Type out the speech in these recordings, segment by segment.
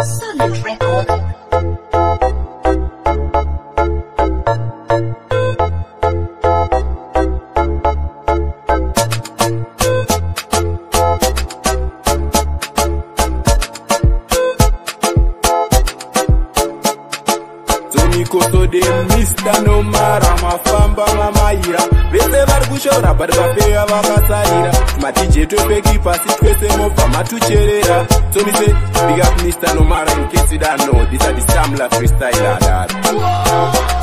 Solid Record. Koso de Mr. Nomara mafamba mamaira vese vari kushora bari vafeya vakasaira matije topeki pasi twese mobva matucherera so me say big up Mr. Nomara in case you don't know this is the Stamla freestyle that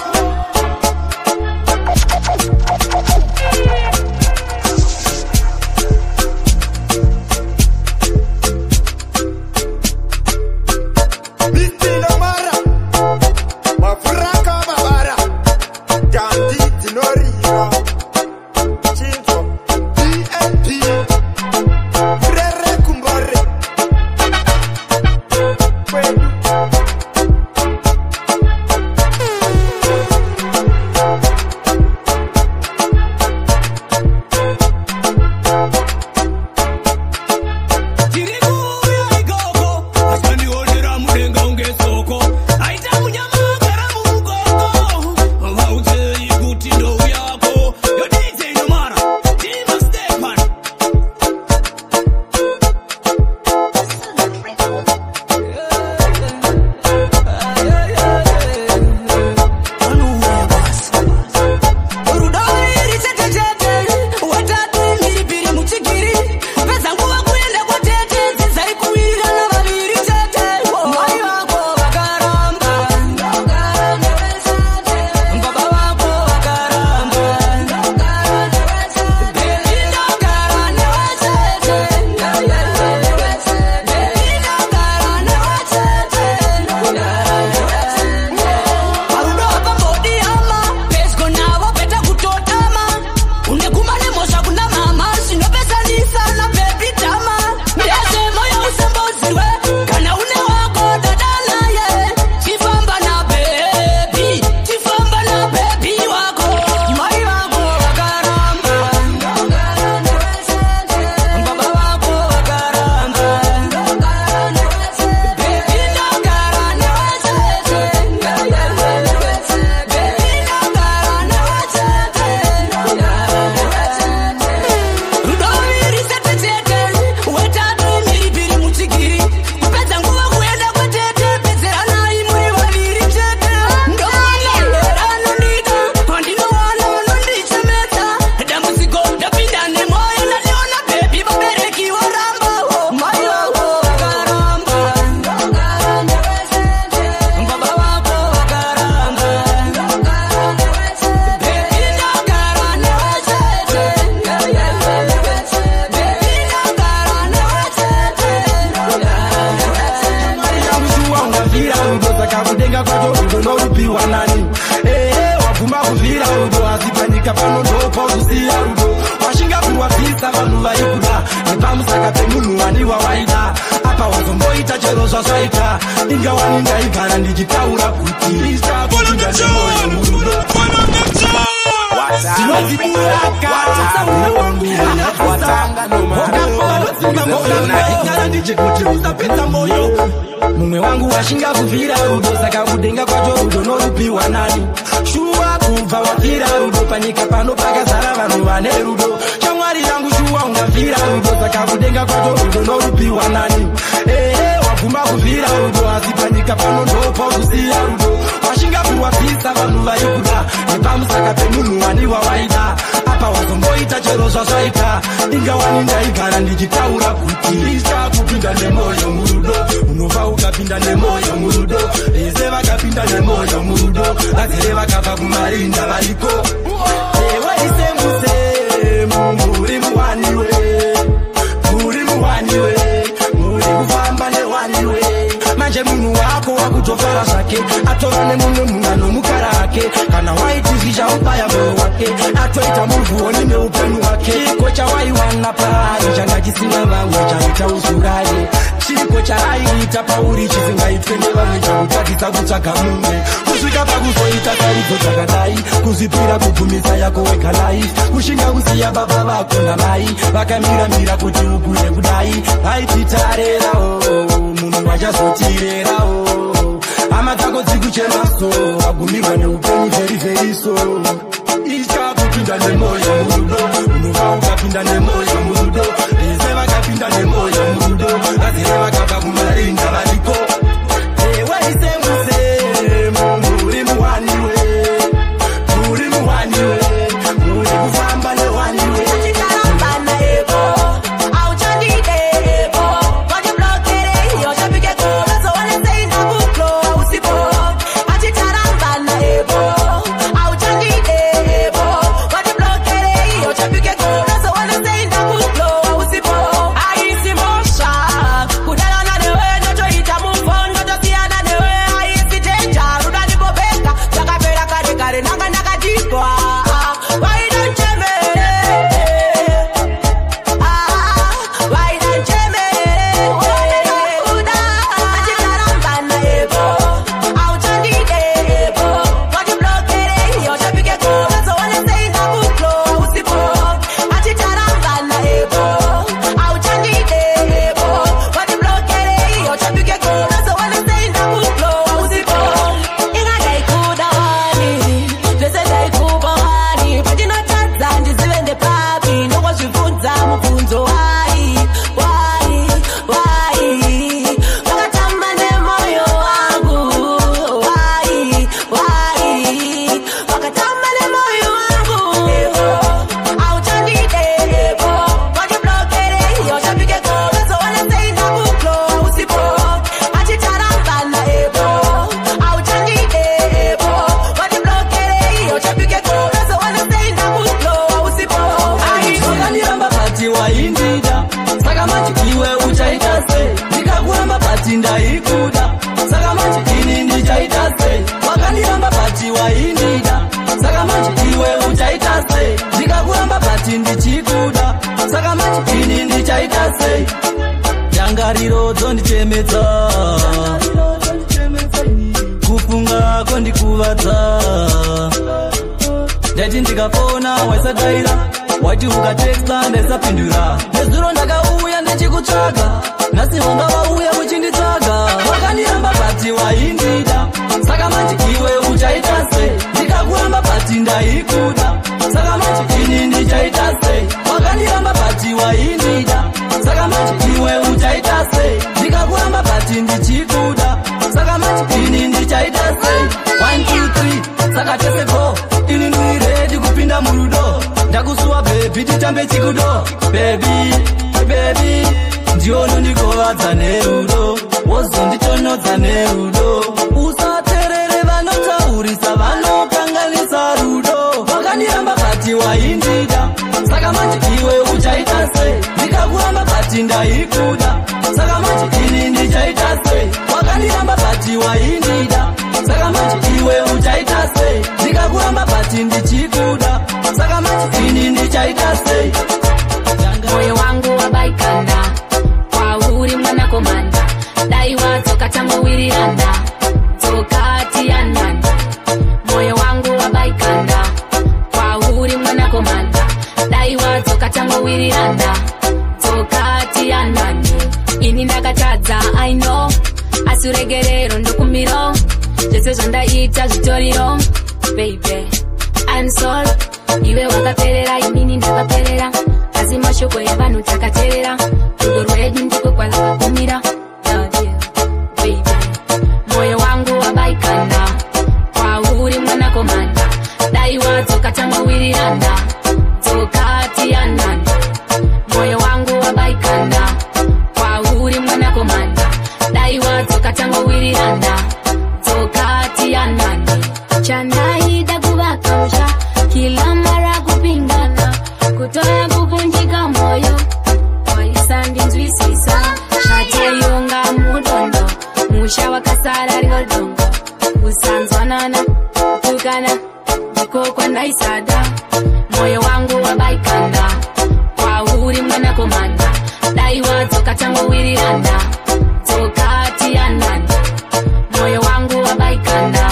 Mume wangu washinga kuvira rudo saka kudenga kwacho rudo norupiwa nani shuwa kubva wafira rudo panyika pano pakazara vanhu vane rudo shamwari yangu shuwa ungavira rudo saka kudenga kwacho rudo norupiwa nani waguma kuvira rudo asi panyika pano ndopokusiya rudo washinga kuwapisa vanhu vaikuda nepamusaka pemunhu wani wawaida apa wazomboita chero zvazvaita ingawani ndaigara ndichitaura kuti ichakupinda nemoyo murudo unobva ukapinda nemoyo murudo vese vakapinda nemoyo murudo vazere vakabva kumarinda variko waisembuse muri muwaniwe muri muwaniwe muri kufamba newaniwe manje munhu wako wakutofara zvake atora nemumwe munhu anomukara ake kana waiti zvichaubaya moyo wake atoita muvhuoni neupenyu hwake chiko chawaiwana paari changa chisina vamwe chaita uzuraye chiko charaiita pauri chisingaitwe nevamwe chakutadzisa kutsvaga mumwe kusvika pakuzoita taridzo dzakadai kuzvipira kubvumisa yako wega life kushinga kusiya baba vako namai vakamira kuti ukure kudai aititarerawo munhu wachazotirerawo hama dzako dzikuchemaso wagumirwa neupenyu very so ichakupinda nemoyo murudo unova ukapinda nemoyo murudo vese vakapinda nemoyo murudo vazere vakabva kumarinda variko Dangariro dzondichemedza kufunga kondikuvadza ndati ndikafona waisadaira wati ukatexta ndaisapindura nezuro ndakauya ndichikutsvaga nhasi wanga wauya uchinditsvaga wakandiramba bati waindida saka manje iwe uchaita sei ndikakuramba bati ndaikuda saka manje ini ndichaita sei wakandiramba bati waindida saka manje iwe uchaita sei ndikakuramba bati ndichikuda saka manje ini ndichaita sei 1 2 3 saka tese go ini ndiri ready kupinda murudo ndakusuwa baby titambe chikudo baby ndiono ndikovadza nerudo wozonditonodza nerudo usaterere vanotaurisa vanokanganisa rudo wakandiramba bati waindida saka manje iwe uchaita sei ndikakuramba bati ndaikuda saka manje ini ndichaita sei wakandiramba bati waindida saka manje iwe uchaita sei ndikakuramba bati ndichikuda saka manje ini ndichaita sei moyo wangu wabaikanda kwauri mwana komanda dai wadzoka tangowiriranda dzokati yananda moyo wangu wabaikanda kwauri mwana komanda dai wadzoka tangowiriranda dzokati yananda ini ndakatadza I know asi uregerero ndokumiro zvese zvandaita zvitoriro baby I'm sorry iwe wakaperera inini ndakaperera asi mashoko evanhu takateerera rudo rwedu ndiko kwalakagumira baby moyo wangu wabaikanda kwauri mwanakomanda dai wadzoka tangowiriranda dzokati yananda moyo wangu wabaikanda kwauri mwanakomanda dai wadzoka tangowiriranda dzokati yananda chandaida kuvakausha kila mara kupingana kutoya kuvunjika moyo waisandinzwisisa shateyonga mudondo musha wakasara ringodongo kusanzwanana kutukana ndiko kwandaisada moyo wangu wabaikanda kwauri mwanakomanda dai wadzoka tangowiriranda dzokati yananda moyo wangu wabaikanda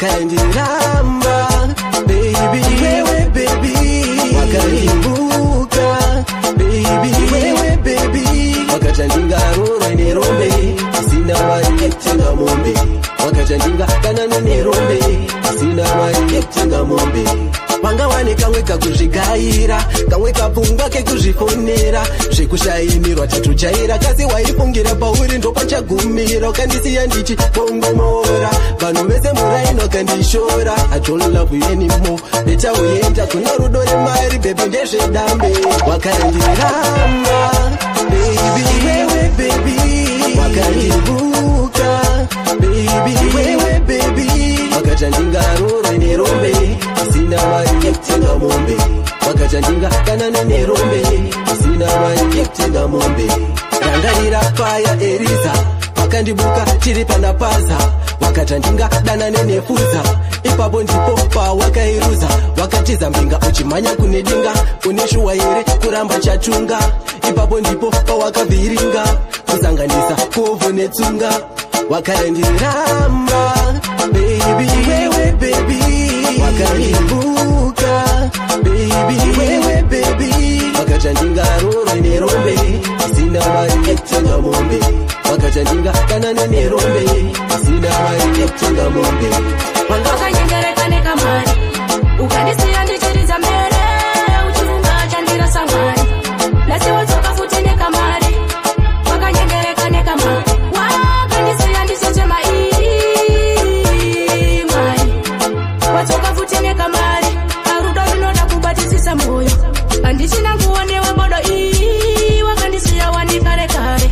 wakaendiramba baby wewe baby wakaimbuka baby wewe baby wakachandinga roro nerombe sina mari yetenga mombe wakachandinga kana nerombe sina mari yetenga mombe wanga wane kamwe kakuzvigaira kamwe kapfungwa kekuzvifonera zvekushayimirwa tatuchaira kasi waifungira pauri ndopachagumira ukandisiya ndichi bongomora vanhu vese muraino kandishora I don't love you anymore ndechauenda kuna rudo remari bebe ndezvedambe wakaendiramba baby wewe baby wakaibuka baby wewe baby wakachandinga roro nerombe sina mari yekutenga mombe wakachandinga kana nerombe sina mari yekutenga mombe rangarira paya eriza wakandibuka tiri panapaza wakachandinga dana nenefuza ipapo ndipo pawakairuza wakatiza mbinga uchimhanya kunedinga uneshuwa here kuramba chatunga ipapo ndipo pawakavhiringa kusanganisa kovho netsunga wakaendiramba baby wewe baby wakaimbuka baby wewe baby wakachandinga roro nerombe sina mari yekutenga mombe wakachandinga kana nerombe sina mari yekutenga mombe wakanyengereka nekamari ukandisiya ndichiriza mbere uchifunga chandira samari nasiwodzoka futi nekamari wakanyengereka nekamari wakandisiya ndichechema mari wadzoka futi nekamari arudo rinoda kubatisisa moyo handichina kuonewa bodo wakandisiya wanikare kare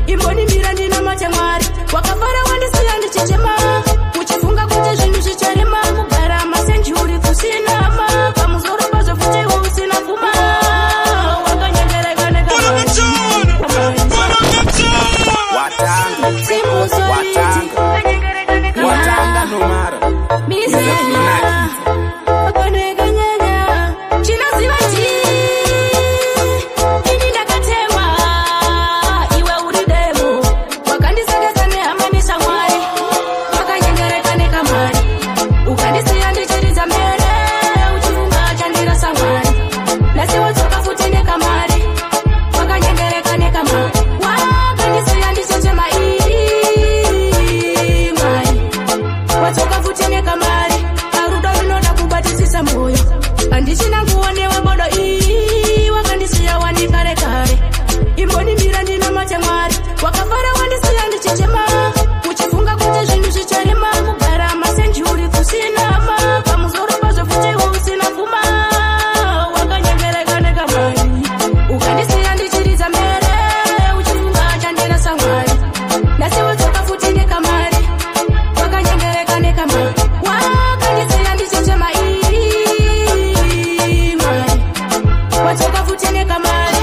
imbonimira ndina matemwari wakafara wandisiya ndichechema uchifunga kuti zvinhu zvicharema kugara masenjuri kusina ma pamusoro pazvo futi usina pfuma wakanyengereka nekamari watanga nomara mizenya wakonekanyanya chinoziva ini ndakatemwa iwe uri demo wakandisengesa nehama neshamwari wakanyengereka nekamari ukandisiya ndichiriza mbere uchifunga chandira samwari nasiwodzoka futi nekamari wakanyengereka nekamari wakandisiya ndichechema mari wadzoka futi nekamari arudo rinoda kubatisisa moyo handichina kuonewa bodo wakandisiya wanikare kare imbonimira ndina matemwari wakafara wandisiya ndichechema uchifunga kuti zvinhu zvicharema kugara masenjuri kusina ma pamusoro pazvo futi usina pfuma wakanyengereka nekamari ukandisiya ndichiriza mbere uchifunga chandira samwari nasiwodzoka futi nekamari wakanyengereka nekamari wakandisiya ndichechema mari wadzoka futi nekamari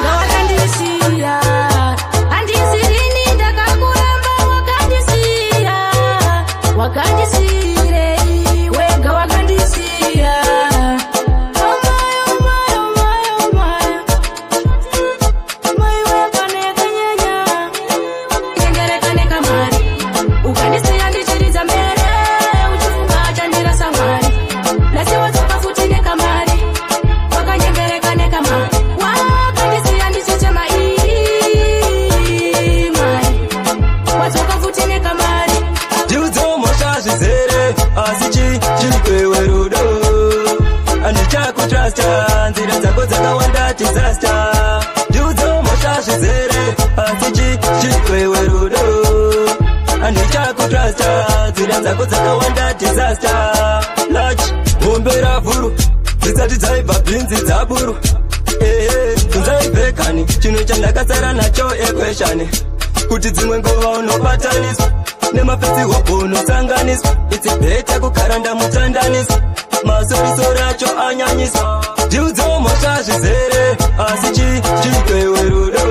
wakandisiya handisirini ndakakuramba wakandisire wega wakandisiya mai wakanekanyanya nyengereka nekamari ukandisiya ndichiriza mbere uchifunga chandira samwari nasiwodzoka futi nekamari wakanyengereka nekamari wakandisiya ndichechema mari wadzoka futi nekamari ndiudzomosha zvizere asi chirikwewe rudo handichakutrasta nzira dzako dzakawanda disaster ndiudzomosha zvizere asi chirikwewe rudo handichakutrasta nzira dzako dzakawanda disaster lach mombe ravhuru dzisati dzaibva bhinzi dzaburu kunzaibvekani chinhu chandakasara nacho ekweshani kuti dzimwe nguva unobataniswa nemapfetsihopo unosanganiswa itsibheta kugara ndamutsandaniswa masorisori acho anyanyiswa ndiudzomosha zvizere asi chirikwewe rudo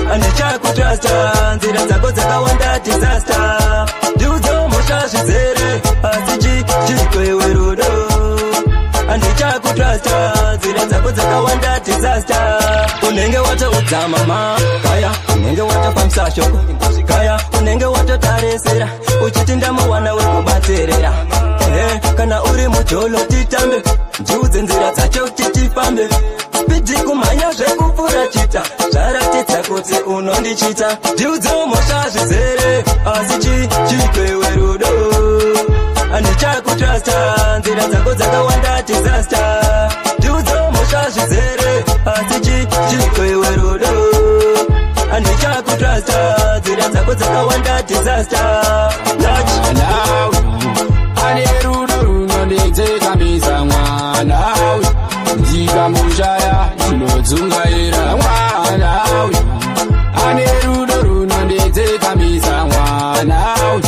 handichakutrasta nzira dzako dzakawanda disaster ndiudzomosha zvizere asi chirikwewe rudo handichakutrasta nzira dzako dzako dzakawanda disaster. Unenge watoudza mama kaya, unenge watofambisa shoko kaya, unenge watotarisira uchiti ndamuwana wekubatsirira. Kana uri mujolo titambe, ndiudze nzira dzacho titifambe. Spidi kumhanya zvekupfuura chita, zvaratidza kuti unondichita. Ndiudze mhosva zvizere, asi chikwewe rudo. Handichakutrasta, nzira dzako dzakawanda disaster. Ndiudze mhosva zvizere, asi chikwewe rudo. Handichakutrasta, nzira dzako dzakawanda disaster. Ane rudo runondidzekamisa mwana we, ndikamushaya ndinodzungaira mwana we. Ane rudo runondidzekamisa mwana we,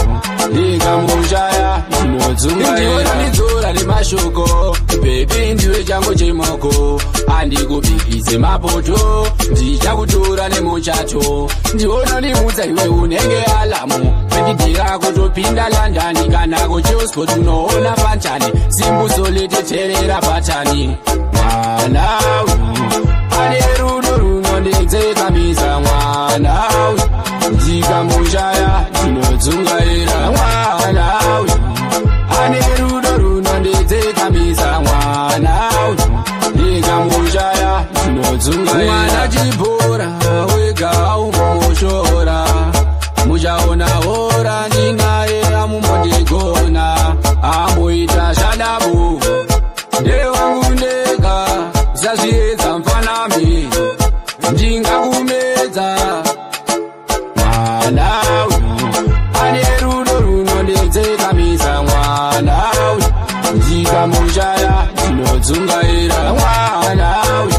ndikamushaya ndinodzungaira. Ndidzora nemashoko baby ndiwe changu chimoko, handikubikise mapoto, ndichakutora nemuchato. Ndiona ndimutsa iwe unenge alamu, ndidira kutopinda London kana kuchioskot unoona pantani, simbuso leteterera patani. Mwana we, ane rudo runondidzekamisa mwana we, ndikamushaya ndinodzungaira mwana we. Ane rudo runondidzekamisa mwana we, ndikamushaya ndinodzungaira. Mwana chibhora wega umushora, muchaona hora ndinaye amumondigona. Amboita shadabu ndewangu ndega, zazviedza mfanami ndingakumedza. Mwana we, ane rudo runondidzekamisa mwana we, ndikamushaya ndinodzungaira mwana we.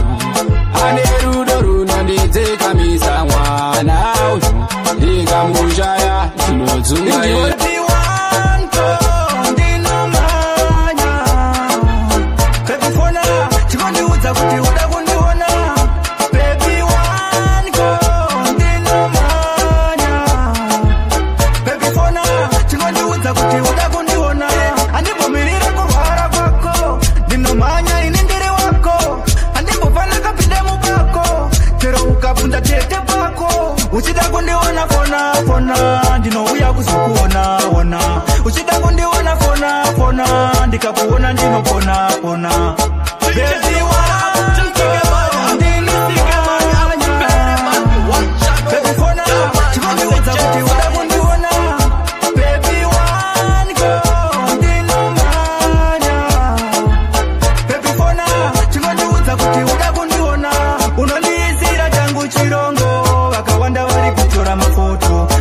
Ane rudo runondidzekamisa mwana we, ndikamushaya ndinodzungaira. Uchida kundiona fona fona, ndinouya kuzokuona ona. Uchida kundiona fona fona, ndikakuona ndinopona pona. Baby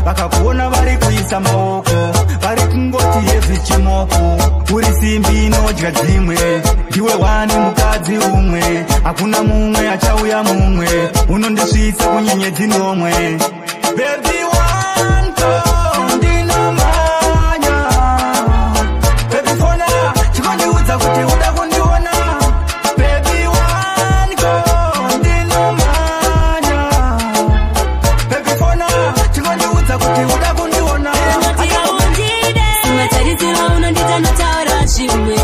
vakakuona vari kuisa maoko, vari kungoti hezvi chimoko. Uri simbi inodya dzimwe, ndiwe wani mukadzi umwe, hakuna mumwe achauya mumwe, unondisvitsa kunyenyedzi nomwe. Baby one go ndinomanya, baby fona chikondiudza kuti uda kundiona. Baby one go ndinomanya, baby fona chikondiudza kuti uda kundiona. Simatarisira unondita notaura zvimwe,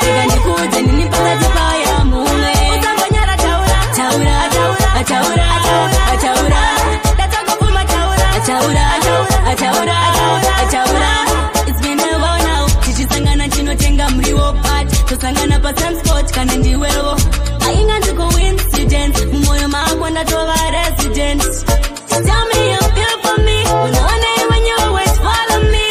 rega ndikuudze nini pakati paya mumwe. Usangonyara taura taura taura taura, ndatangopfuma taura taura taura taura. It's been a while now, tichisangana chinotenga muriwo but tosangana pasunspot kana ndiwewo. Ainganzi coincidence, mumwoyo mako ndatova resident. Tell me you feel for me, unoone when you always follow me.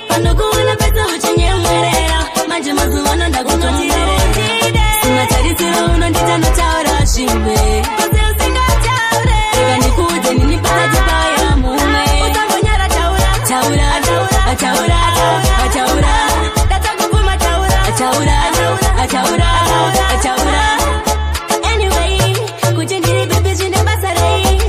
Panokuona pesa uchinyemerera, manje mazuva ndakutonderera. Simatarisira unondita notaura zvimwe, rega ndikuudze nini pakati paya mumwe. Usangonyara taura taura taura taura, ndatangopfuma taura taura taura taura. Anyway, kuti ndiri baby zvine basa rei.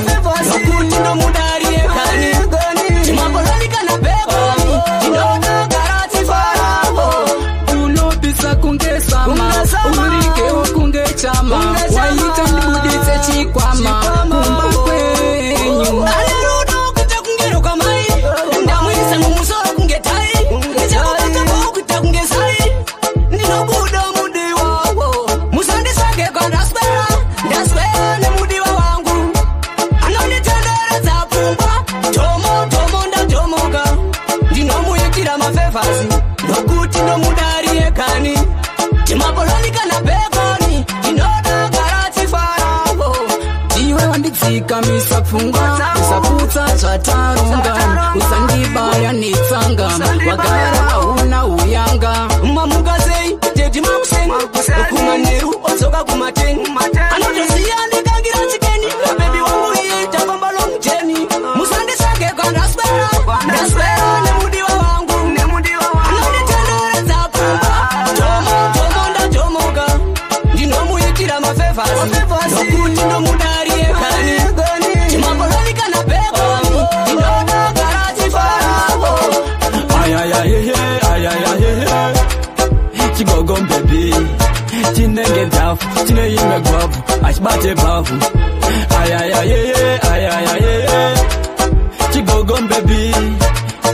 nokuti ndomudari yekani timapoloni kana peponi tinoda garati faravo unobisa kunge sama urikewo kunge chama waita ndibuditse chikwama kumba kwenyu alerudo kuita kungero kwamai ndamwisa mumusoro kunge tai ndichakubata kuita kunge sai ndinobuda mudi wawo musandisage kwa ndaswera nemudiwa wangu anonditenderedza pfungwa tomo ndatomoka ndinomuyikira mafevhasi nokuti ndomudari yekani timapoloni kana peponi tinoda garati faravo iwe wandidzikamisa pfungwa usaputsa zvataronga usandibaya netsanga wagara hauna uyanga mamuka sei tedimakuseni okumanheru odzoka kumateni anotoziya ndikangira chikeni bebi wangu iye tapambalo muteni musandisage kwandaswera nemudiwa wangu anonditenderedza pfungwa tomo ndatomoka ndinomuyitira mafevhasi nokuti ndomudari yekani timapoloni kana peponi tinoda garati faravo ayayayehe chigogom baby chinenge dhafu chinoimwe gwavu achibate bhavhu ayayayehe chigogom baby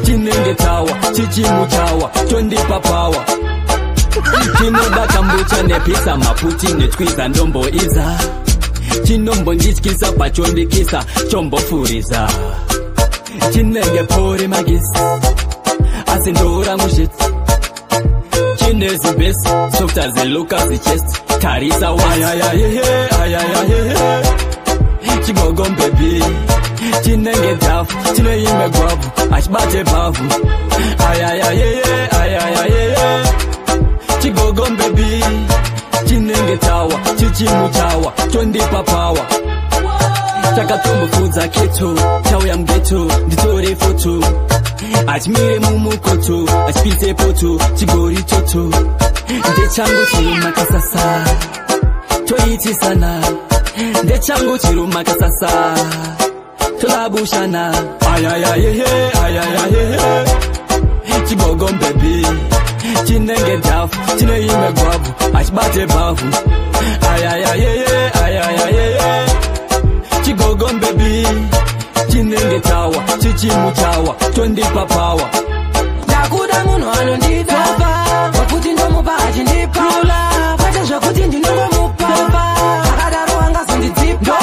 chinenge tawa chichimuchawa tondipa pawa chinoda kambucha nepisa maputi netwiza ndomboiza chinombondityisa pachondikisa chombofuriza chinenge pori magisi asi ndora mushitsi chinezibesi softa ziluka zichest tarisa ayayayehe chigogom baby chinenge dhafu chinoimwe gwavu achibate bhavhu ayayayehe chigogom baby chinenge tawa chichimuchawa tondipa pawa chakatombofudza keto chauya mugeto nditore foto achimire mumukoto achipise poto chigori toto ndechangu chirumakasasa toitisana ndechangu chirumakasasa tolabushana ayayayehe chigogom baby chinenge dhafu chinoimwe gwavu achibate bhavhu ayayayehe chigogom baby chinenge tawa chichimuchawa tondipa pawa ndakuda munhu anonditapa wakuti ndomupa achindipula kwete zvakuti ndinongomupa akadaro angazondidzipa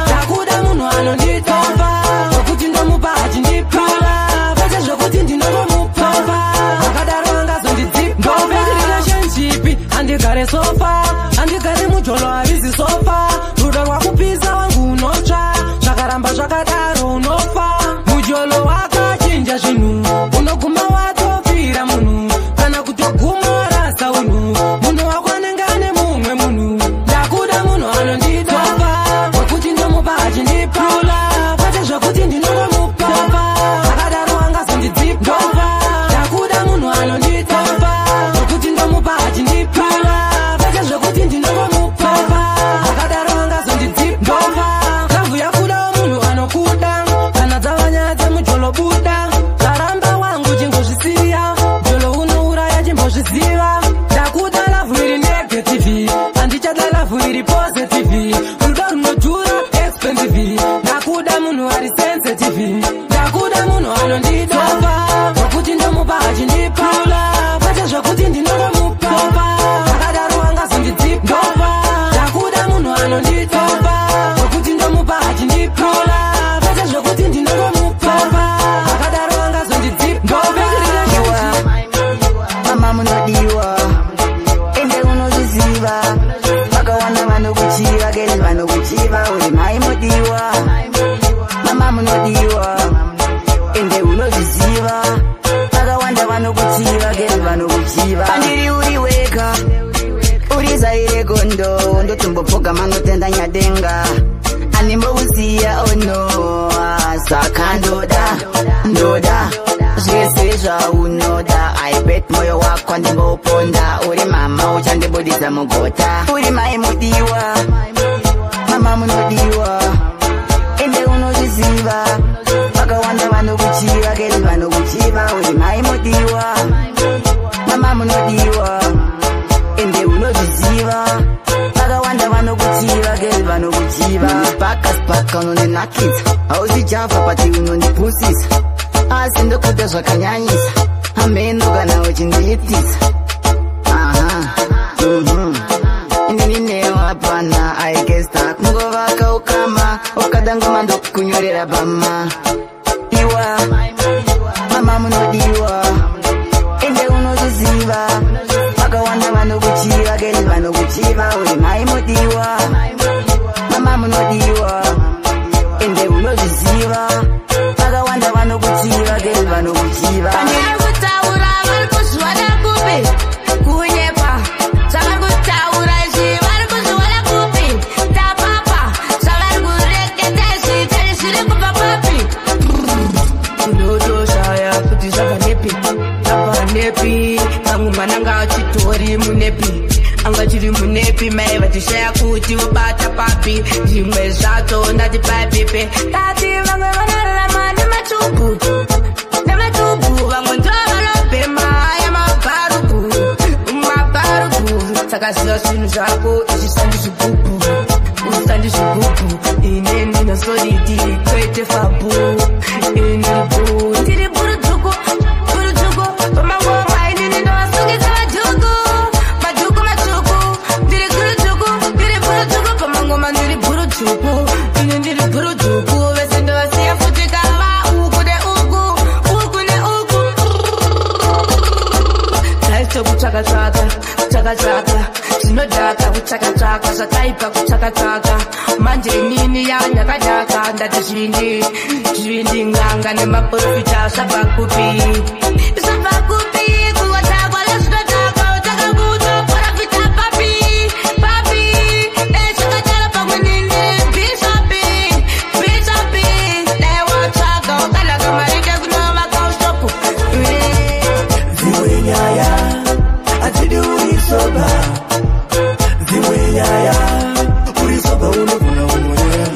ndakuda munhu anonditapa wakuti ndomupa achindipula kwete zvakuti ndinongomupa akadaro angazondidzipa relationship handigare sofa handigare mujolo havizi sofa rudo rwakupisa wangu unotsva zvakaramba zvakadaro unofa mujolo wakachinja zvinhu unoguma watofira munhu kana kutoguma rasa unhu munhu wako anenge ane mumwe munhu ndakuda munhu anonditapa wekuti ndomupa achindipula kwete zvakuti ndinongomupa akadaro angazondidzipa ndakuda munhu anonditapa wekuti ndomupa achindipula kwete zvakuti ndinongomupa akadaro angazondidzipa kavhu yakuda munhu anokuda kana dzavanya dzemujolo buda karamba wangu chingozvisiya jolo unouraya chimbozviziva ndakuda lavhu iri negative handichada lavhu iri positive rudo runodhura expensive ndakuda munhu ari sensitive ndakuda munhu anonditapa wekuti ndomupa achindipula kwete zvakuti ndinongomupa akadaro angazondidzipa ndakuda munhu anonditapa wekuti ndomupa achindipula kwete zvakuti ndinongomupa akadaro angazondidzipa mama munodiwa ende unozviziva vakawanda vanokuchiva gezi vanokuchiva uri mai mudiwa mama munodiwa ende unozviziva vakawanda vanokuchiva gezi vanokuchiva pandiri uri wega uri zaire gondo ndotumbopoga manotenda nyadenga animbouziya ono saka ndoda zvese zvaunoda aibet moyo wako andimboponda uri mama uchandibudisa mugota uri mai mudiwa mama munodiwa ende unonakidza hauzijafa pati unondipusisa asi ndokuda zvakanyanyisa ameno kana uchindiitisa inini newapana aigesta kungovaka ukama ukadangoma ndokunyorera pama iwa mama munodiwa ende unozviziva vakawanda vanokuchiva geli vanokuchiva uri mai mudiwa mama munodiwa ende unozviziva vakawanda vanokuchiva geli vanokuchiva kutaura vari kuzviwana kupi kunyepa zvavari kutaura izvi vari kuzviwana kupi tapapa zvavari kureketa izvi tari zviri kubva papi unotoshaya kuti zvabva nepi abva nepi pamwe mwana anga achitori munepi anga chiri munepi mai vachishaya kuti vobata papi zvimwe zvacho ndati paipipe tati vamwe vanorarama nematubu vamwe ndo vanobhema yamabharugu saka ziva zvinhu zvako izvisandi zvigubu usandi zvigubu ine ndinosoriti kwete fabu iniribu ndiri burudzvuku pamangoma inini ndovasungisa madhuku matsvuku ndiri gurudzvuku ndiri burudzvuku pamangoma ndiri burudzvuku ini ndiri burudzvuku vese ndovasiya futi kava uku neuku uku neuku taito kutsvaka zvinodhaka kutsvaka zvakaipa kutsvaka manje inini yanyakadhaka ndati zvindi nganga nemaprofita zvabva kupi kuwatakwa nezvinodhaka utakakuta profita papi zvakatara pamwe nini bishopi dai watsvaga wakanaka marike kunovaka ushopu ziwe nyaya atidi urisoba ziwe nyaya urisoba unogona umonyera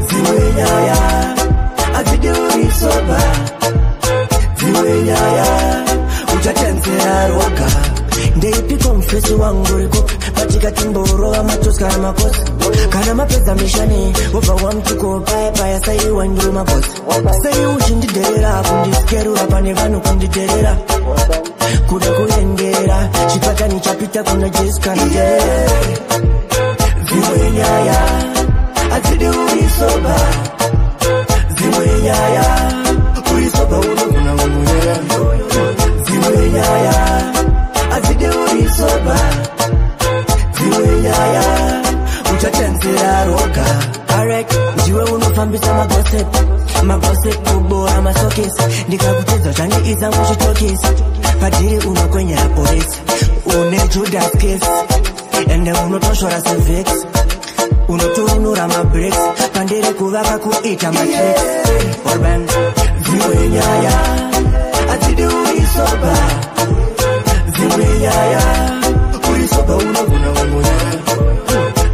ziwe nyaya atidi urisoba ziwe nyaya uchatenzera roga ndeipiko mfesi wangu riko patikatimborowa matoska amakosi kana mapedza mishani wobva wamtuko paya saiwa ndiro makosi sei uchindidherera kundiskerura pane vanhu kundidherera kuda kuenderera chipatani chapita kuna Jessica ziwe nyaya atidi urisoba ziwe nyaya urisoba unogona umonyera ziwe nyaya atidi urisoba ziwe nyaya uchatenzera roga alright ndiwe unofambisa magosip kubora masokisi ndikakutedza zvandiiza muchitokisi padhiri unokwenyera polisi une Judas case ende unotoshora sevex unotunura mabreks pandiri kuvaka kuita matrix orban ziwe nyaya atidi urisoba ziwe nyaya urisoba unogona umonyera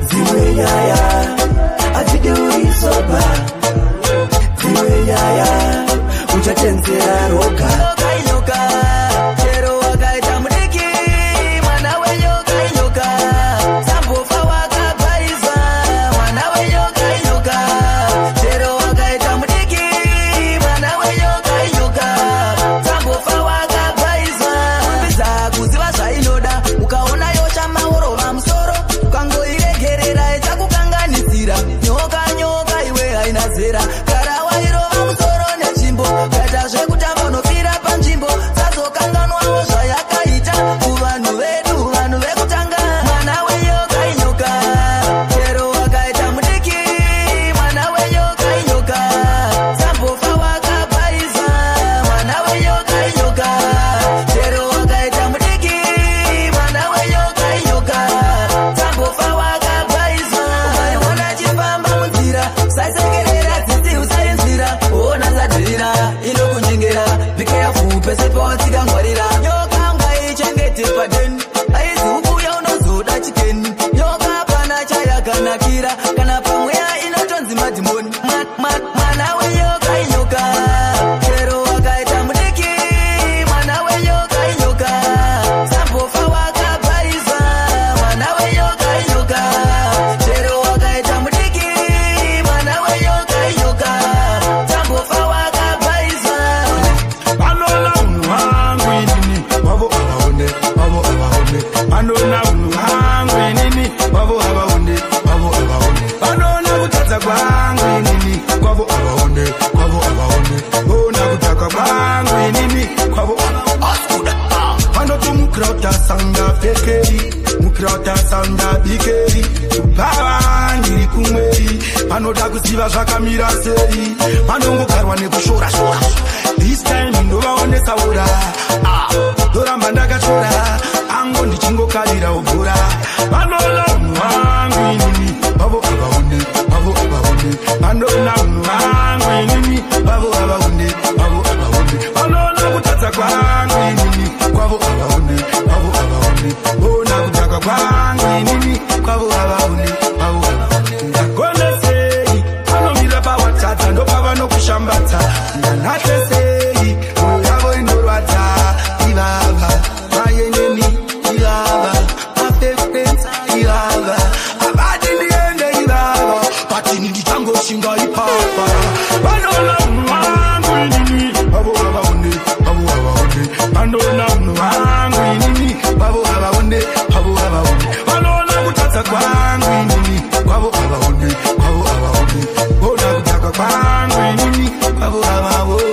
ziwe nyaya atidi urisoba ziwe nyaya uchatenzera roga chero wakaita mudiki mwana wenyoka sambofa wakabaiza mwana wenyoka chero wakaita mudiki mwana wenyoka sambofa wakabaiza biza kuziva zvainoda ukaona yocha maorova musoro ukangoiregerera ichakukanganisira nyoka iwe haina zera kara wairova musoro nechimbo kaita zvekutamba unofira panzvimbo sazokanganwawo zvayakaita kuvanhu vedu vanhu vekutanga mwana wenyoka chero wakaita mudiki mwana wenyoka sambofa wakabaiza mwana wenyoka chero wakaita mudiki mwana wenyoka sambofa wakabaiza ukaiona chifamba munzira saisekerera tsitsi usainzira ona zadhirira inokunjengera vikeyafu pese pawatsika ngwarira nyoka ngaichengete padeni aizi ukuya unozoda chikeni nyoka pana chayakanakira kana pamweya inotonzi madhimoni mwana wenyoka chero wakaita mudiki mwana wenyoka sambofa wakabaiza mwana wenyoka chero wakaita mudiki mwana wenyoka vanoda kuziva zvakamira sei, vanongogarwa nekushora-shora. This time ndovaonesa ura, ndoramba ndakachora, ango ndichingokarira ugura. Vanoona munhu wangu inini, vavo havaone, vavo havaone. Vanoona munhu wangu inini, vavo havaone, vavo havaone. Vanoona kutadza kwangu inini, kwavo havaone, vavo havaone. Ona kudhakwa kwangu inini, kwavo havaone, vavo havaone. Ndagona sei, vanomira pawatadza, ndopavanokushambadza. Ndanhate sei, mwoyo yavo inorwadza. Ivava, mayeneni, ivava, mafefenza, ivava. Abati ndiende ivava, patini ndichangoshinga ipapa. Vanoona munhu wangu inini, vavo havaone, vavo havaone. Vanoona munhu wangu inini, vavo havaone, vavo havaone. Vanoona kutadza kwangu inini, kwavo havaone, kwavo havaone. Ona kudhakwa kwangu inini, kwavo havaone.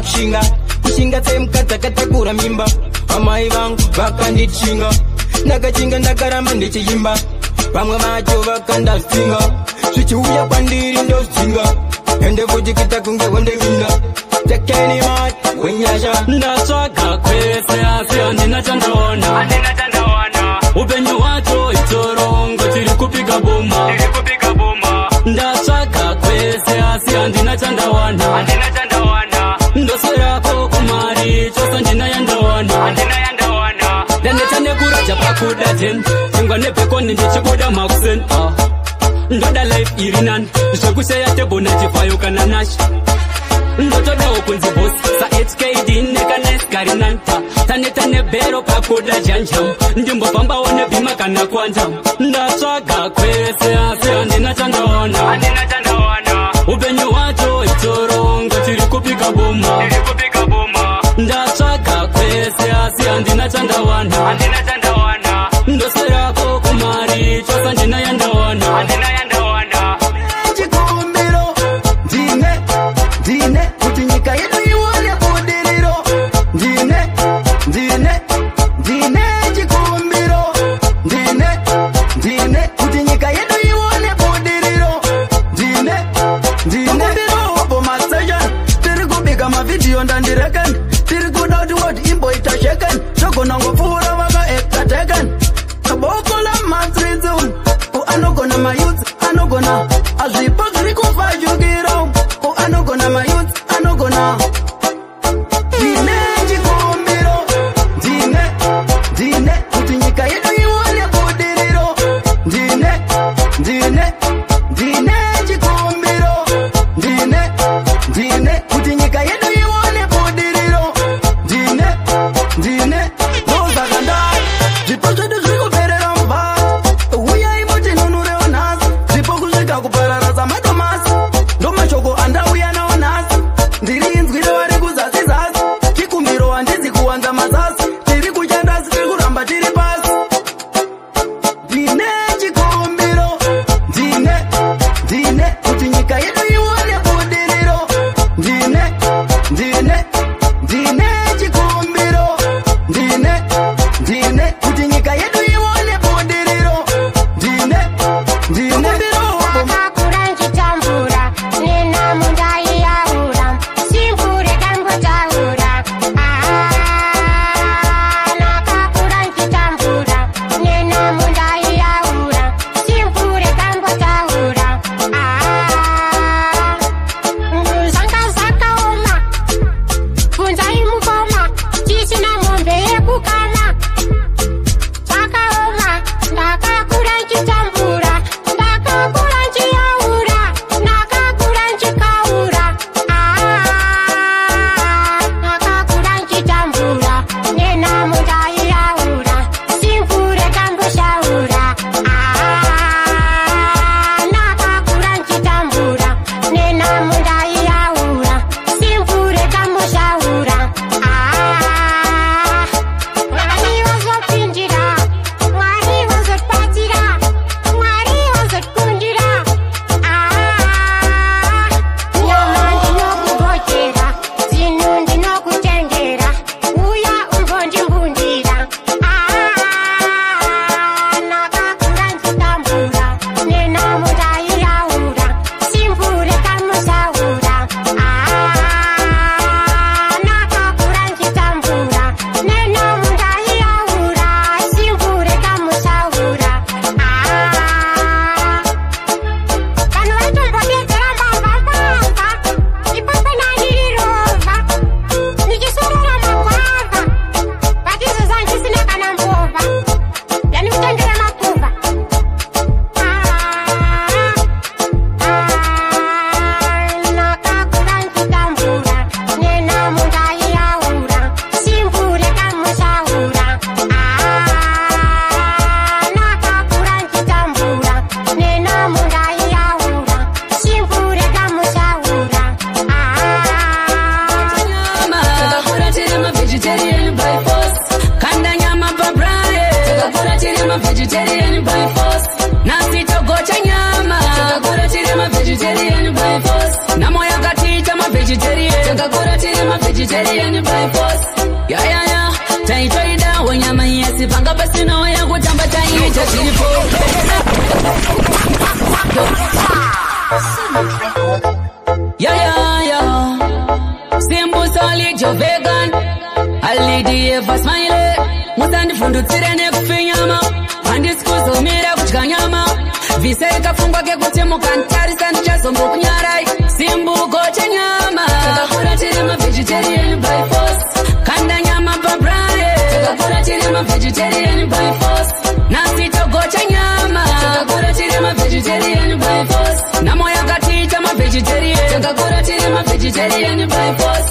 Kushinga kushinga temukadzakatakura mimba, amai vangu vakandichinga, ndakachinga ndakaramba ndichiyimba, vamwe vacho vakandazvinga, zvichiuya kwandiri ndozvinga, ende futi kuita kunge wondevinga. Tekeni mati wenyasha, ndatsvaga kwese asi handina chandaona, upenyu hwacho itorongo tiri kupika boma, ndatsvaga kwese asi handina chandawana, ndoswerako kumari chose ndina yandawana, ndaneta nekuraja pakuda ten chingwa nepekoni ndichibuda makusen. Ndoda life iri nani, zvekusheya tebo nachifayo kana nashi, ndotodawo kunzi bosi sa-HKD nekaneskarinanta, taneta nebhero pakuda janjam, ndimbofambawo nebhima kana kwanjam. Ndatsvaga kwese asi handina chandaona, upenyu hwacho itorongo tiri kupika boma, ndatsvaga kwese asi handina chandawana, ndoswerako kumari chose ndina yandawana. Chikumbiro ndine kuti nyika yedu ione budiriro, ndine chikumbiro ndine kuti nyika yedu ione budiriro, ndine boma session tiri kubika mavidhiyo ndandirekeni, tiri kuda kuti word imbo itashekeni, zvogonangopfuura vaka tiri ma vegetarian by force. Nasi togocha nyama takakura tiri ma vegetarian by force. Namo yakatita ma vegetarian takakura tiri ma vegetarian by force. Ya taitoida wanyama yesi panga basi no yakutamba taita chiripo. Simbu solid yo vegan alidi eva smile mutandi fundu tsirene kufinyama andisikuzo mira kutya nyama viseka fungwa ke kuti mukantarisa ndichazombo kunyarai Simbu gocha nyama takakura tiri ma vegetarian by force kanda nyama pabrae takakura tiri ma vegetarian by force nasi togocha nyama takakura tiri ma vegetarian by force namo yakatita ma vegetarian takakura tiri ma vegetarian by force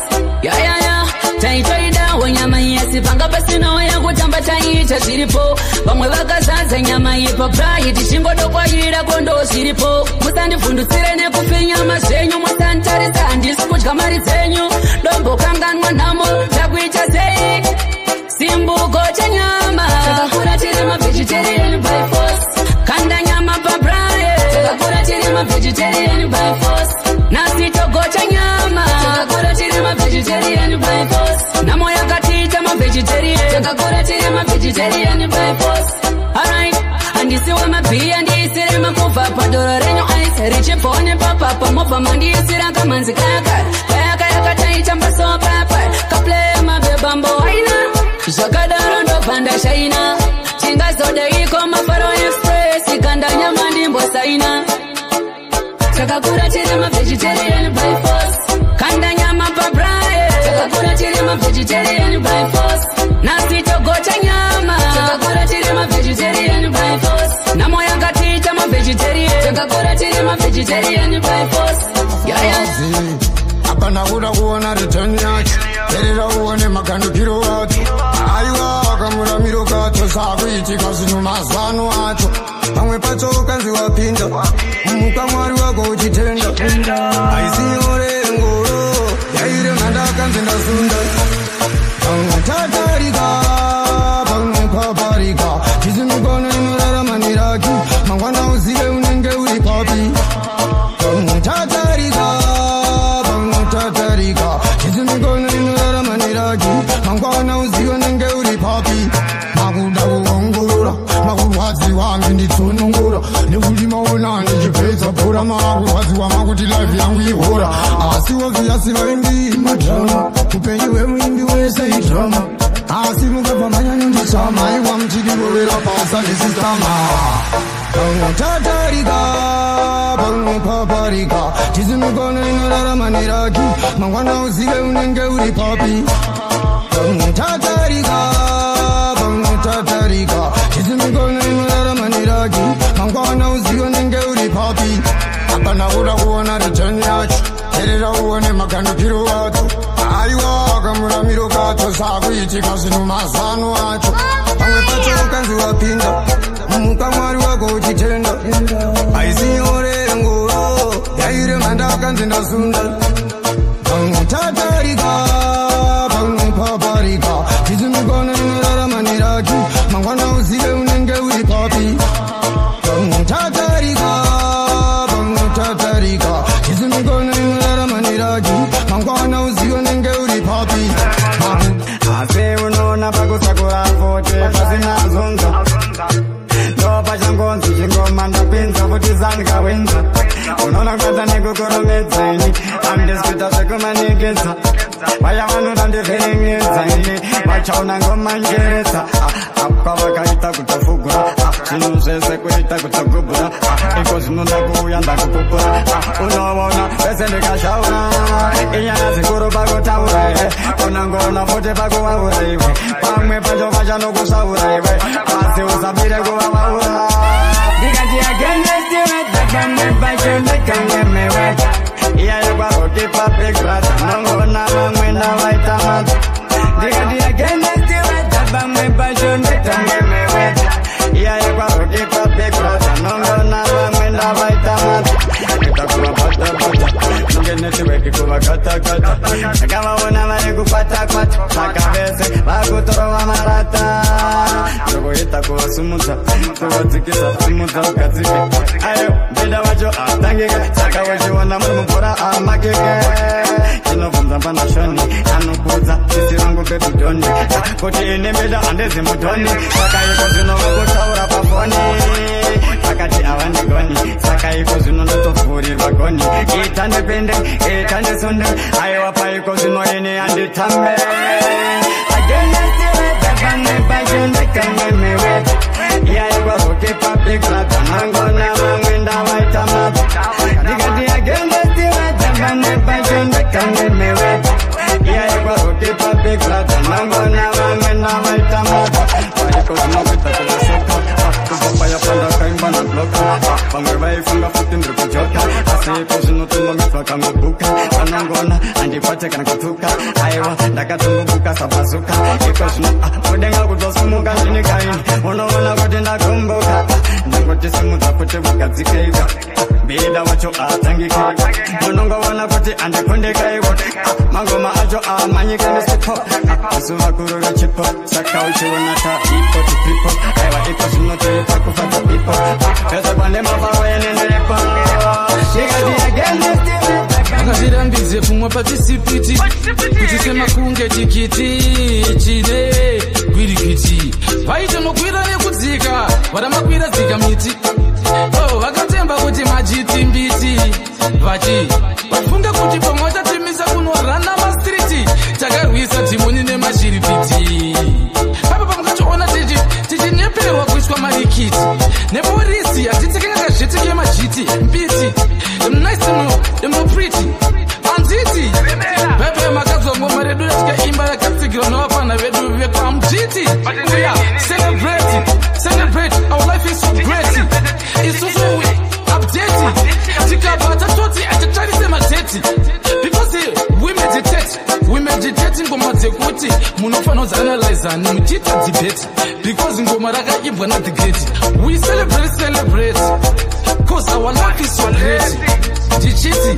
taitoida wanyama yesi panga basi no yakutamba taita zviripo vamwe vakazadza nyama ipo pride chingodokwaira kondo zviripo musandivhundutsire nekufinyama zvenyu musantarisa handisi kudya mari dzenyu dombo kanganwa nhamo takuita sei Simbu gocha nyama takakura tiri ma vegetarian by force kanda nyama pabrae takakura tiri ma vegetarian by force nasi togocha nyama takakura tiri ma vegetarian by force namo yakatita ma vegetarian takakura tiri ma vegetarian by force. Alright, andisiwe mabhi andisire makuva padoro renyu ice richipone papapa mobva mandisira kamanzi kayaka yakataita mbaso papa kaplay mabebambo aina zvakadaro ndobvanda shaina chingazoda iko mafaro express ikanda nyama ndimbosaina takakura tiri ma vegetarian by force kanda nyama pabrae takakura tiri ma vegetarian by force nasi togocha nyama takakura tiri ma vegetarian by force namo yakatita ma vegetarian takakura tiri ma vegetarian by force. Apana kuda kuona return yacho terera uone makandukiro wacho aiwa akamura miro kacho sakuitika zvinhu mazano acho pamwe pacho kanzi wapinda mukamwari wako uchitenda haisi nyore ngoro yaire mhanda kanzi ndasunda pamwe tatarika pamwe paparika chizimikono inorarama niraki mangwana uzive unenge uri papi pamwe tatarika chizimikono inorarama niraki mangwana uzive unenge uri papi makuda kuongorora makurwadziwa nditsonongora nekuti maona ndichipedza bhora makurwadziwa makuti life yangu ihora asi wazuyasi vaimbi madrama upenyu hwemuimbi wese idrama asi mukabva manyanyonditsama aiwa muchidirovera pasa nesistama pamwe tatarika pamwe paparika chizimikono inorarama niraki mangwana uzive unenge uri papi pamwe tatarika chizimikono inorarama niraki mangwana uzive unenge uri papi apana kuda kuona return yacho terera uone makandukiro wacho aiwa akamuramiro kacho sakuitika zvinhu mazano acho pamwe pacho kanzi wapinda mukamwari wako uchitenda haisi nyore ngoro yaire mhanda kanzi ndasunda pamwe tatarika pamwe paparika chizimikono inorarama niraki mangwana uzive unenge uri papi pamwe tatarika chizimikono inorarama niraki mangwana uzive unenge uri papi asi unoona pakusakura fote pasina zonza ndopachangonzi chingoma ndapinza futi zandikawinza unoona kwata nekukoromedzaini andiskuita zvekumanikidza vaya vanoda ndivhiringidzaini vachaona ngoma njeredza apa vakaita kutofugura zvinhu zvese kuita kutogubura iko zvinoda kuuya ndakupupura unoona vese ndikashaura inyaya zikuru pakutaura iwe unangoona futi pakuvaura iwe pamwe pacho vachanokusaura iwe asi usabire kuvavaura ndikati agenestiwetakanepachondekangemewe iyayo kwaroti public brata nongona vamwe ndavaita mata ndikati agenestiweta pamwe pachondekangemewe iyayo kwaroti public brata nongona vamwe ndavaita mata itakuvapatabata nongenetiweki kuvakatakata akavaona vari kukwatakwata saka vese vakutorova marata kuita kuvasumudza kuvadzikisa sumudza ugadzike ayo mbeda wacho atangike saka wachiona muri mumvura amakeke chinobvunza panashoni anokudza sisi vangu pepidhoni kuti ine mbeda handezi mudhoni saka iko zvino vakutaura pafoni akati havandigoni saka iko zvino ndotovhurirwa goni ita ndipinde ita ndisunde aiwa paiko zvino ini handitambe vamwe vaifunga futi ndiri kujoka asi iko zvino tunomitwa kangobuka vanongona handipate kana kutuka aiwa ndakatungobuka sabazuka iko zvino mudenga kutosumuka zvinikaini unoona kuti ndakumbuka ndingoti simudza kuti kugadzikeiwa mbida wacho atangikeiwa unongoona kuti handikundikeiwa mangoma acho amanyika nesipo isu vakuru vechipo saka uchiona ta ipo tipipo aiwa iko zvino tiripa kufadza pipo pese pane mafaro enendepo akazvirambidze kumwa patisipiti kuti semakunge tikiti chine gwirigwiti vaite nokwira nekudzika varamakwira dzika miti vakatemba kuti majiti mbiti vachifunga kuti pamwe vatatimisa kunorana mastriti takarwisa dhimoni nemashiripiti papa pamukachiona tichinyeperwa kuiswa marikiti neporisi hatitsikengakazvetike majiti mbiti demnopriti anditi pepe makadzongoma redu yatikaimba yakatsigirwa nevafana vedu vepamjiti celebrate our life is so great isusu update tikabva tatoti atitarise madheti because we meditate ngoma dzekuti munofanira kuanalyzani muchiita debate because ngoma rakaimbwa naThe Great we celebrate cause our life is so great ndichiti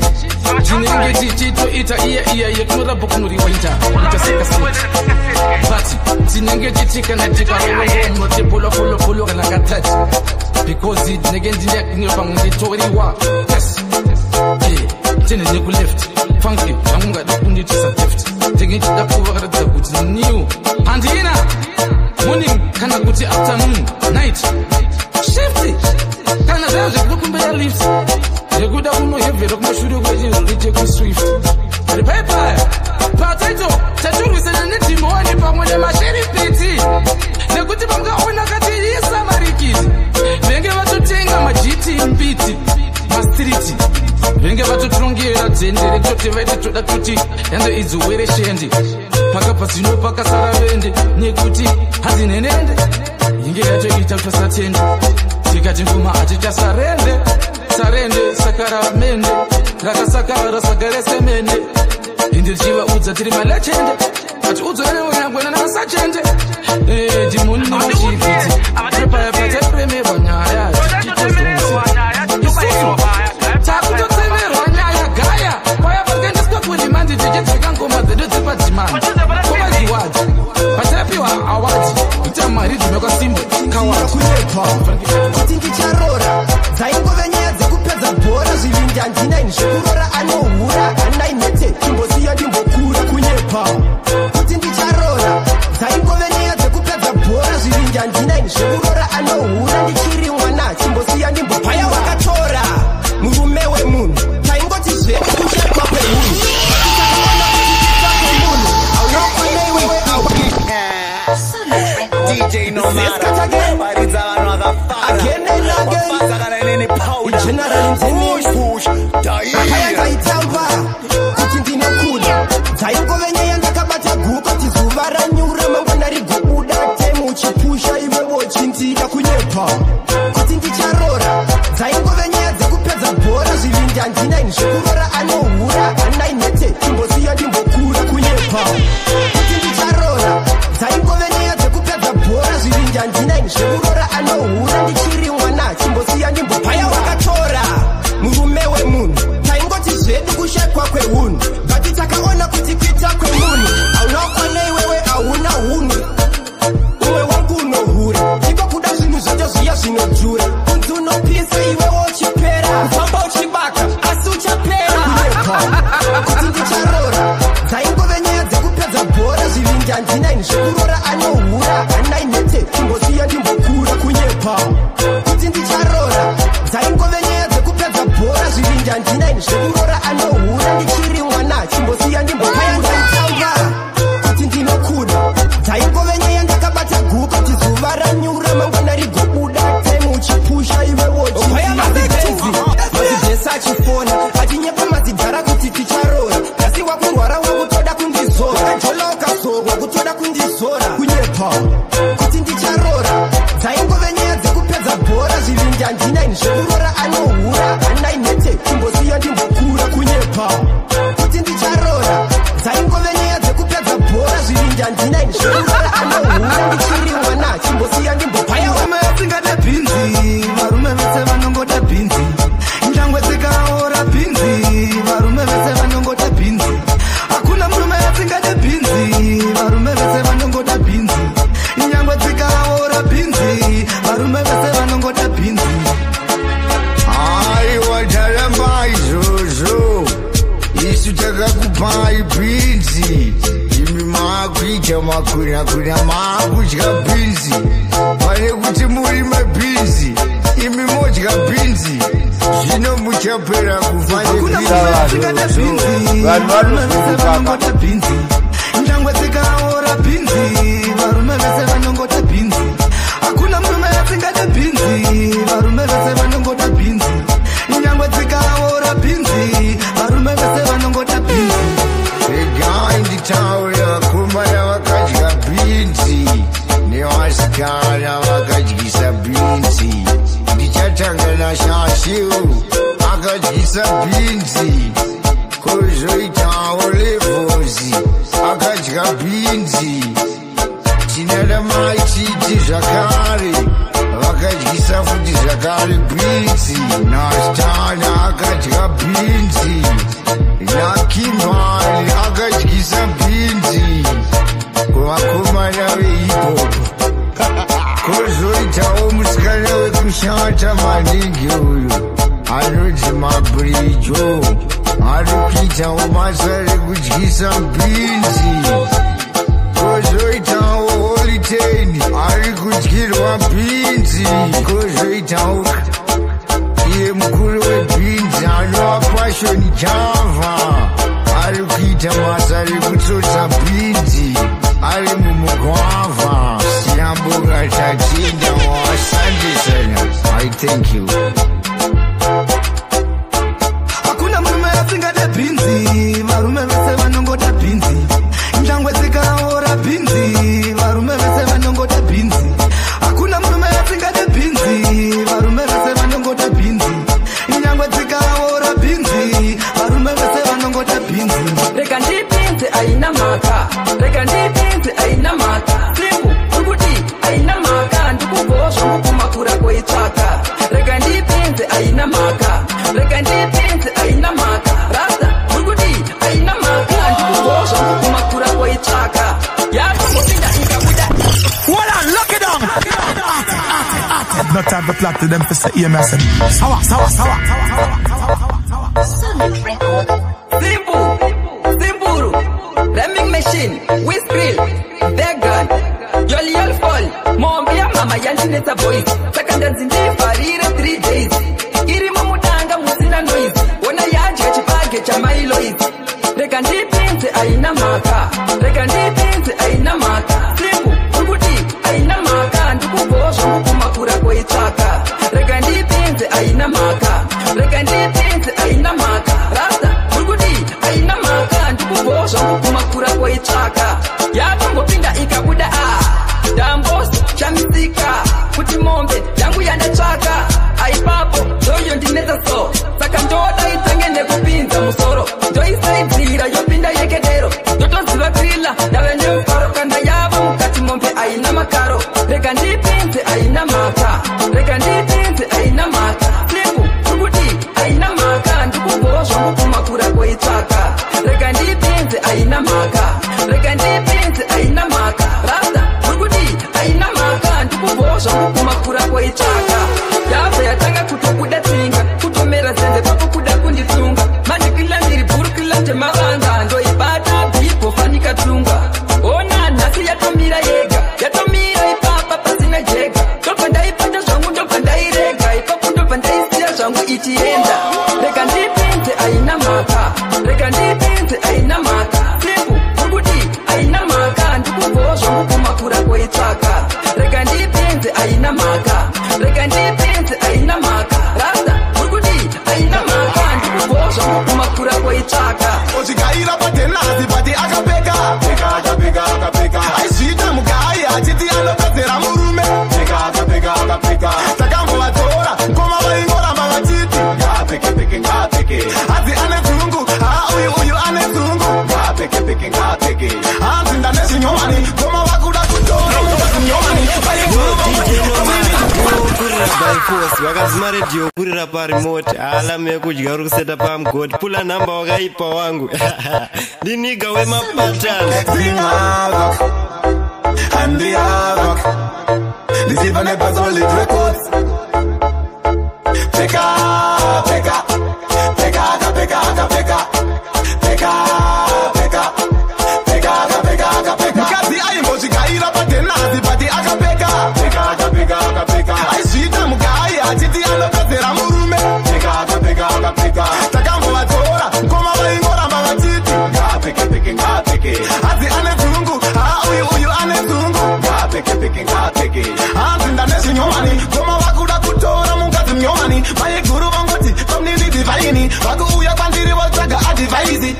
tinenge tichitoita iya yekunorabva kunoriwaita itasekaseti but tinenge titikana tikarononotebolopolopolo kana katati because tinenge ndinepamwe nditoriwa yes tine nekuleft funky zvamungada kunditisa deft ndenge ndida kuvakaratidza kuti new handina morning kana kuti afternoon night shift kana zvaya zvekukumbeya lift zvekuda kunohevhera kumashure kwechinrorite kuswift ari paipaya pataito taturwisana nedhimoni pamwe nemashiripiti nekuti vangaona katiisa marikiti venge vatotenga majiti mbiti mastriti venge vatotirongera dzendere toti vaiti toda kuti yando idzowere shende pakabva zvino pakasara vende nekuti hadzinhenende inge yatoita tosatende tikati ngoma hatichasarende sakaramende rakasakara sakaresemende indi richivaudza tiri malechende atiudzorenyangwena namasachende dhimoni nemashiripiti repayapatairemerwa nyaya isusu takutotsemerwa nyaya gaya paya pakaendeswa kurimandi tichidzika ngoma dzedu dzepadzimani ngoma ziwadzi pataipiwa awadzi kuita mari dzinokwasimba kawakunepa kuti ndicharora dzaingove nyaya dzekupedza bhora zvivindi handinaini zvekurora anohura handainete chimbosiya ndimbokura kunyepa kuti ndicharora dzaingove nyaya dzekupedza bhora zvivindi handinaini zvekurora anohura ndichiri mwana chimbosiya ndimbopaya wakatora murume wemunhu taingoti zvedu kuchekwa kwemunhu takaona kuchiita kwemunhu aunokoneiwewe DJ Nomara paridza vanhu vakafara kana ineni paudaakayangaitamba kuti ndinokuda dzaingove nyaya ndakabata guko tizuva ranyura mangwana rigobuda temu uchipusha iwe wochindida kunyepa kuti ndicharora dzaingove nyaya dzekupedza bhora zvivindi handinaini zvekurora anohura handainete chimbosiya ndimbokura kunyepa kuti ndicharora dzaingove nyaya dzekupedza bhora zvivindi handinaini zvekurora anohura ndichiri mwana chimbosiya ndimbopaya wakatora murume wemunhu taingoti zvedu kushekwa kweunhu bati takaona kuti kuita kwemunhu haunakonei wewe hauna hunhu umwe wangu unohura kuchipusha zvinodhura kunzi unopisa iwewo uchipera kufamba uchibaka asi uchapera kuti ndicharora dzaingove nyaya dzekupedza bhora zvivingi handinaini zvekurora anohura handainete chimbosiya ndimbokura kunyepa kuti ndicharora dzaingove nyaya dzekupedza bhora zvivingi handinaini zvekurora anohura ndichiri mwana chimbosiya ndimbokaya ndaitanga kuti ndinokuda dzaingove nyaya ndakabata guka kuti zuva ranyura mangwana rigobuda taimu uchipusha iwe wochiaya mazibhesi achifona atinyepa mazidhara kuti ticharora asi wakurwara wakutoda kundizora jola ukazorwa kutoda kundizora kunyepa kuti ndicharora dzaingove nyaya dzekupedza bhora zvivingi handinaini zvekurora anohura handainete chimbosiya ndimbokura kunyepa kuti ndicharora dzaingove nyaya dzekupedza bhora zvivingi handinaini zvekurora anohura ndichiri mwana chimbosiya ndimbokura varume vasingade bhinzi varume vese vanongoda bhinzi njangwe dzikaora bhinzi varume vese vanongoda bhinzi hakuna murume asingade bhinzi varume vese vanongoda bhinzi nyangwe dzikaora bhinzi varume vese vanongoda bhinzi aiwa taramba izvozvo isu takakupai bhinzi imi maakuita makwirakwira maakudya bhinzi pane kuti murime bhinzi imi modya bhinzi zvino muchapera kufanvanongoda bhinzi njangwe dzikaora bhinzi varume vese vanongoda bhinzi hakuna murume asingade bhinzi varume vese vanongoda bhinzi nyangwe dzikaora bhinzi varume vese vanongoda bhinzi regai nditaure vakomana vakadya bhinzi nevasikana vakadyisa bhinzi ndichatanga nashashiu akadyisa bhinzi kozoitawo levozi akadya bhinzi tinada maititi zvakare vakadyisa futi zvakare bhinzi nastana akadya bhinzi nakimari akadyisa bhinzi kuvakomana vehiphop kozoitawo musikana wekushata maningi uyu anonzi mabrijo ari kuitawo basa rekudyisa bhinzi kozoitawo holiteni ari kudyirwa bhinzi kozoitawo iye mukuru webhinzi anova pashoni java ari kuita basa rekutsotsa bhinzi ari mumugwavha sinambonga tatinda wasandisana I thank you. hakuna murume asingade bhinzi varume vese vanongoda bhinzi njangwe dzikaora bhinzi varume vese vanongoda bhinzi hakuna murume asingade bhinzi varume vese vanongoda bhinzi nyangwe dzikaora bhinzi varume vese vanongoda bhinzi rega ndipinze aina maka rega ndipinze aina maka simbu ukuti aina maka ndikugozva mukumakura kweitsvaka rega ndipinze aina maka rega ndipinze aina maka rasta ukuti aina maka ndikugozva mukumakura kweitsvaka yakungopinda ikabuda wala lock it down no time to plot to them for say EMS sawa Simburu, Ramming Machine, Whiskrill, Vegan, Yol Fall, Mombia Mama Yantineta Boys, Second Zindi Farire 3 days, Irima Mutanga Musina Noise, Wana Yaja Chipage Chamailois, Rekandi Pinte Aina Maka, Rekandi Pinte Aina Maka, Simbu, Uguti, Aina Maka, Ndukubosh, Mukumakura Kweitaka, Rekandi Pinte Aina Maka, Rekandi Pinte Aina Maka, Rasta, Uguti, Aina Maka, Ndukubosh, Mukumakura Kweitaka, Yakungopinda Ikabuda Dambos, Chamisika, Kuti Mombe, Yangu Yanachaka, Aipapo, Doyo Ndineza So, Sakandoda Itangene Kupinza Musoro, Joy Saidira, Yopinda Yekedero, Doto Ziva Grilla, Davene Mfaro, Kanda Yaba, Mukati Mombe, Aina Makaro, Rekandi Pinte, Aina Maka, Rekandi Pinte, Aina Maka, Flipu, Uguti, Aina Maka, Ndukubosh, Mukumakura Kweitaka, Rekandi Pinte, Aina Maka, Rekandi Pinte, Aina Maka, Rasta, Uguti, Aina Maka, Ndukubosh, Mukumakura Kweitaka. ndatanga kutokuda tsinga kutomera zenze papo kuda kunditsunga manikila ndiri bhurukila temavanga ndoibata bhipo fanika tsunga ona nhasi yatomira yega yatomira ipapa pasina jega ndobva ndaipata zvangu ndobva ndairega ipapo ndobva ndaisiya zvangu ichienda rega ndipinze aina mhaka rega ndipinze aina mhaka sipu urikuti aina mhaka ndikubvawo zvangu kumakura koitsvaka rega ndipinze aina mhaka rega ndipinze aina mhaka rasta urikuti aina mhaka ndikubvawo zvangu kumakura koitsvaka Ochikaira patenhazi pati akapeka peka akapeka akapeka aizvita mugai achiti anopedzera murume peka akapeka akapeka takambovatora ngoma vaingoramba vachiti ngapekepeke ngapeke hadzi ane dzungu uyu ane dzungu ngapekepeke ngapeke hanzi ndane zvinyomani ngoma vakuda kutora mukazinyomani vakazima redhiyo kurira parimoti alamu yekudya uri kuseta pamugodi pula nhamba wakaipa wangu ndiniga wemapatani mukadzi aimbozvikaira patenhazi pati akapeka peka akapeka akapeka aizvita mugai achiti anopedzera murume peka akapeka akapeka takambovatora ngoma vaingoramba vachiti ngapekepeke ngapeke hadzi ane dzungu uyu ane dzungu ngapekepeke ngapeke hanzi ndane zvinyomani ngoma vakuda kutora mukadzi munyomani vaiguru vangoti pamnini divhaini vakuuya kwandiri votsvaga adhivhaisi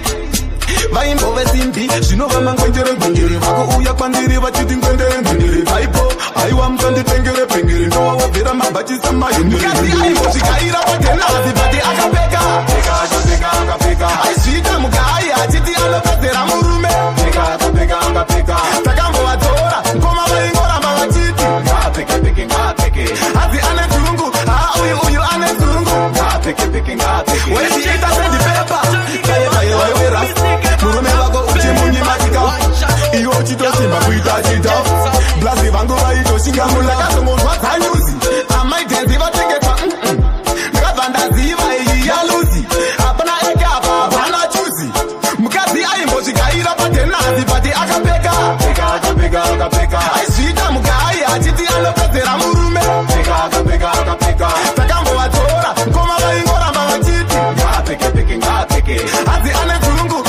vaimbove simbi zvinova mangwenjere ngwenjere vakuuya kwandiri vachiti ngwendere ngwendere vaipo aiwa musanditengere pengere ndowawabvera mabhachisa mayenderekadzi aimbozvikaira patenhazi pati akapeka peka akapeka akapeka aizvita mugai achiti anopedzera murume peka akapeka akapeka takambovatora ngoma vaingoramba vachiti ngapekepeke ngapeke hadzi ane dzungu uyu ane dzungu ngapekepeke ngapeke wechiita sendipepa kayevayevaewera murume vako uchimunyimatika iwo uchitosimba kuita chita blazi vangu vaitoshingamula kazongozwa dzanyuzi amaitenzi vatengetwa ndakabva ndaziva iyi yaluzi hapana ekapa hapana chuzi mukadzi aimbozvikaira patenhazi pati akapeka peka akapeka akapeka aizvita mugai achiti anopedzera murume peka akapeka akapeka takambovatora ngoma vaingoramba vachiti ngapekepeke ngapeke hadzi ane dzungu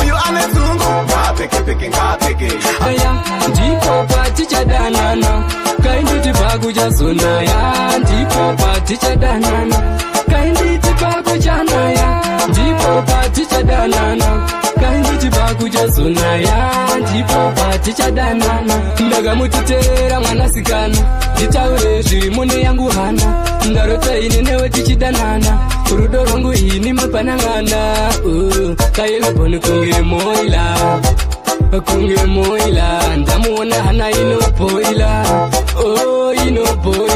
uyu ane dzungu ngapekepeke ngapeke aya ndipo patichadanana kainditi pakuchazonaya ndipo patichadanana kainditi pakuchanaya ndipo patichadanana kainditi pakuchazonaya ndipo patichadanana ndakamutitera mwanasikana nditaure zviri mune yangu hana ndarota ini newe tichidanana rudo rwangu ini mapanangana kailoboni kunge moila ndamuona hana inopoila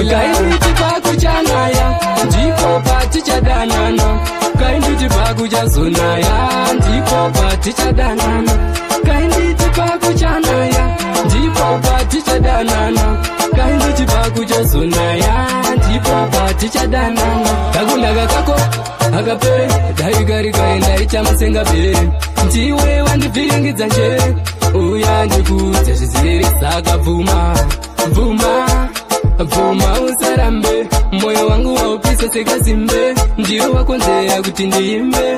kainditi pakuchanaya ndipo patichadanana kainditi pakuchazonaya ndipo patichadanana kainditi pakuchanaya ndipo patichadanana kainditi pakuchazonaya ndipo patichadanana kakundaka kako akapere daigarikaenda masenga bere ndiwe wandivhiringidza njere uya ndikudza zvizere saka bvuma usarambe moyo wangu waupisa sekazimbe ndiyo wakonzera kuti ndiimbe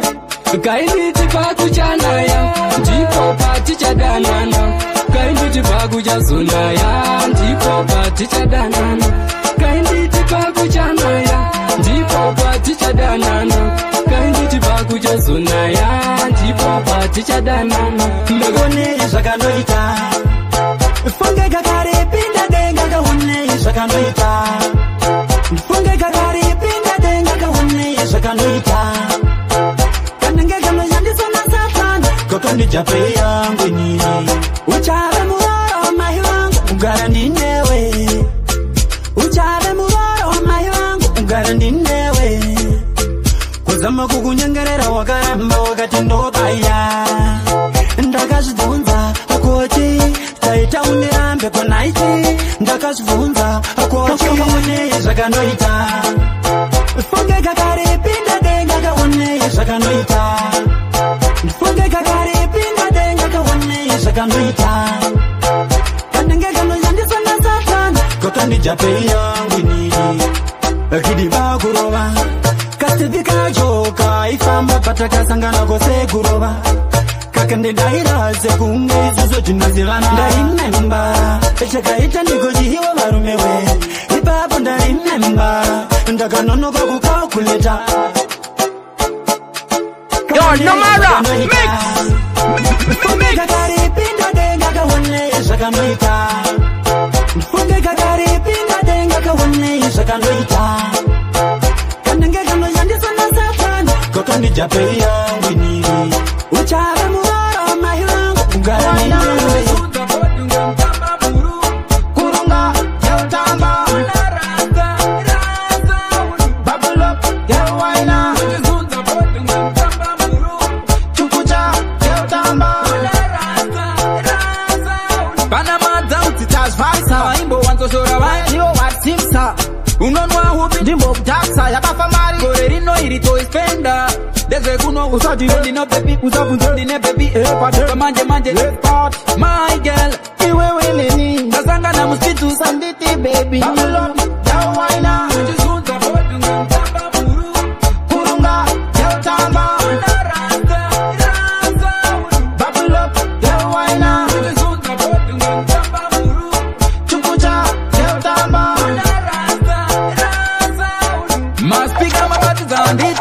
kainditi pakuchanaya ndipo patichadanana kainditi pakuchazonaya ndipo patichadanana kainditi pakuchanaya ndipo patichadanana kainditi pakuchazonaya ndipo patichadanana ndakonei zvakanoita funge kakare pinda denga kaonei zvakanoita funge kakare pinda denga kaonei zvakanoita kanenge kanoshandiswa nasatani kokondijapei yangu inini uchave muroro mai vangu ugara ndinewe uchave muroro mai vangu ugara ndinewe kuzama kukunyengerera wakaramba wakati ndobaya ndakazvibvunza kuti taita unirambe konaiti ndakazvibvunza kuti une zvakanoita Funge kakari pinda denga kaone shakanoita. Funge kakari pinda denga kaone shakanoita. Kanenge kano yandi sana satan. Kotani jape yangu nini. Akidi bakurova. Kastivika joka ifamba pataka sangana kose kurova. Kakande daira sekunge izuzo tunazivana. Ndaimemba. Echakaita nikojihiwa varumewe. Ipapo ndaimemba. Ndakanonoka kukalkuleta. Yo, Nomara, mix! Funge kakari pinda denga kawane shakanoita. Funge kakari pinda denga kawane shakanoita. Kanenge kano yandi sana satan. Kotoni jape yangu nini. Uchara mugara mahilangu ugara nini. Kurunga yautamba. Bubble up yawaina. Chukucha yautamba. Panama down to Taj Vaisa. Imbo wanto shora wai. Yo what simsa. Unonwa hubi jimbo jaksa ya bafamari. Gorerino irito ispenda. Deze kuno usati yoni no baby. Usafunzoni ne baby. Patuka manje manje. My girl. Iwe winini. Nasanga na msitu sanditi baby. Bubble up yawaina. Kurunga yautamba. Bubble up yawaina. Chukucha yautamba. Must pick up my buttons on it.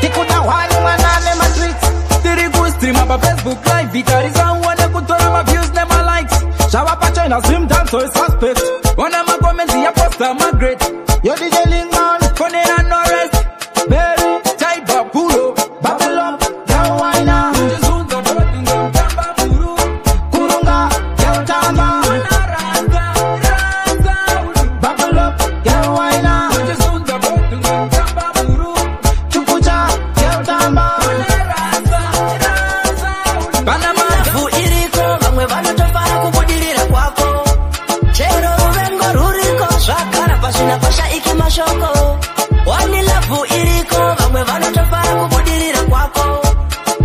Tikuta wali manane matrix. Tiriku stream up a Facebook live. Vitariza wane kutora ma views ne ma likes. Shawa pa China stream dance so it's suspect. Wana ma comments ya posta ma great. Yo DJ Lingon, Kone and no rest. Berry, Taiba, Pulo. Bubble up, yawaina. Kurunga, yautamba. Bubble up, yawaina. Chukucha, yautamba. Panama vu iriko vamwe vanotofara kubudirira kwako. Chero ruvengo ruriko zvakara pasvina pasha iki mashoko. Wani lavu iriko vamwe vanotofara kubudirira kwako.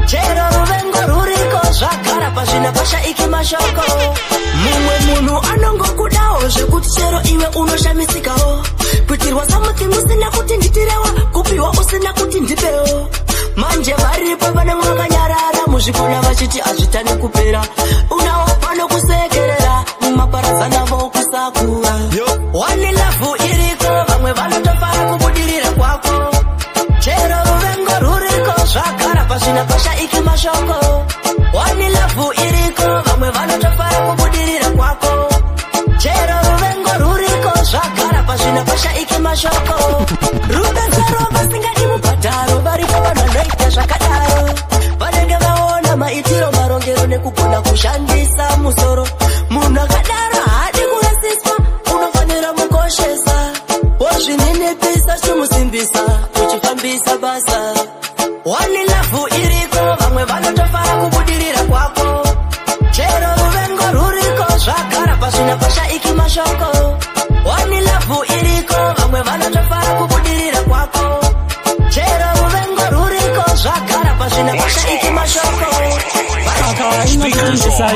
Chero ruvengo ruriko zvakara pasvina pasha iki mashoko. Mumwe munhu anongokudawo zvekuti chero iwe unoshamisikawo. Kuitirwa samuti usina kuti nditirewa, kupiwa usina kuti ndipewo. Manje varipo vanenge vakanyarara muzvikona vachiti hazvitani kupera. Unawo vanokusekerera mumaparazana vokusakura. Wani lavu iriko vamwe vanotofara kubudirira kwako. Chero ruvengo ruriko zvakara pasvina pasha iki mashoko. Wani lavu iriko vamwe vanotofara kubudirira kwako. Chero ruvengo ruriko zvakara pasvina pasha iki mashoko. Rubenzaro vasingadi mubhadharo varipo vanoita zvakadaro. Vanenge vaona maitiro marongero nekugona kushandisa musoro. Munhu akadaro haadi kurasiswa, unofanira mukoshesa. Wozvininipisa chimusimbisa, uchifambisa basa. Wani lavu iriko vamwe vanotofara kubudirira kwako. Chero ruvengo ruriko zvakara pasvina pasha iki mashoko. Wani lavu iriko vamwe vanotofara kubudirira kwako. Chero ruvengo ruriko zvakara pasvina pasha iki mashoko. Speakers on.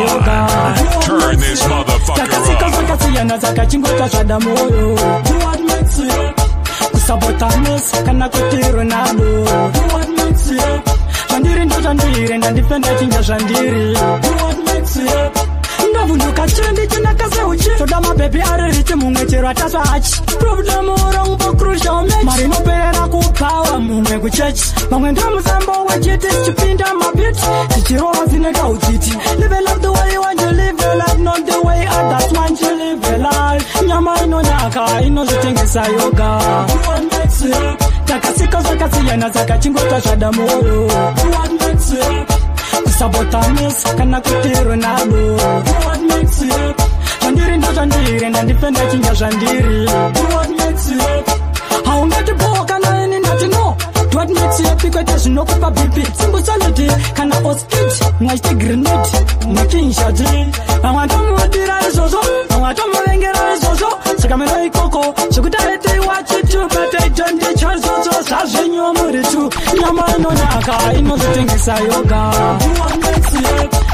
Turn this motherfucker up. Takasiyana zakachingota zvadamoyo. Kusabota Messi kana kuti Ronaldo. Zvandiri ndo zvandiri ndandifenda chinja zvandiri. Ndavunduka chendi chinakaseuchi. Toda mabebi aririchi mumwe chero ataswa hachi. Problem uro crucial match. Mari noperera kupawa mumwe kuchechi. Mamwe ndamusambo wechiti chipinda mabit. Tichirova zineka uchiti. Live a life the way you want to live your life, not the way others want to live your life. Nyama inonaka inozvitengesa yoga. Takasika zvakasiyana zakachingota zvadamoyo. Kusabota Messi kana kuti Ronaldo. Zvandiri ndo zvandiri ndandifenda chinja zvandiri. Haungatiboka kana ini ndati no. What makes you happy kwete zvinokupa BP. Simple salad kana ostrich ngachite grenade mukinshati. Vamwe tomudira izvozvo, vamwe tomuvengera izvozvo. Saka meno ikoko zvekuti aitei wachiti bate jonde chazozo sazvenyo muritu nyama inonaka inozotengesa yoga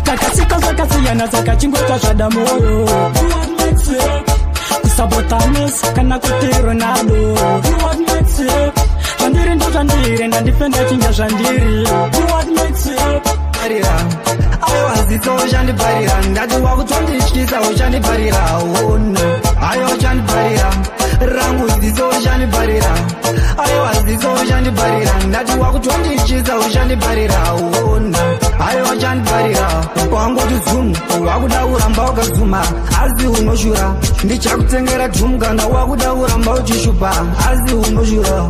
takasika zvakasiyana zakachingota zvada moyo kusabotanes kana kuti Ronaldo zvandiri ndo zvandiri ndandipenda chinja zvandiri aiwa zitso uchandiparira ndati wakutondityisa uchandiparira ono aiwa uchandiparira rangu zitso uchandiparira aiwa zitso uchandiparira ndati wakutondityisa uchandiparira ono aiwa uchandiparira kwangoti dzumu wakuda kuramba wakadzuma asi unoshura ndichakutengera dhumu kana wakuda kuramba uchishupa asi unoshura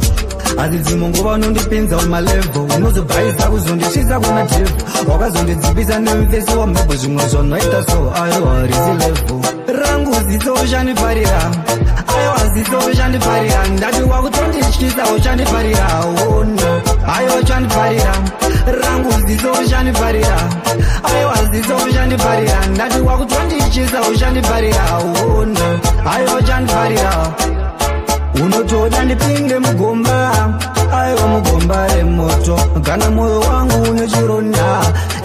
asi dzimongova unondipinza umalevo unozobhaisa kuzondisvisa kuna jevu wakazondidzipisa nemufesi wamabho zvimwe zvanoita so aiwa risi levo rangu zitso uchandiparira aiwa zitso uchandiparira ndati wakutondityisa uchandiparira ono aiwa uchandiparira rangu zitso uchandiparira aiwa zitso uchandiparira ndati wakutondityisa uchandiparira ono aiwa uchandiparira unotoda ndipinde mugomba aiwa mugomba remoto kana moyo wangu une chironda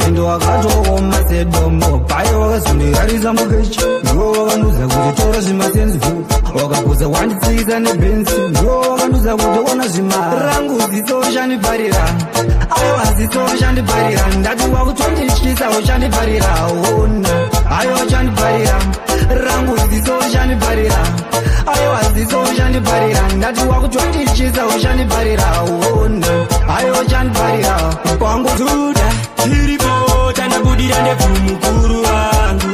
endo wakatooma sedombo pai wakazondirarisa mukechi ndiwo wakanduza kuti tora zvimasenzivu wakakuza wanditsisa nebhenzi ndiwo wakanduza kuti ona zvima rangu zitso uchandiparira aiwa zitso uchandiparira ndati wakutondityisa uchandiparira ona aiwa uchandiparira rangu zitso uchandiparira aiwa zitso uchandiparira ndati wakutondityisa uchandiparira ona aiwa uchandiparira kwangu tuda tiripo tanabudira ndebvumukuru wangu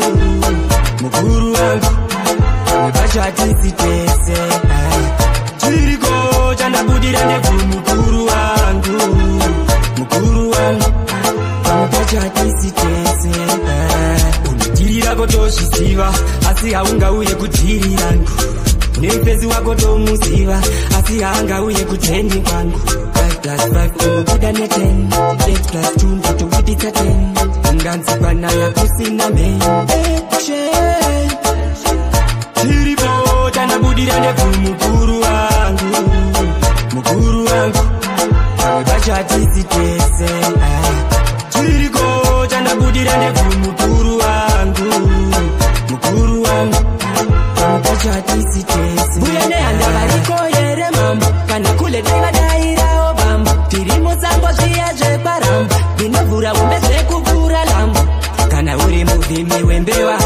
mukuru wangu nepacho hatisitese tiriko tanabudira ndebvumukuru wangu mukuru wangu nepacho hatisitese unotirira kotozviziva asi haungauye kutirirangu nemupezi wako tomuziva asi haangauye kuteni kwangu 5+5 unobuda ne10 8+2 ndotobudisa 10 unganzikwa naye kusina meni tiripo tanabudira ndebvumukuru wangu mukuru wangu pamwe pacho hatisitese tiriko tanabudira ndebvumukuru wangu mukuru wangu pamwe pacho hatisitese buya nehanda variko here mambo kana kule nevadairawo bambo tiri musango zviya zveparamba ndinovhura wembe zvekukura lambo kana uri muvhimi wembewa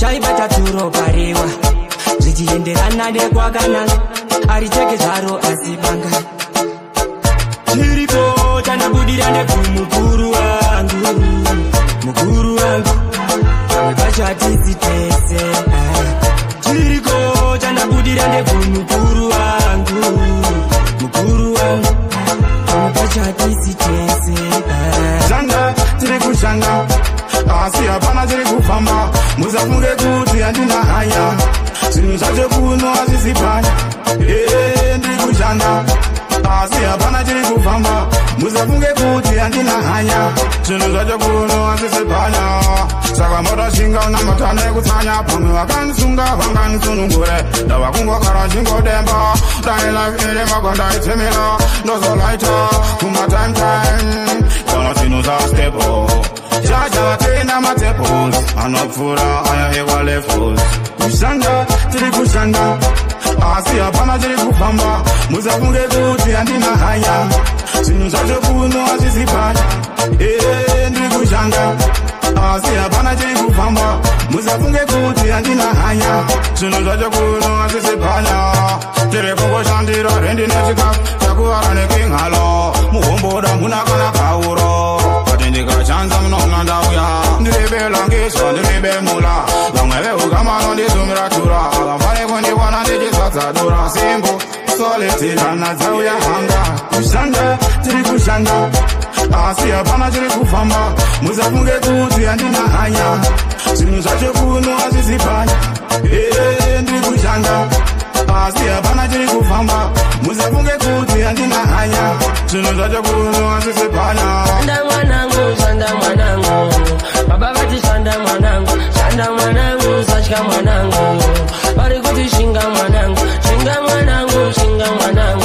chaibata turopariwa zvichienderana nekwakanaka aricheke zvaro asi banga tiripo tanabudira ndebvumukuru wangu mukuru wangu pamwe pacho hatisitese tiriko tanabudira ndebvumukuru wangu mukuru wangu pamwe pacho hatisitese shanda tiri kushanda asi hapana tiri kufamba musafunge kuti handina hanya zvinhu zvacho kuno hazvisipanya ndiri kushanda asi hapana tiri kufamba musafunge kuti handina hanya zvinhu zvacho kuno hazvisipanya saka motoshinga unamata nekutsanya pamwe vakanisunga vanganisunungure ndava kungogara chingodemba dailafile magondaitsemera ndozolaita kumatimtime kana zvinhu zvastepo chachavatenda matepos anopfuura aya ekwalefos kushanda tiri kushanda asi hapana tiri kufamba musafunge kuti handina hanya zvinhu zvacho kuno hazvisipanya ndiri kushanda asi hapana tiri kufamba musafunge kuti handina hanya zvinhu zvacho kuno hazvisipanya tiri kungoshandira rendi nechikafu chakuvara nekinghalo muhomboda muna kana kauro ati ndikachanza munona ndauya ndiribelangiswa ndiribemula vamwe vehukamano ndizumira tura vamfane kundiwana ndichizvadzadura simbo soletirana dzauya hanga kushanda tiri kushanda asi hapana tiri kufamba musafunge kuti handina hanya zvinhu zvacho kuno hazvisipanya ndiri kushanda asi hapana tiri kufamba musafunge kuti handina hanya zvinhu zvacho kuno hazvisipanya shanda mwanangu shanda mwanangu baba vati shanda mwanangu shanda mwanangu satya mwanangu vari kuti shinga mwanangu shinga mwanangu shinga mwanangu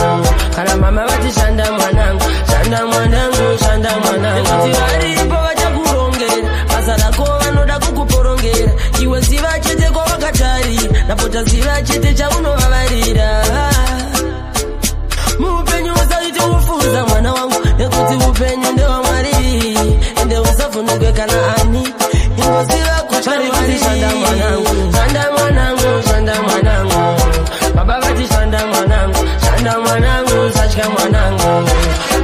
kuti varipo vachakurongera basa rako vanoda kukuporongera iwe ziva chete kwavakatarira napota ziva chete chaunovavarira muupenyu usaite ufunza mwana wangu nekuti upenyu ndewamwari ende usavhunduke kana ani ingoziva kuchari shanda mwanangu shanda mwanangu shanda mwanangu baba vati shanda mwanangu shanda mwanangu sachka mwanangu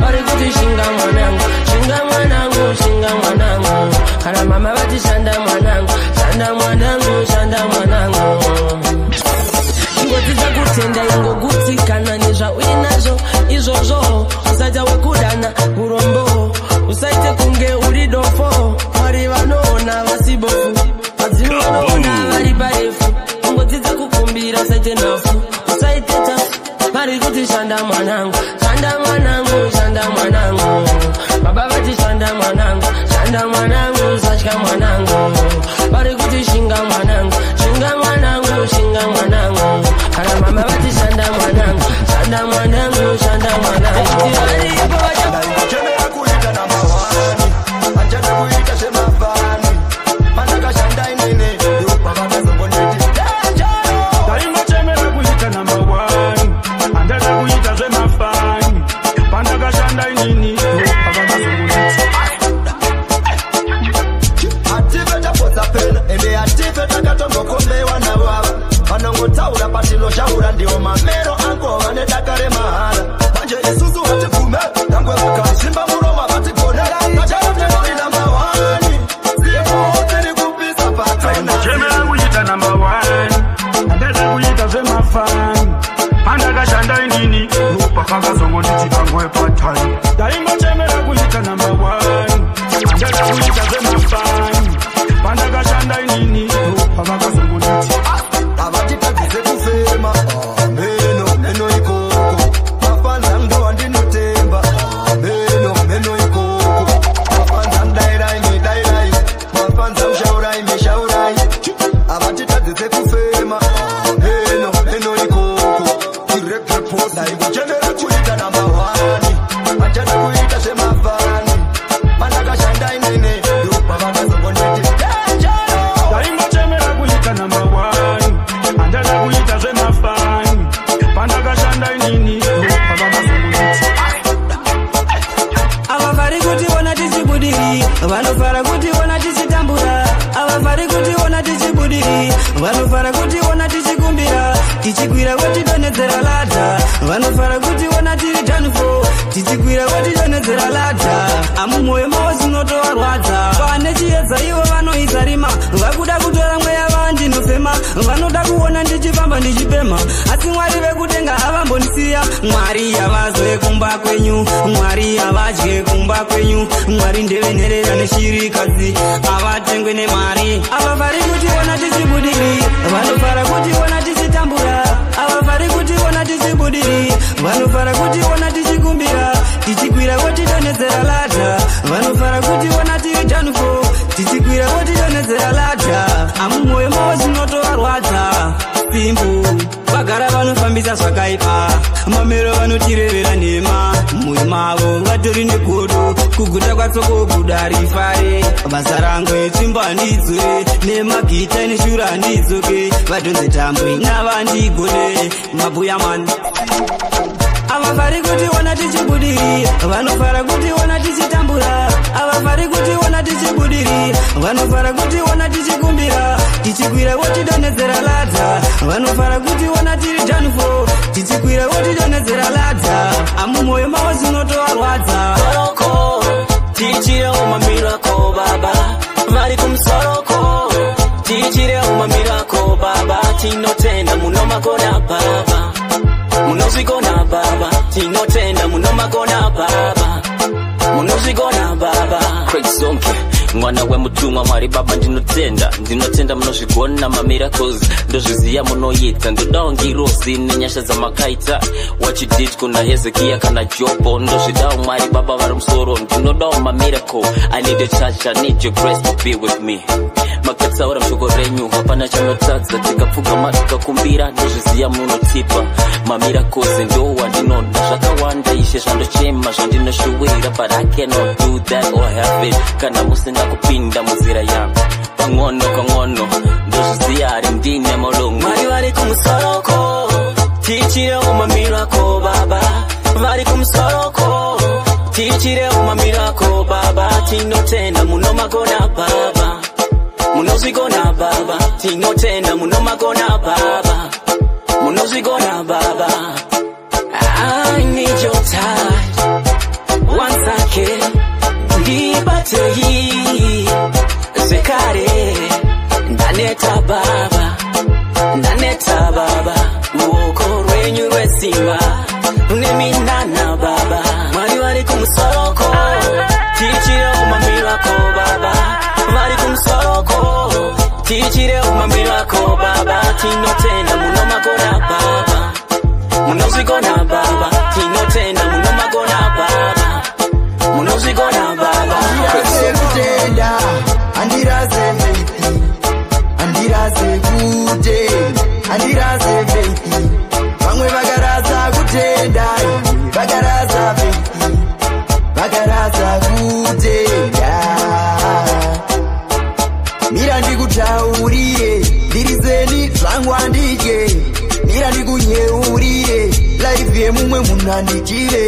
vari kuti shinga mwanangu shinga mwanangu shinga mwanangu kana mama vati shanda mwanangu shanda mwanangu shanda mwanangu ingodzidza kutenda ingogutsikana nezvauinazvo izvozvo usaita wekudana urombo usaite kunge uri dofo mwari vanoona vasibofu vadzimi vanoona vari parefu ingodzidza kukumbira usaite nhafu usaite tafu vari kuti shanda mwanangu shanda mwanangu shanda mwanangu baba vati shanda mwanangu shanda mwanangu sachka mwanangu vari kuti shinga mwanangu shinga mwanangu shinga mwanangu kana mama vati shanda mwanangu shanda mwanangu shanda mwanangu varipo vachachenera kuita namba 1 achada kuita semafani mandakashanda inini yopavakazongondeti taimachemera kuita namba 1 andada kuita zvemafani pandakashanda inini yopavakazongondeti ative tapodza pena ende ative takatombokombewa navava vanongotaura patinoshaura ndiwo mamero angova nedakare mahala manje isusu hatibvume dangwe vakashimba muroma vatigonera tacharotenoi namba 1 ziyekuotiri kupisa patachemera kuita namba 1 andada kuita zvemafani pandakashanda inini nopakakazongonditi pangwe patai taimbochemera kuita namba 1 andada kuita zvemafani pandakashanda inini nopakakazongonditi avatitadzize kufema meno ikoko mafanza ndo andinotemba meno ikoko mafanza mdairai mafanza ushaurai mishaurai avatitadzize kufema meno ikoko irepreposa ikuchenera kuita namba 1 achada kuita semafani pandakashanda inene ndopavakazongondeti taimbochemera kuita namba 1 andada kuita zvemafani pandakashanda inini pavakazongonditi avavari kutiona tichibudiri vanofara kutiona tichitambura avavari kutiona tichibudiri vanofara kutiona tichikumbira tichikwira wotidonhedzera ladha vanofara kutiona tiri dhanufo tichikwira wotidonhedzera ladha amumwoyo mavo zvinotovarwadza pane chiedza ivo vanoisa rima vakuda kutora mweya vandinofema vanoda kuona ndichifamba ndichipema asi mwari vekudenga havambondisiya mwari yavazwe kumba kwenyu mwari yavadye kumba kwenyu mwari ndevenherera neshirikadzi avatengwe nemari avavari kutiona tichibudiri vanofara kutiona tichitambura avavari kutiona tichibudiri vanofara kutiona tichikumbira tichikwira wotidonhedzera ladha vanofara kutiona tiri dhanufo tichikwira wotidonhedzera ladha amumwoyo mavo zvinotovarwadza simbu vagara vanofambisa zvakaipa mamero vanotirevera nhema mumwoyo mavo vatori negodo kuguta kwatsoko guda rifare basa rangwe tsvimbo handidzwe nemagita neshura handidzoke vadhonze tambwe navandigone mabuya mani avavari kutiona tichibudiri vanofara kutiona tichitambura avavari kutiona tichibudiri vanofara kutiona tichikumbira tichikwira wotidonhedzera ladha vanofara kutiona tiri dhanufo tichikwira wotidonhedzera ladha amumwoyo mavo zvinotovarwadza tichirewo mamirako baba vari kumsoroko tichirewo mamirako baba tinotenda munomagona baba munozvigona baba tinotenda munomagona baba munozvigona baba Craig mwana wemutumwa mwari baba ndinotenda munozvigona mamiracles ndozviziya munoita ndodawo ngirozi nenyasha dzamakaita what you did kuna Hezekia kana Jobo ndozvidawo mwari baba vari musoro ndinodawo mamiracle I need a church I need your grace to be with me makatsaura mshoko renyu hapana chanotadza tikapfugama tikakumbira ndozviziya munotipa mamira koze ndo wandinonda zvakawanda ishe zvandochema zvandinoshuwira but I cannot do that or have it kana musina kupinda muzira yangu pang'ono ndozviziya ari ndine molongo Mwari vari kumusoroko tichirewo mamirako baba vari kumusoroko tichirewo mamirako baba tinotenda munomagona baba munozvigona baba tinotenda munomagona baba munozvigona baba I need your touch once again ndibatei zvekare ndaneta baba ruoko rwenyu rwesimba rune minana baba Mwari vari kumusoroko tichirewo mamirako baba vari kumusoroko tichirewo mamirako baba tinotenda munomagona baba munozvigona baba tinotenda munomagona baba munozvigona baba kutenda andiraze faith andiraze kutenda andiraze faith vamwe vakaraza kutenda vakaraza faith vakaraza kutenda mira ndikutaurire ndirizeni zvangu andidye mira ndikunyeurire life yemumwe munhu andidire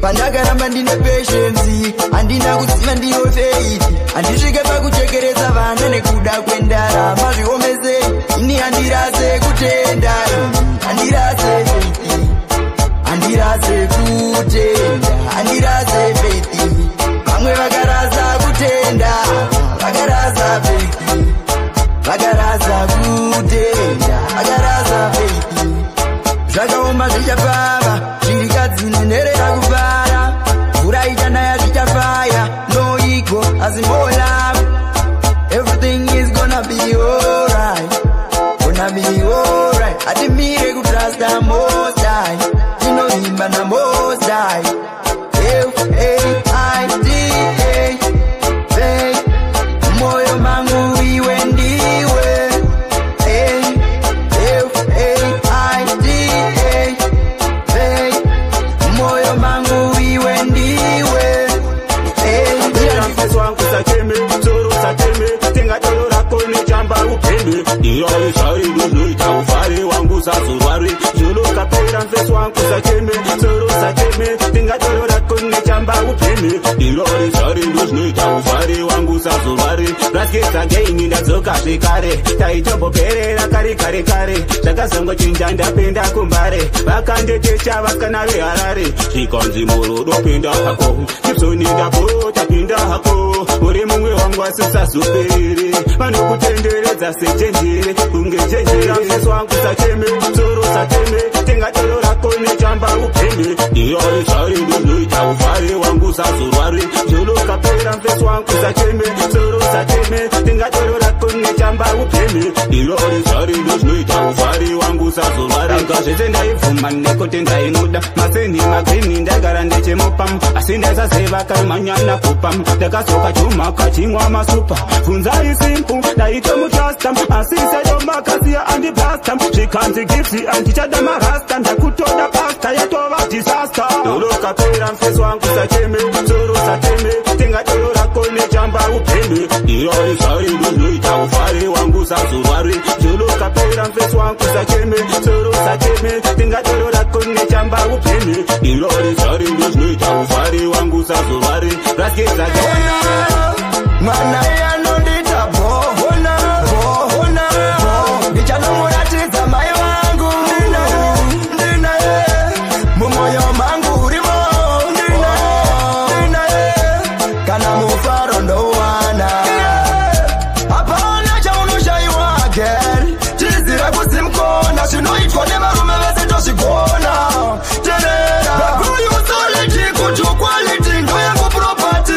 pandakaramba ndine patience handina kuziva ndiyo faith handisvike pakuchekeredza vana nekuda kwendarama zviomese ini handiraze kutenda handiraze faith handiraze kutenda handiraze faith vamwe vakaraza kutenda vakaraza faith vakaraza kutenda vakaraza faith zvakaoma zvichapava zvirikadzinenherera kuvara mvura ichanaya zvichafaya no ego asi more love everything is gonna be alright hatimire kutrasta most high tinoimba na most high moyo mangu iwe ndiwe moyo mangu iwe ndiwe mfeswangu sateme soro sateme tenga tolo rako nechamba upende iyoi shari nuznoita ufare wangu sazurware zolo kapera mfeswangu sateme soro sateme tenga tolo rako nechamba upende iyoi shari nuznoita ufare wangu sazurware rasketa geini ndadzoka zvikare taitomboperera kare zvakazongo chinja ndapenda kumbare vakandetecha vasikana veharare zvikanzi morodo pinda hako chipsoni ndapota pinda hako uri mumwe wangu asisazopere vanokutenderedza sechenjere unge chenjera mfeso wangu sateme soro sateme tenga toro rako nechamba upende iyoi shari ndoznoita ufare wangu sazorware zvolokapera mfeso wangu sateme soro sateme tenga toro rako nechamba upende iyoi shari ndoznoita ufare wangu sazorware ngazvese ndaivhuma nekote ndainoda maseni magrini ndagara ndechemopam asi ndaisazeva karimanyana kupam ndakazoka chuma kachimwa masupa funzai simpu ndaitomutrastam asi sayomakasiya andiblastam zvikanzi gifti andichada marasta ndakutoda pasta yatova disasta dolokapera mfeso wangu sateme soro sateme tenga toro rako nechamba upende iyoi shari ndoznoita ufare wangu sazorware zvolokapera mfeso wangu sateme soro sateme tenga toro rako nechamba upende iyoi shari ndoznoita ufare wangu sazorware raskeza mwana yanondita bohona ndichanomuratidza mai vangu ndina mumoyo mangu urimo ndina kana mufaro ndowana hapana chaunoshaiwa gel tizira kusimkona zvinoitwa nevarume vese tozvigona terera bakuyusoliti kutukwaliti ndoyangu propati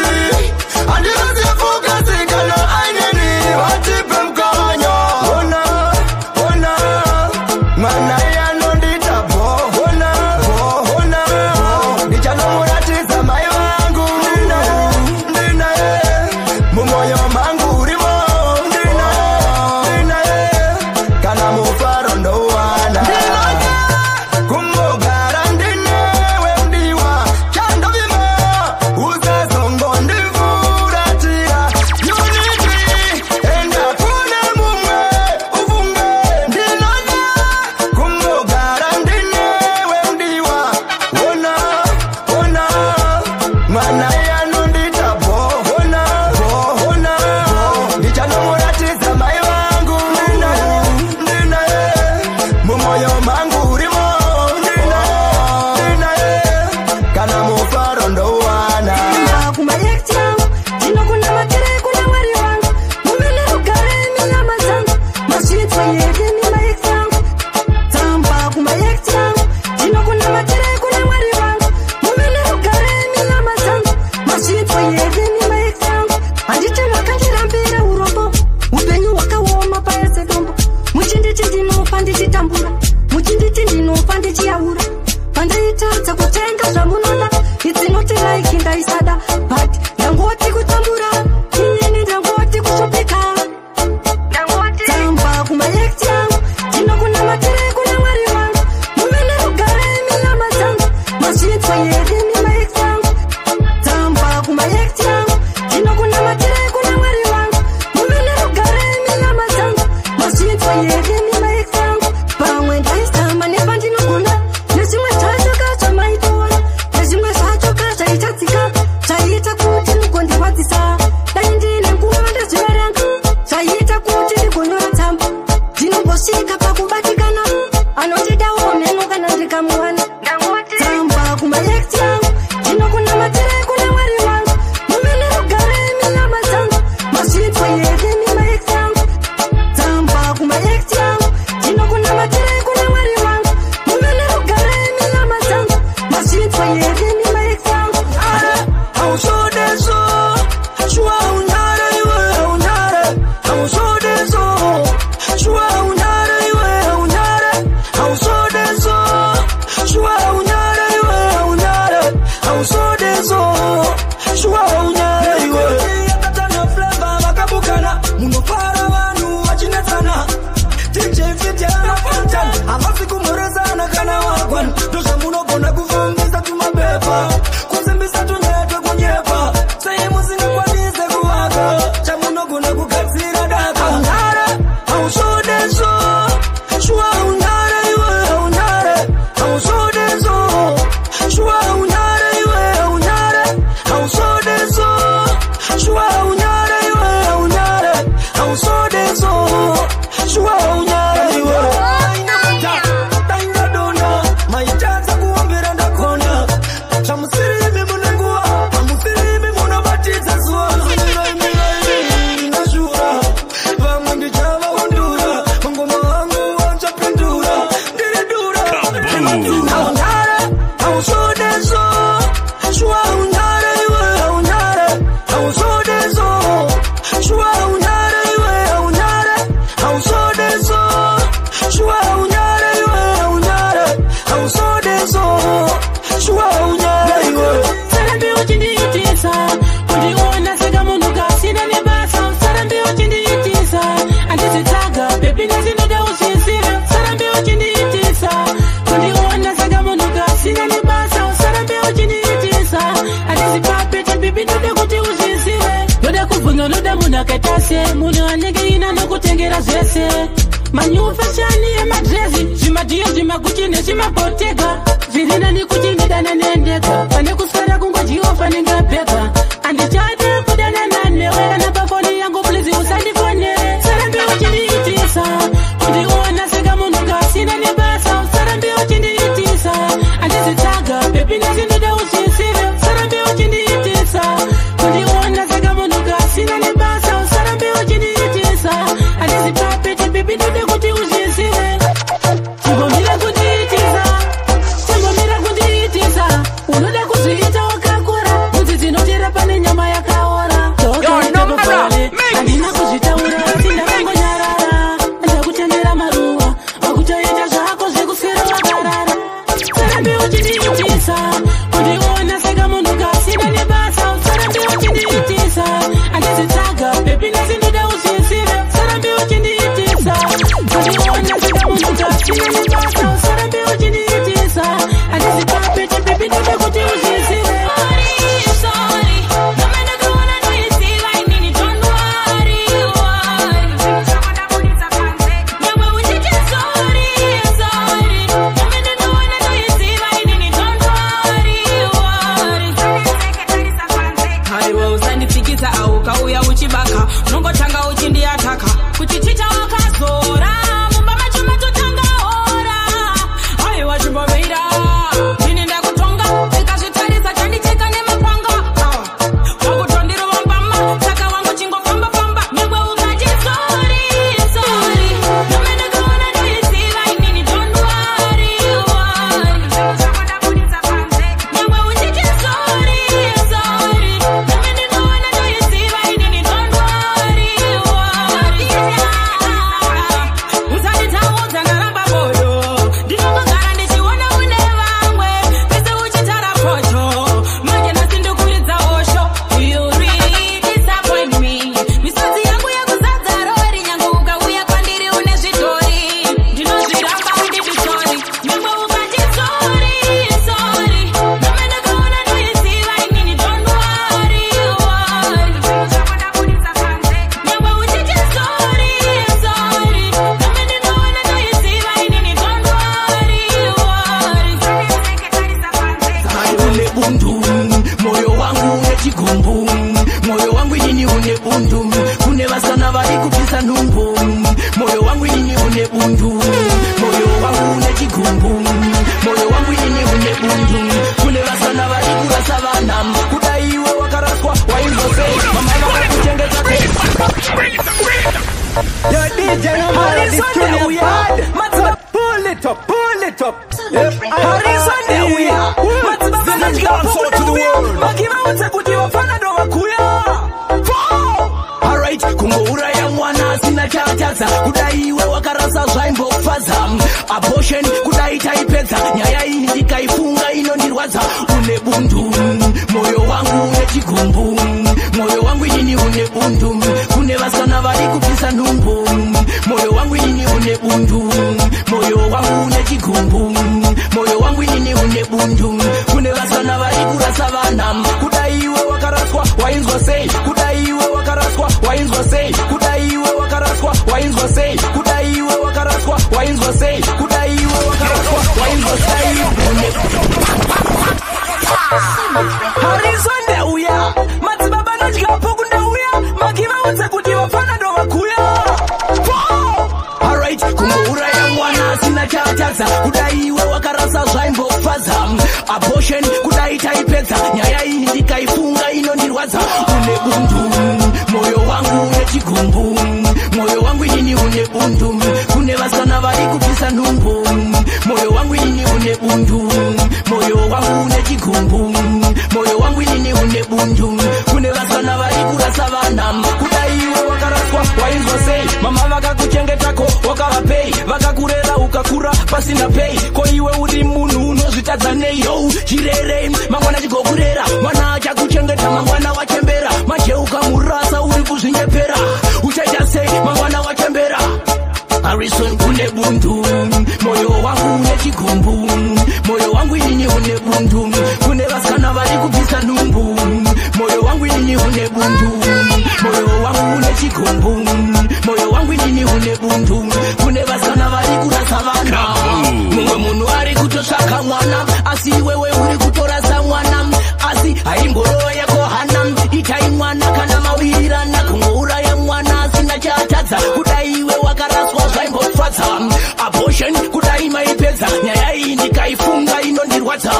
masitwa yeremi maekti yangu tamba kumaekti yangu ndinokuna matire kuna mwari wangu mumene rugaremi nyama dzangu masitwa yeremi maekti yangu pamwe ndaisamba nepandinogona nezvimwe zvacho kachamaitoona nezvimwe zvacho kachaichatsika chaiita kuti ndigondirwadzisa dai ndine nguva ndezviverenga chaiita kuti ndigonyora tsamba ndinombosvika pakubatikana anotidawo mheno kana ndikamuwana tsamba kumaekti yangu ndinokunamatira kuna mwari wangu mumene rugaremi nyama dzangu masvitwa yeremi maekti yangu tsamba kumaekti yangu ndinokunamatira kuna mwari wangu mumene rugaremi nyama dzangu masvitwa yeremi maekti yangu hausodeso shua unyare iwe unyare hausodeso shua unyare iwe unyare hausodeso shua unyare iwe unyare hausodeso shua unyare iwe yakatana flavor vakabukana munofara vanhu vachinetsana DJ Fitana Fontan havasi kumhoresana kana wagwana ndozvamunogona kufambisa tumabepa kusimbisa tunetwe kunyepa sei musingakwanise kuvaka chamunogona kugadzira daka unyare hausodeso shua unyare iwe unyare hausodeso shua unyare iwe unyare hausodeso shua unyare iwe unyare hausodeso shua unyare iwe daingadona maitaza kuombera ndakona chamusirimi munenguwa amusirimi munobatidza zuva inashura vamwe ndichavaundura mangoma vangu vanchapindura ndiridura unyare hausodeso shua unyare iwe unyare hausodeso shua unyare iwe unyare hausodeso shua unyare iwe unyare hausodeso shua unyare iwe sarambi uchindiitisa kundiona sega munhu kasina nebasa sarambi uchindiitisa andizvitsvaga bebi nezvinoda uzvizira sarambi uchindiitisa kundiona sega munhu kasina nebasa sarambi uchindiitisa andizvipapete bebi ndoda kuti uzvizire ndoda kubvunza noda munhu akaita se munhu anenge ina nokutengera zvese manyufashani emadrezi zvimadhiyo zvimaguchi nezvimabhotega zviri nani kuti ndidana nendega pane kusara kungodyiwa fanenge apega andichade kudana nanewe kana pafoni yangu please usandifonere sarambi uchindiitisa kundiona sega munhu kasina nebasa sarambi uchindiitisa andizvitsvaga bebi nezvinoda uzvisire sarambi uchindiitisa kundiona sega munhu kasina nebasa sarambi uchindiitisa andizvipapete bebi ndoda kuti uzvisire chingomira kundiitisa chingomira kundiitisa unoda kuzviita wakakura mudzi dzinotera pane nyama yakaora handina kuzvitaura sinda vangonyarara ndakutendera maruva wakutoita zvako zvekusera wakarara sarambi uchindiitisa kundiona sega munhu kasina nebasa sarambi uchindiitisa andizvitsvaga bebi nezvinoda uzvisire sarambi uchindiitisa kundiona sega munhu kasina nebasa sarambi uchindiitisa andizvipapete bebi ndoda kuti uzvisire Sorry, bundu, moyo wangu une chigumbu, moyo wangu inini une bundu, kune vasana vari kupisa numbu, moyo wangu inini une bundu, moyo wangu une chigumbu, moyo wangu inini une bundu, kune vasana vari kurasa vana, kudaiwe wakaraswa waizose, mama vakakuchengeta Yo, DJ Nomara, this tune is bad. Pull it up, pull it up. Horizon there we are. Matiba dancehall to the world. Makima wote kujiwa fana ndo wakuya. Alright, kungoura ya mwana sina chachaza. Kudaiwe wakarasa zaimbo faza. Abortion kudai taipeza. Nyaya hii kaifunga ino nirwaza. Une bundu, moyo wangu une chigumbu. Moyo wangu ini une bundu. Kune vasana vari kupisa numbu. Moyo wangu ini une bundu. Moyo wangu une chigumbu. Moyo wangu ini une bundu. Kune vasana vari kurasa vana. Kudaiwe wakaraswa wainzwa sei. Kudaiwe wakaraswa wainzwa sei. Kudaiwe wakaraswa wainzwa sei. Kudaiwe wakaraswa wainzwa sei. Kudaiwe wakaraswa wainzwa sei. Horizon there we are. Matibaba na jikapo kunda uya. Makima wote kujiwa fana ndo wakuya. Alright, kungoura ya mwana sina chachaza. Kudaiwe wakarasa zaimbo faza. Abortion kudai taipeza. Nyaya hii kaifunga ino nirwaza. Une bundu, moyo wangu une chigumbu. Moyo wangu ini une bundu. Kune vasana vari kupisa numbu. Moyo wangu ini une bundu. Moyo wangu une chigumbu. Moyo wangu ini une bundu. Kune vasana vari kurasa vana. Kudaiwe wakaraswa wainzwa sei. Mama vakakuchengetako wakavapei. Vakakurera ukakura pasina pei. Ko iwe uri munhu unozvitadza neyo. Chirere mangwana chigokurera. Mwana achakuchengeta mangwana wachembera. Manje ukamurasa uri kuzvinyepera. Uchaita sei mangwana wachembera. Harrison une bundu. Moyo wangu une chigumbu. Moyo wangu ini une bundu. Kune vasana vari kupisa numbu. Moyo wangu ini une bundu. Moyo wangu une chigumbu. Moyo wangu ini une bundu. Kune vasana vari kurasa vana. Mumwe munhu ari kutosaka mwana. Asi wewe uri kutorasa mwana. Asi aimboro yako hana. Itai mwana kana mawirirana. Kungoura ya mwana sina chatadza. Kudaiwe wakaraswa zaimbo fatsa. Abortion kudai maipedza. Nyaya hii nikaifunga inondirwadza.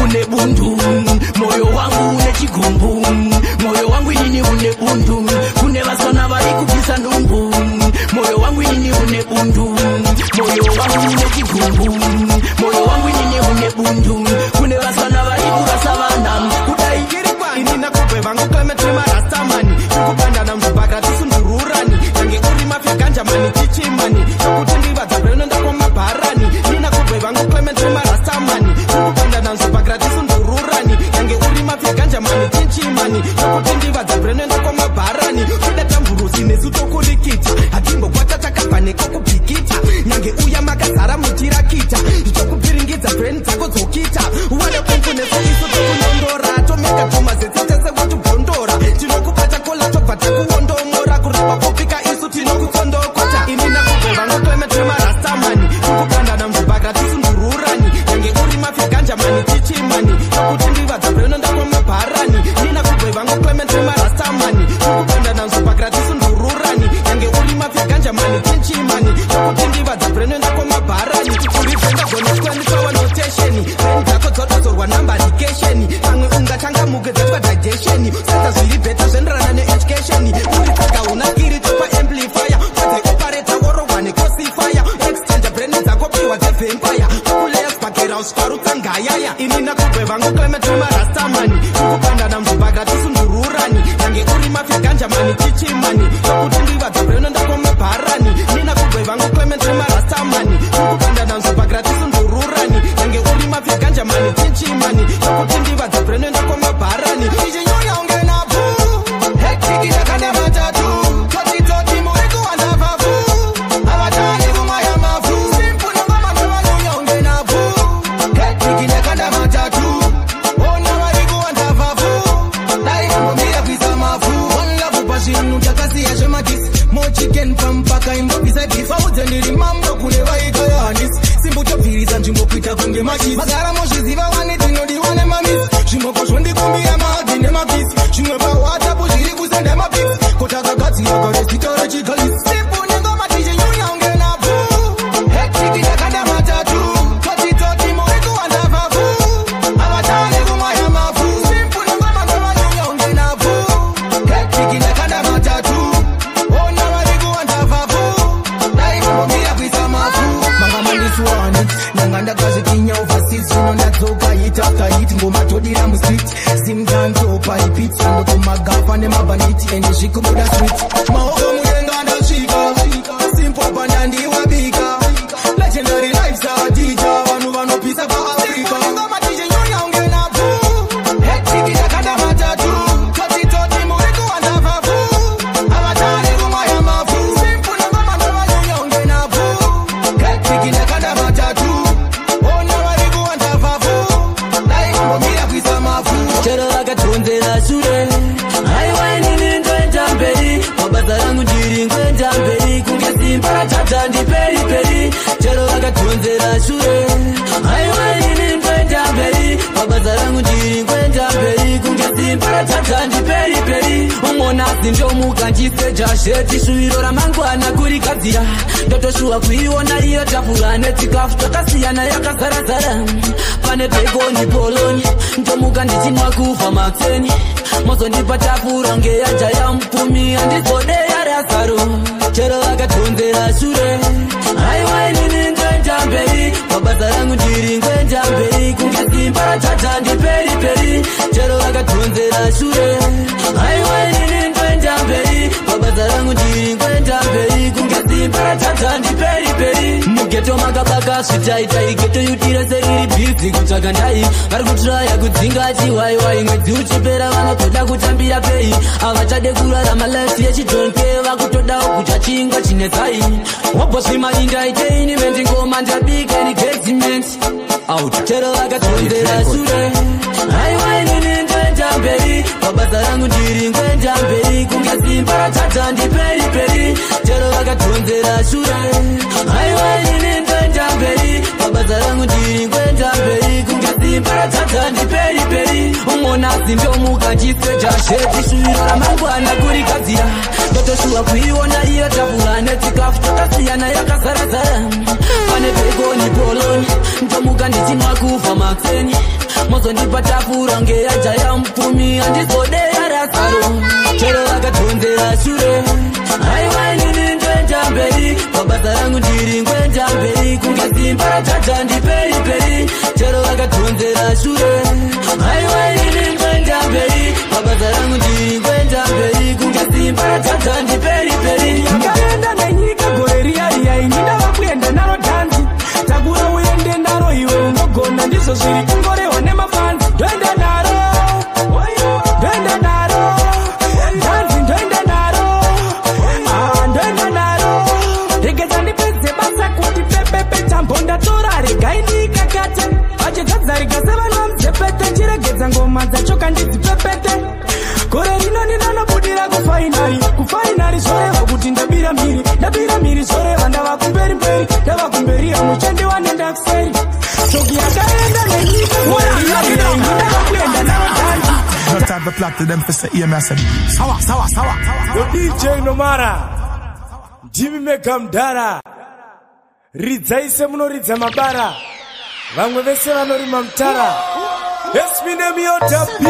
Une bundu, moyo wangu une chigumbu. Moyo wangu ini une bundu. Kune vasana vari kupisa numbu. Moyo wangu ini une bundu. Moyo wangu une chigumbu. Moyo wangu ini une bundu. Kune vasana vari kurasa vana. Kudai ini nakupe vangu klemetri marastamani. Kukupanda na mzubaka tisundururani. Yange uri mafia ganja mani chichimani. Yokuti ndivadza breno ndako mabarani. Nina kupe vangu klemetri marastamani. Kukupanda na mzubaka tisundururani. Yange uri mafia ganja mani chichimani. Yokuti ndivadza breno ndako mabarani. Kida tamburusi nesutokulikita. Hadimbo kwata takapaneko kupikita. Yange uya makazara mutirakita. Ichokupiringidza breno dzako dzokita. Wale kumfu nesuiso tokunondora. Tomeka tumazetsetese watubondora. Tinokubata kola tobata kuondomora. Kurapa kupika isu tinokutondokota. Ini nakubeva ngoklemetri marastamani. Kukupanda na mzubaka tisundururani. Yange uri mafia ganja mani chichimani. Yokuti ndivadza breno ndako mabarani. Nina kubeva ngoklemetri marastamani. Kukupanda na mzubaka tisundururani. Yange uri mafia ganja mani chichimani. Yokuti ndivadza breno ndako mabarani. Uripenda goneskwani pawa notationi. Breni dzako dzotozorwa nambarikationi. Pamwe ungatanga muke dzatwa digestion. Sata zviri beta zvenderana needucation. Uri saka una skiri topa amplifier. Padze operator worowa necosifier. Exchanger breni dzako piwa dzevampire. Kukuleya spakera usparutsa ngayaya. Ini nakubheva ngoklemetri marastamani. Kukupanda na mzubaka tisundururani. Yange uri mafia ganja mani chichimani. Yokuti ndivadza breno ndako mabarani. Nina kubheva ngoklemetri marastamani. Kukupanda na mzubaka tisundururani. Yange uri mafia ganja mani chichimani. Yokuti ndivadza breno ndako mabarani. Ijinyoya ongena pu. Hektikita kana matatu. Toti muriku wanafafu. Avatani kumaya mafu. Simpu ngoma nabanyunya ongena pu. Hektikita kana matatu. Ona mariku wanafafu. Daima mumira pisa mafu. One love passion utakasi ya shemakis. More chicken pampaka imbo pisa beef. Auze niri mambo kune vaika ya hanis. Simpu chopiriza njimbo pita kunge machis. Magara moshiziva wani tinodi wane todira mustreet simtanto paipit ando kumagafa nemabanditi ende zvikubuda street maoko mudenga ndasvika simple pandandi wabika legendary lives adija vanhu vanopisa paafrica ngoma tije nyonya ungena vu hektik yakada matatu toti muri kuwanda vavu avatari kumwaya mavu simple ngoma ndovanyonya ungena vu hektik yakada matatu ona vari kuwanda vavu daingambomira kuisa mavu chero vakatonzera shure haiwainini ndoenda mberi mabasa rangu ndiri ngoenda mberi kunge simba ratata ndiperi chero vakatonzera shure haiwainini ndoenda mberi mabasa rangu ndiri ngoenda mberi kunge simba ratata ndiperi umonasi ndomuka ndiseja sheti shuviro ramangwana kurigadzira ndotoshuwa kuiona iyo tafura nechikafu takasiyana yakazarazara pane pekoni poloni ndomuka ndichinwa kufa makseni mozondipa tafura ngeyaja yamupfumi handizodeya razaro chero vakatonzera shure haiwainini ndoenda mberi mabasa rangu ndiri ngoenda mberi kunge simba ratata ndiperi chero vakatonzera shure haiwainini ndoenda mberi mabasa rangu ndiri ngoenda mberi kunge simba ratata ndiperi mugeto makabaka svitaitai geto yutira seiri bhizi kutsvaga ndai vari kutiraya kudzinga chiwaiwai mwedzi uchipera vanotoda kutambira pei havachade kurarama life yechidhonke vakutodawo kudya chingwa chinetsai wabhosvimarindaiteini vendingoma ndabika negeziment out chero vakatonzera shure haiwainini ndoenda mberi mabasa rangu ndiri ngoenda mberi kunge simba ratata ndiperi chero vakatonzera shure haiwainini ndoenda mberi mabasa rangu ndiri ngoenda mberi kunge simba ratata ndiperi umonasi ndomuka ndiseja sheti shuviro ramangwana kurigadzira ndotoshuwa kuiona iyo tafura nechikafu takasiyana yakazarazara pane pekoni poloni ndomuka ndichinwa kufa makseni mozondipa tafura ngeyaja yamupfumi handizodeya razaro chero vakatonzera shure haiwainini ndoenda mberi mabasa rangu ndiri ngoenda mberi kunge simba ratata ndiperi chero vakatonzera shure haiwainini ndoenda mberi mabasa rangu ndiri ngoenda mberi kunge simba ratata ndiperi yakaenda nenyika gore riyaiyainida vakuenda naro dhanzi takura uende naro iwe unogona ndizvo zviri kungorewa nemafanzi ndoenda naro ndoenda naro dhanzi ndoenda naro ndoenda naro rege dzandipedze basa kuti pepepe tambo ndatora regai ndikakate vachedzadzarika sevanwa muzepete chiregedza ngoma dzachoka ndidzipepete gore rino ndinanobudira kufainari zoreva kuti ndabira mhiri zoreva ndava kumberi ndava kumberia muchendi wanenda kuseri choki yakaenda nenyika kuenda narodhanzi no time to plot to them for say EMS sawa yo DJ Nomara ndimi mega mudhara ridzaise munoridza mabara vamwe vese vanorima mutara Yes, me name Yoda B.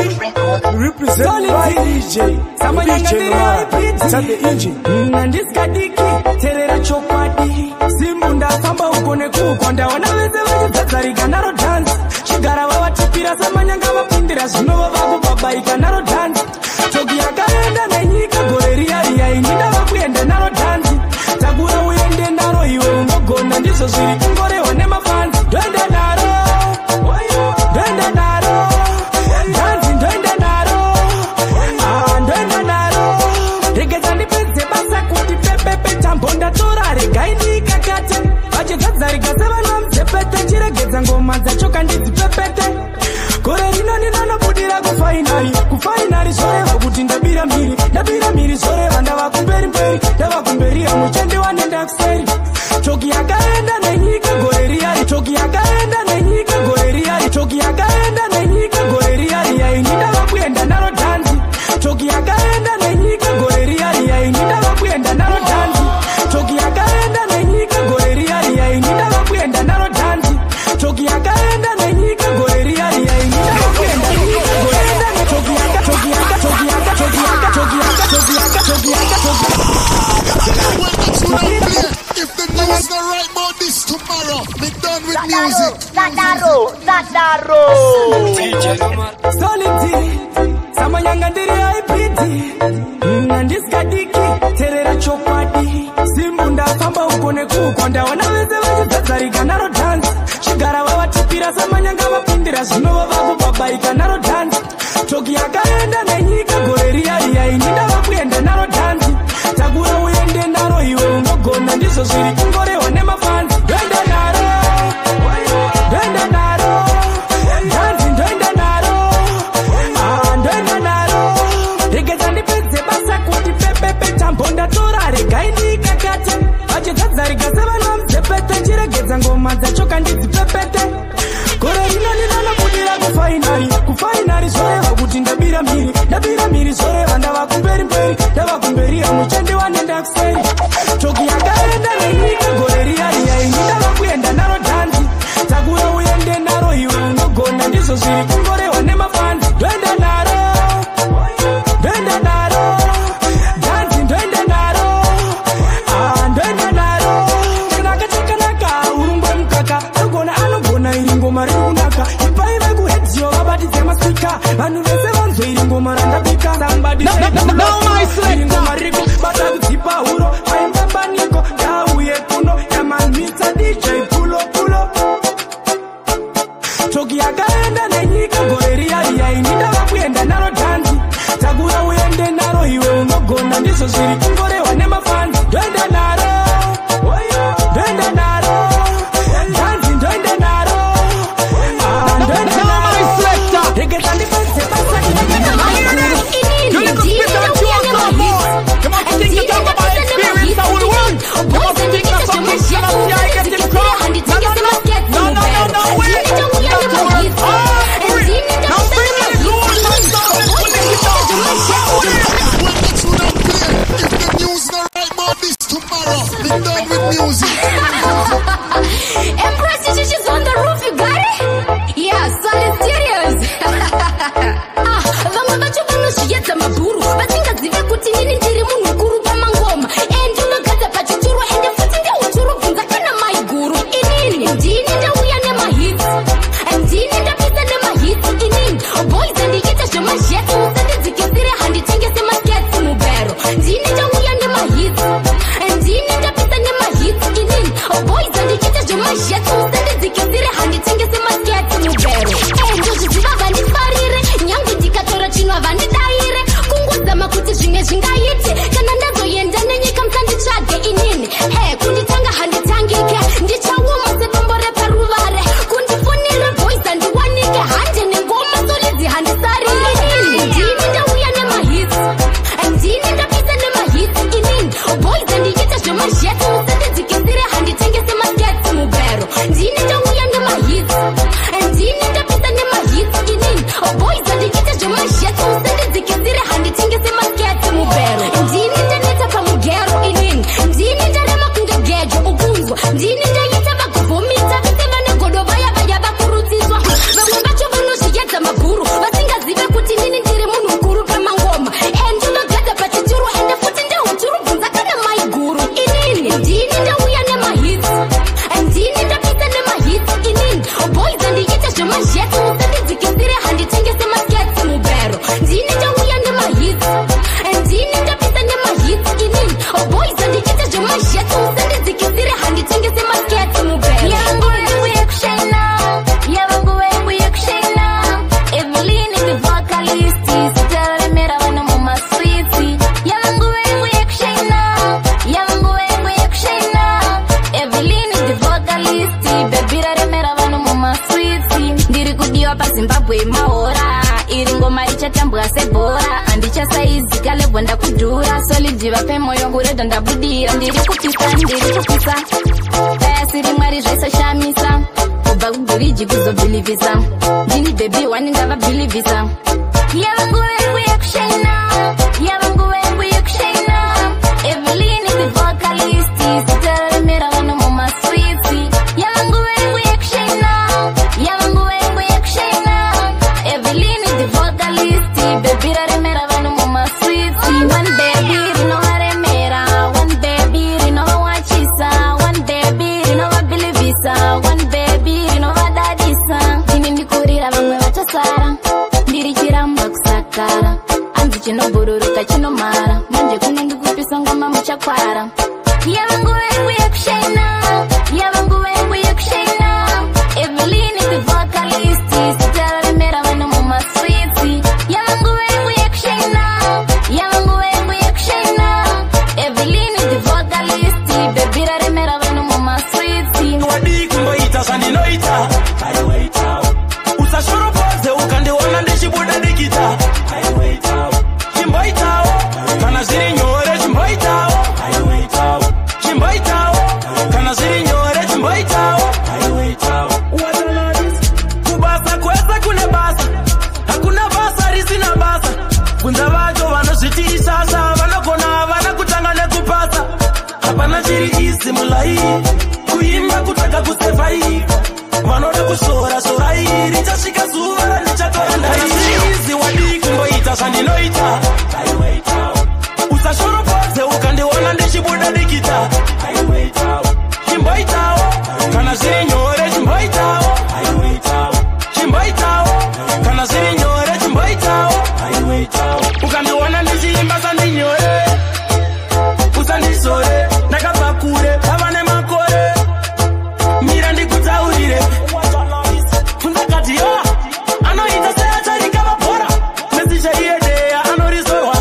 Represent by DJ. DJ Nomara. Tell the engine. Nandiskadiki, terera chokwadi. Simunda samba ukone kukonda. Wana veze vachadzarika naro dance. Chigara vavatipira samanyanga vapindira. Zvinova vakubabaika naro dance. Choki yakaenda nenyika gore riyaiyainida vakuenda naro dance. Takura uende naro iwe unogona. Ndizvo zviri kungorewa nemafanzi. Ndoenda naro. Ndoenda naro. Dhanzi ndoenda naro. Ndoenda naro. Rege dzandipedze basa kuti pepepe tambo ndatora regai ndikakate vachedzadzarika sevanwa muzepete chiregedza ngoma dzachoka ndidzipepete gore rino ndinanobudira kufainari zoreva kuti ndabira mhiri zoreva ndava kumberi ndava kumberia muchendi wanenda kuseri choki yakaenda nenyika gore riyari choki yakaenda nenyika gore riyari choki yakaenda nenyika gore riyari yainida vakuenda naro dhanzi choki yakaenda nenyika gore riyari yainida vakuenda naro dhanzi choki yakaenda nenyika gore riyari yainida vakuenda naro dhanzi choki yakaenda nenyika gore riyari yainida vakuenda If the news not right about this tomorrow, be done with music. Zadaro. DJ Solid Samanyanga ndiri haipiti Nandisikadiki Terera chokwadi Simbu ndafamba ukone kuko Ndaona vese vachidzadzarika naro dance Chigara vavatipira samanyanga vapindira Zvinova vakubabaika naro dance Toki yakaenda nenyika gore riya Inida vakuenda naro dance Takura uende naro iwe unogona Ndizvo zviri kungorewa nemafanzi Doenda naro Doenda naro Dance doenda naro Doenda naro Regeza ndipedze basa kuti pepepe Tambo ndatora regai ndikakate Vachidzadzarika sevana muzepete Chiregedza ngoma dzachoka ndidzipepete Gore rino ndinonobudira kufainari zoreva kuti ndabira mhiri zoreva ndava kumberi ndava kumberira muchende wanenda kuseri Toki yakaenda nenyika gore riya Inidava kuenda naro dhanzi Takura uende naro iwe unogona Ndizvo zviri kungorewa nemafanzi Doenda naro Doenda naro Dhanzi doenda naro Doenda naro Chakanaka urungwe mukaka Anogona iri ngoma riri kunaka Ipai vekuhedziyo vabatidze masika Vanhu vese vanzwe iri ngoma randabika Iri ngoma riri kubata kudzipa huro Vaimbabaniko ndauye kuno Yamanitsa DJ pulo Toki yakaenda nenyika gore riya Inidava kuenda naro dhanzi Takura uende naro iwe unogona Ndizvo zviri kungorewa nemafanzi Doenda naro Doenda naro Dhanzi doenda naro Doenda naro Regeza ndipedze basa Empress, she's on the roof, you got it? Yeah, solid serious. Vamwe vacho vanozviedza mabhuru vasingazive kuti nini ndiri munhu mukuru pamangoma ndinogadza pachituru ende futi ndeuturu bvunza kana maiguru inini ndini ndauya nemahits ndini ndapisa nemahits inini boys andiita zvemazheti musandidzikisire handitengese maskets mubhero ndini ndauya nemahits ndini ndapisa nemahits inini boys andiita zvemazheti musandidzikisire handitengese maskets mubhero ndozviziva vandifarire nyange ndikatora chinwa vandidaire kungozama kuti zvimwe zvingaite kana ndazoenda nenyika musanditsvage inini kunditanga handitangike ndichauma sepambo reparuvare kundifonere boys handiwanike hande nengoma solidzi handisarire inini ndini ndauya nemahits ndini ndapisa nemahits inini boys handiita zvemazheti musandidzikisire handitengese maskets mubhero ndini ndauya nemahits ndini ndapisa nemahits inini boys handiita zvemazheti musandidzikisire handitengese maskets mubhero ndini ndanetsa pamugero inini ndini ndarema kunge gejo ukunzwa ndini ndaita vagobhomita vese vane godo vaya vakurudziswa vamwe vacho vanozviedza mabhuru vasingazive kuti nini ndiri munhu mukuru pamangoma ndinogadza pachituru ende futi ndeuturu bvunza kana maiguru inini ndini ndauya nemahits ndini ndapisa nemahits inini boys handiita zvemazheti musandidzikisire handitengese maskets mubhero ndini ndauya nemahits ndini ndapisa nemahits inini boys handiita zvemazheti musandidzikisire handitengese maskets mubhero yangu yekushaina yavangu yekushaina Evelyn the vocalist sitaramera vana mumaswiti yavangu yekushaina Evelyn the vocalist baby raremera vana mumaswiti ndiri kudiwa paZimbabwe mahora iri ngoma ichatambwa sebhora handichasaizika lebwa ndakudhura solid vape moyo kureda ndabudira ndiri kupisa dayasiri mwari zvaisashamisa kubva kuguriji kuzobhilivhisa ndini bebi wani ndavabhilivhisa yavangu yekushaina Evelyn the vocalist sitaramera vana mumaswiti yavangu yekushaina Evelyn the vocalist baby raremera vana mumaswiti one baby rinovaremera one baby rinovawachisa one baby rinovabhilivhisa one baby rinovadadisa ndini ndikurira vamwe vachasa chakara ndiri chiramba kusakara anzi chinobhururuka chinomara manje kuno ndikupisa ngoma muchakwara yavangu vengu yekushaina yavangu vengu yekushaina Evelyn is the vocalist sitara remera vano mumaswiti yavangu vengu yekushaina yavangu vengu yekushaina Evelyn is the vocalist bebira remera vano mumaswiti wadi kumboita sandinoita aiwaita usashoro pose ukandiona ndichibuda dikita aiwaita chimboita kana ziri nyore chimboita aiwaita chimboita kana ziri nyore chimboita aiwaita kubasa kwesa kuna basa hakuna basa risina basa kunza vacho vanozviti sasa vanogona vanakutanga nekupasa hapana chiri isi mulai kuimba kutaka kusevai vanoda kushora shorai richasvika zuva randichatoenda izi wadi kumboita zvandinoita usashoropodze ukandiona ndichibuda dikita chimboitawo kana zviri nyore chimboitawo chimboitawo kana zviri nyore chimboitawo ukandiona ndichiimba sandinyore usandizore ndakabva kure ava nemakore mira ndikutaurire kunzakati yo anoita seacharika mabhora mesichaiyedeya anorizorwa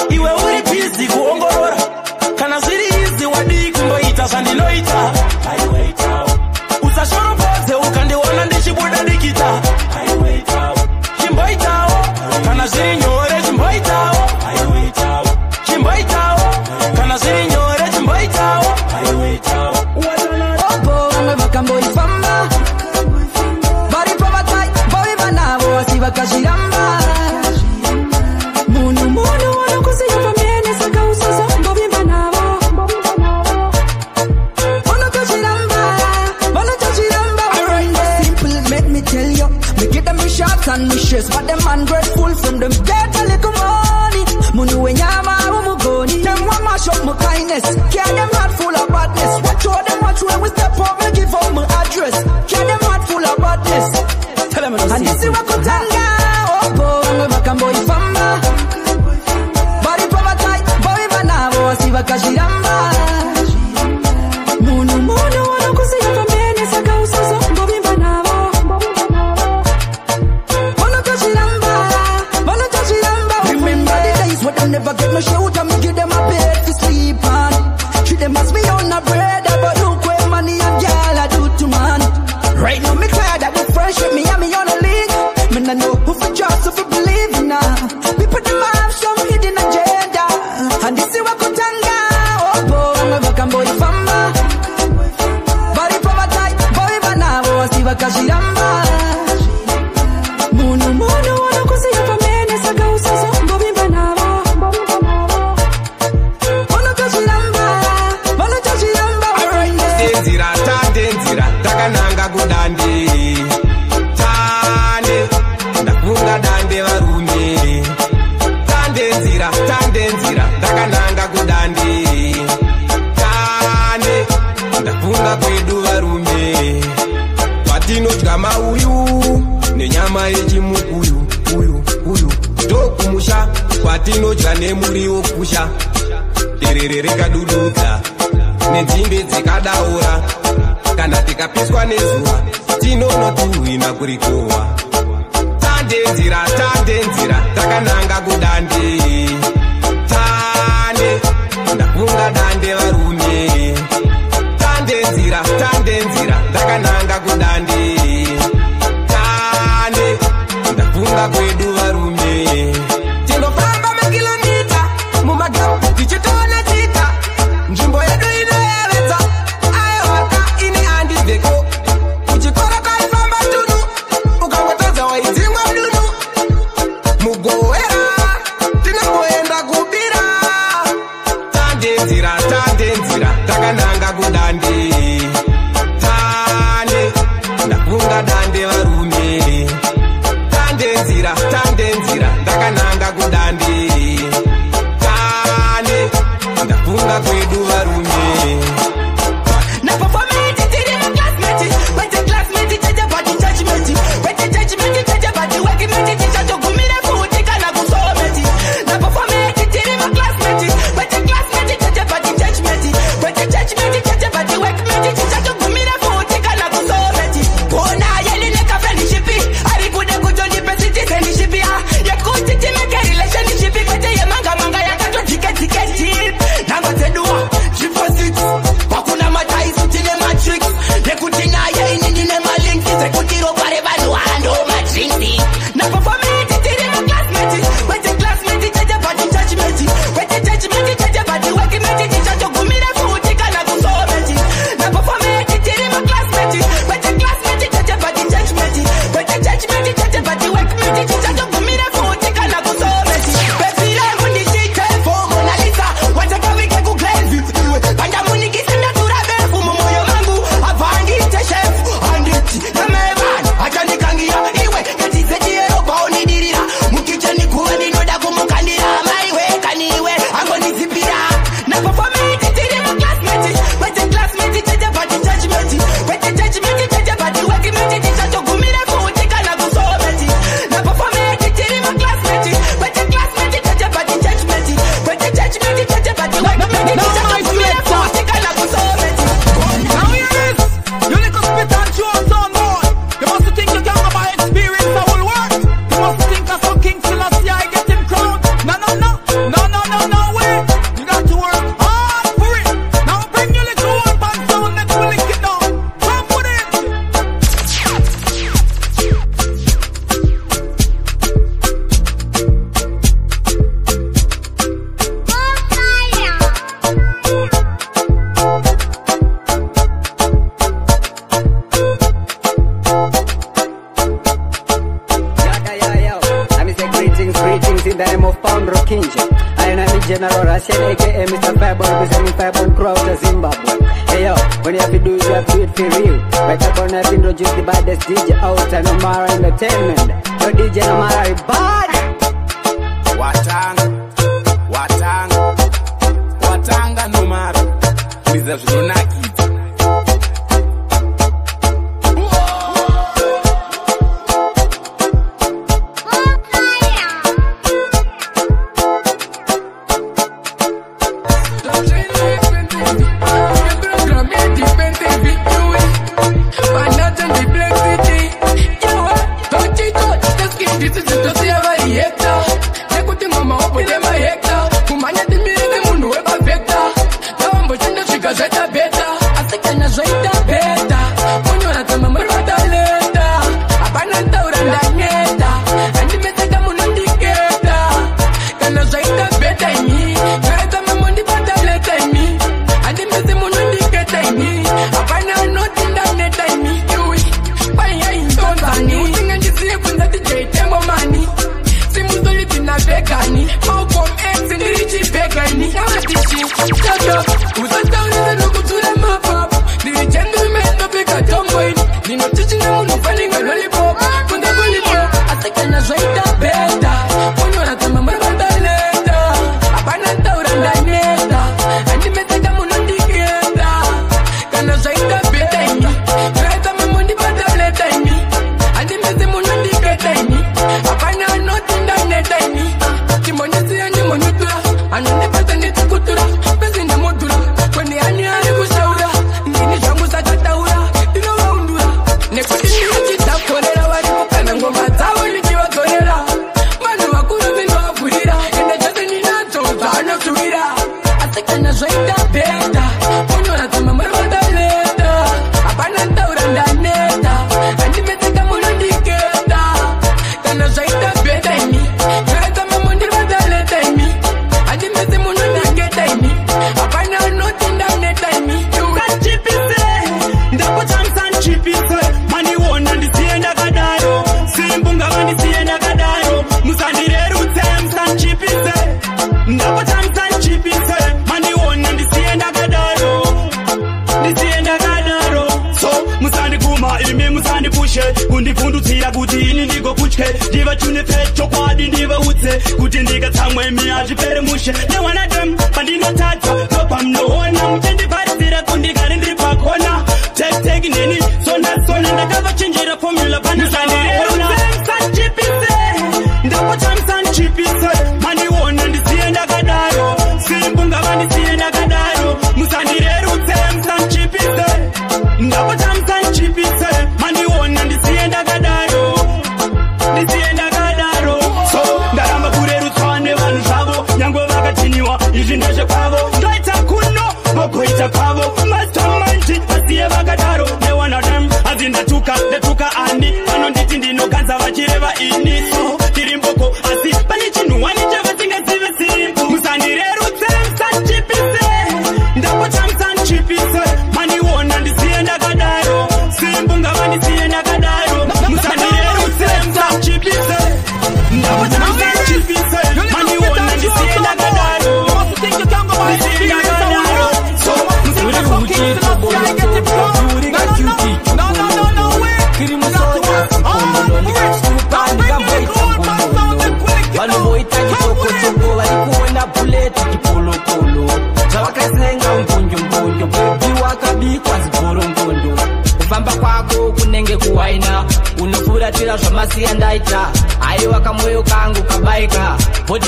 iwe uri bhizi kuongorora kana zviri izi wadi kumboita zvandinoita usashoropodze ukandiona ndichibuda dikita chimboitawo kana zviri nyore chimboitawo chimboitawo kana zviri nyore chimboitawo obo vamwe vakamboifamba vari pavatai voivanavo asi vakazviramba munhu wanokuziva pamene saka usazo mbovimba navo vanotozviramba simple make me tell you me get them shots and wishes but them ungrateful from them get a little money munhu wenyama umugoni them want mash up my kindness care them heart full of badness watch all them watch when we step up me give up my address care them heart full of badness tell them and this is what kutanga obo vamwe vakamboifamba vari pavatai voivanavo asi vakazviramba munhu wanokuziva pamene saka usazo mbovimba navo vanotozviramba remember the days when them never get no shelter me give them a bed to sleep on treat them as me on a bread but look where money and girl I do to man right now me tired of the friendship me and me on a league me no know who for trust who for believe in now people them have some hidden agenda and this is what kutanga obo vamwe vakamboifamba vari pavatai voivanavo asi vakazviramba munhu wanokuziva pamene saka usazo mbovimba navo vanotozviramba tandenzira takananga kudande tande ndakunga dande varume tandenzira takananga kudande tande ndakunga kwedu varume patinodya mauyu nenyama yechimukuyu uyu tokumusha kwatinodya nemuriwo kusha derere rekadududza nenzimbe dzikadaura kana tikapiswa nezuva tinonotuhwina kurikohwa tandenzira takananga kudande tande ndakunga dande varume tandenzira takananga kudande tande ndakunga kwedu varume tinofamba makilomita mumagamu tichitoona chita nzvimbo yedu inoyevedza aiwaka ini handibveko kuchikora kaifamba tunu ukangotadza waidzingwa dunu mugowera tinongoenda kubira tandenzira takananga kudande tande ndakunga dande varume tandenzira ndakananga kudande tande ndakunga kwedu varume na performance tiri classmate when the classmate take your body judgment when the judgment take your body working the name of Pound Rokinja. I am General Russian, aka Mr. Fireball, representing Fireball Crew out of Zimbabwe. Hey yo, when you have to do it, you have to do it for real. Right up on, I've introduced the baddest DJ out of Nomara Entertainment. Your DJ Nomara is bad. Watanga Nomara. Liza Zunaki.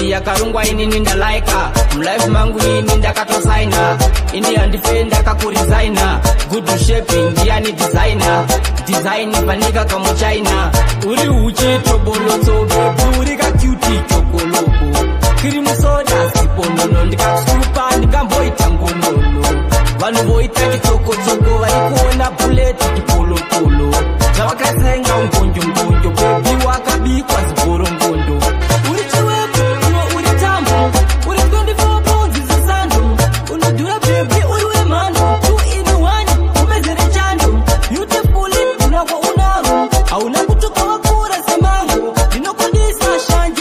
Yakarungwa inini ndalaika mlife mangu ini ndakatosaina ini andifenda kakurizaina good shaping ndiani designer design panika kama China uri uchi tobolotso baby uri ka cute chokoloko cream soda siponono ndikasupa ndikamboita ngonono vanhu voita kitoko tsoko vaikuona bullet kipolopolo zvavakasenga ngonjo ngonjo baby wakabikwa ziboro ngondo uri chiwepo uri tambo uri 24 pounds zisando unodura baby uri wemhando 2 in 1 umezere chando beautiful unako unaro hauna kutoka wakura semango ndinokodisa shanje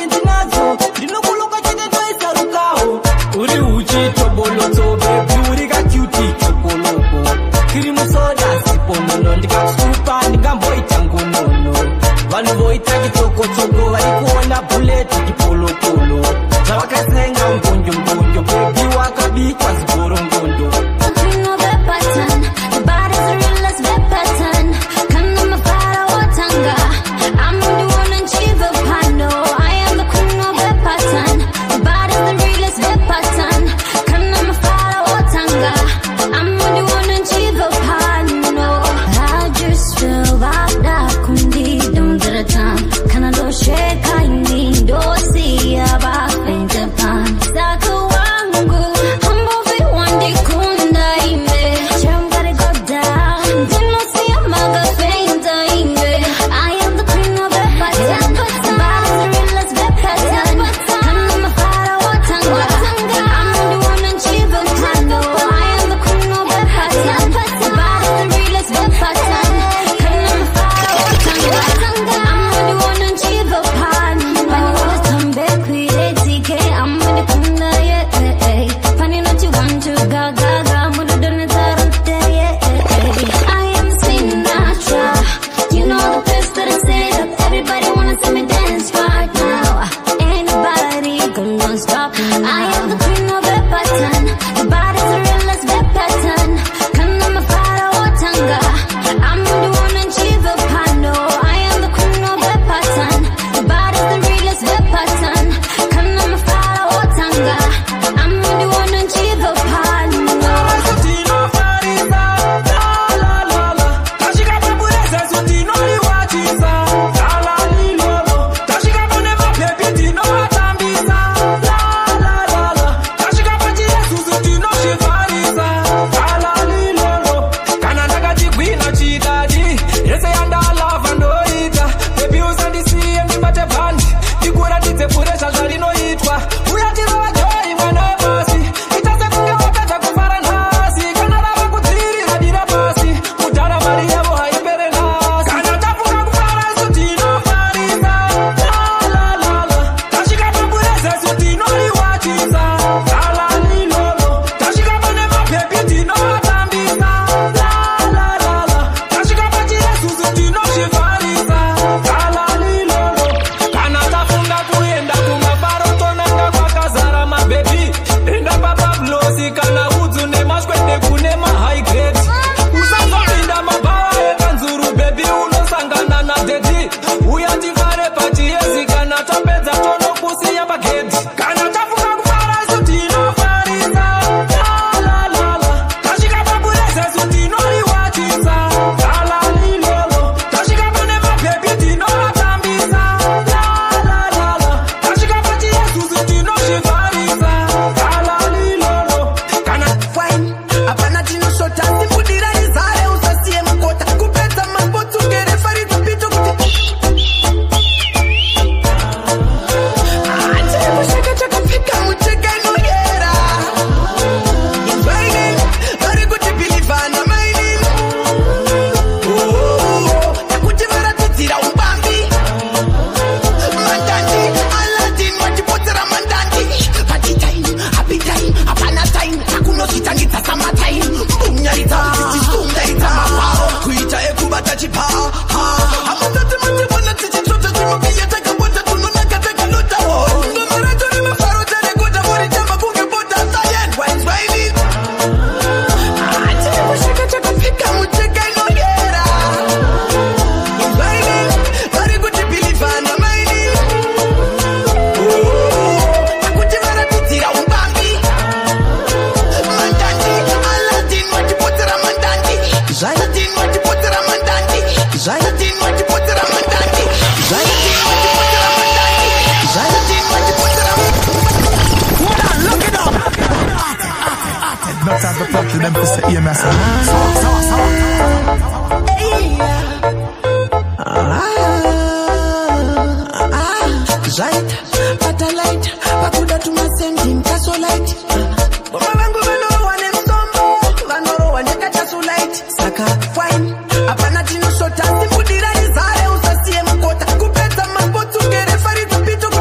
Mr. EMS. Right, but I light, but could that to my sending castle light. But my bango no one in sombo, Vanoro and the catch light. Saka fine, a panatino shot at the Mudira is I also see him quota. Kupeta mambo to get a fari to be to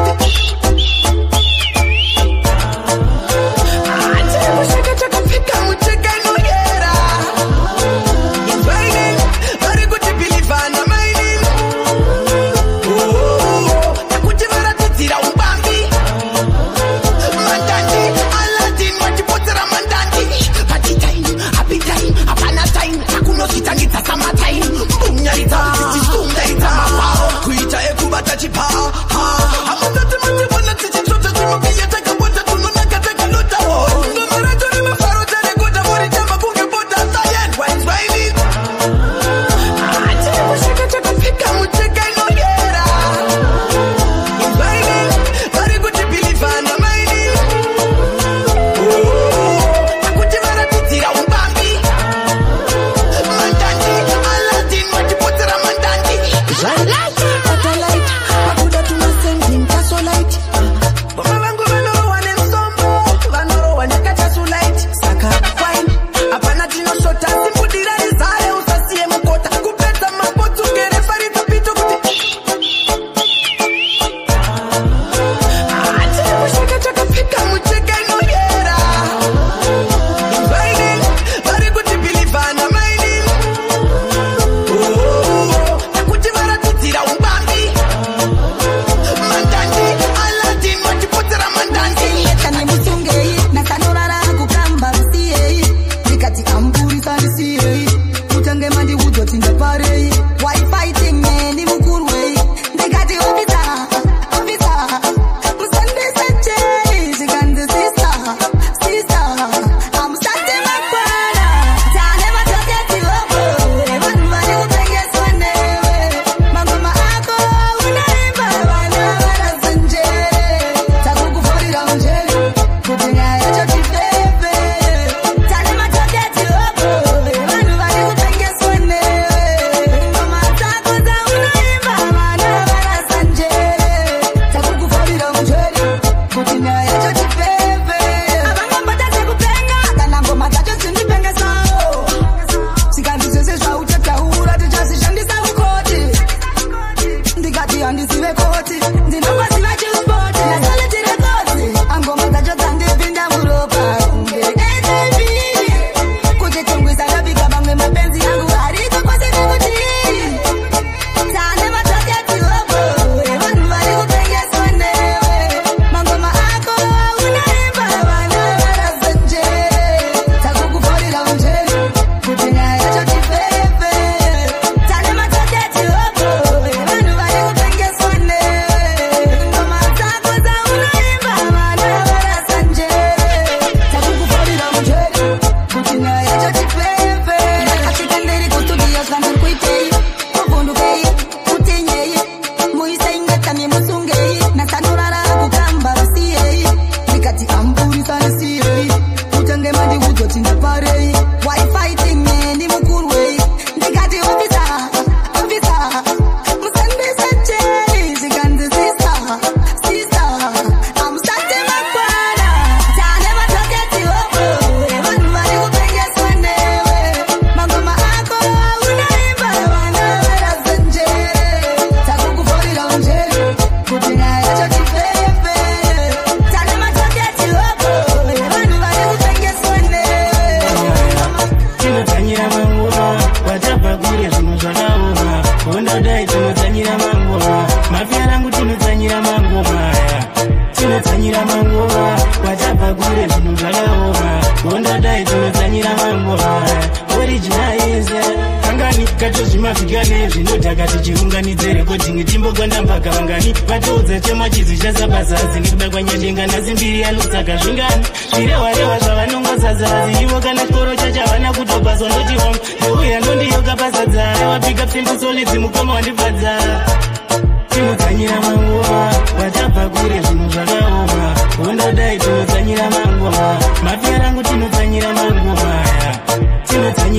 Tinotanyira mangoma, mafia rangu tinotanyira mangoma.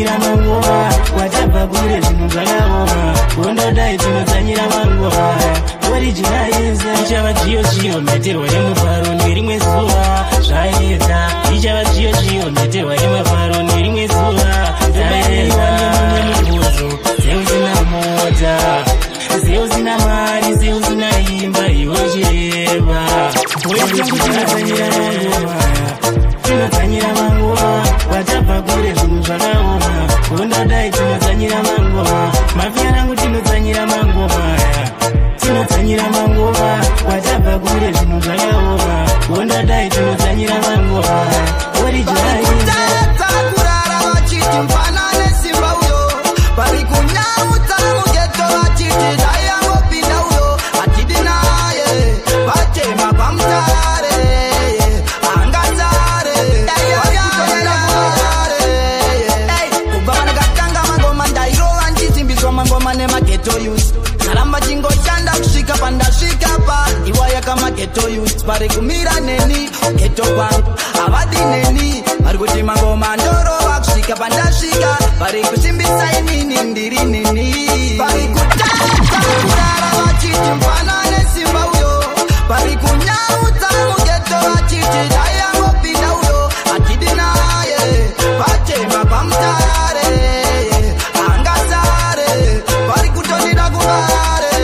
tinozanyira manguva watabva kure zvinhu zvakaoma kundodai tinozanyira manguva originalize ichava jiyo meterwa yemufaro nerimwe zuva zvaedza ichava jiyo meterwa yemufaro nerimwe zuva zvaedza nemumwe mubuzo zeusina mota zeusina mari zeusina imba iwe chireva tinozanyira manguva tinozanyira manguva watabva kure zvinhu zvakaoma kundodai tinozanyira manguva mafia rangu tinozanyira manguva tinozanyira manguva watabva kure zvinhu zvakaoma kundodai tinozanyira manguva originalize kurara vachiti mfanane simba uyo vari kunyaudza mugeto vachiti dayangopinda uyo atidi naye vatema pamutare angazare kubva vanakatanga mangoma ndairova ndizimbiswa mangoma nemageto youth karamba chingoshanda kusvika pandasvika pa iwa yakamageto youth vari kumira neni geto kwangu havadi neni vari kuti mangoma ndorova kusvika pandasvika vari kusimbisa inini ndiri neni vari kutadza kurara vachiti mfanane simba uyo vari kunyaudza mugeto vachiti dayangopinda uyo atidi naye vatema pamutare angazare vari kutondida kuvare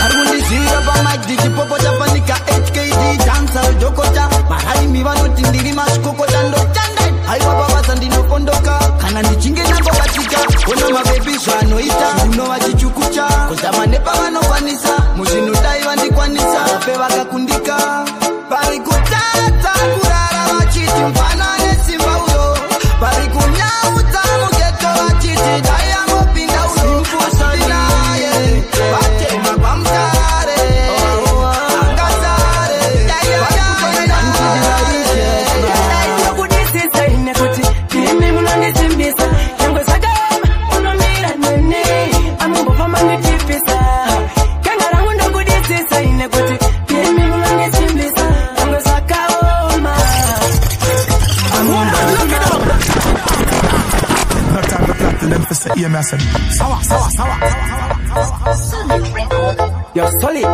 ari kundiziva pamike ndichipopo chapanika hkd dansa udhokota varaimi vanoti ndiri masvikokota ndotandai haiwa pavasa ndinokondoka kana ndichinge nangobatika ona mabebi zvanoita unova chichukucha kuzama nepavanokwanisa muzvinodai vandikwanisa vape vakakundika vari kutadza kurara vachiti mfanane simba uyo vari kunyaudza mugeto vachiti dayangopinda uyo asinaye vatema pamutare angazare ndokudisisa ine kuti imi munondisimbisa nyangwe zvakaoma unomira nene amumbobva manditipisa ganga rangu ndokudisisa ine kuti imi munondisimbisa nyangwe zvakaoma No time to plot to them for say, yeah, me I said, sawa. Yo, solid.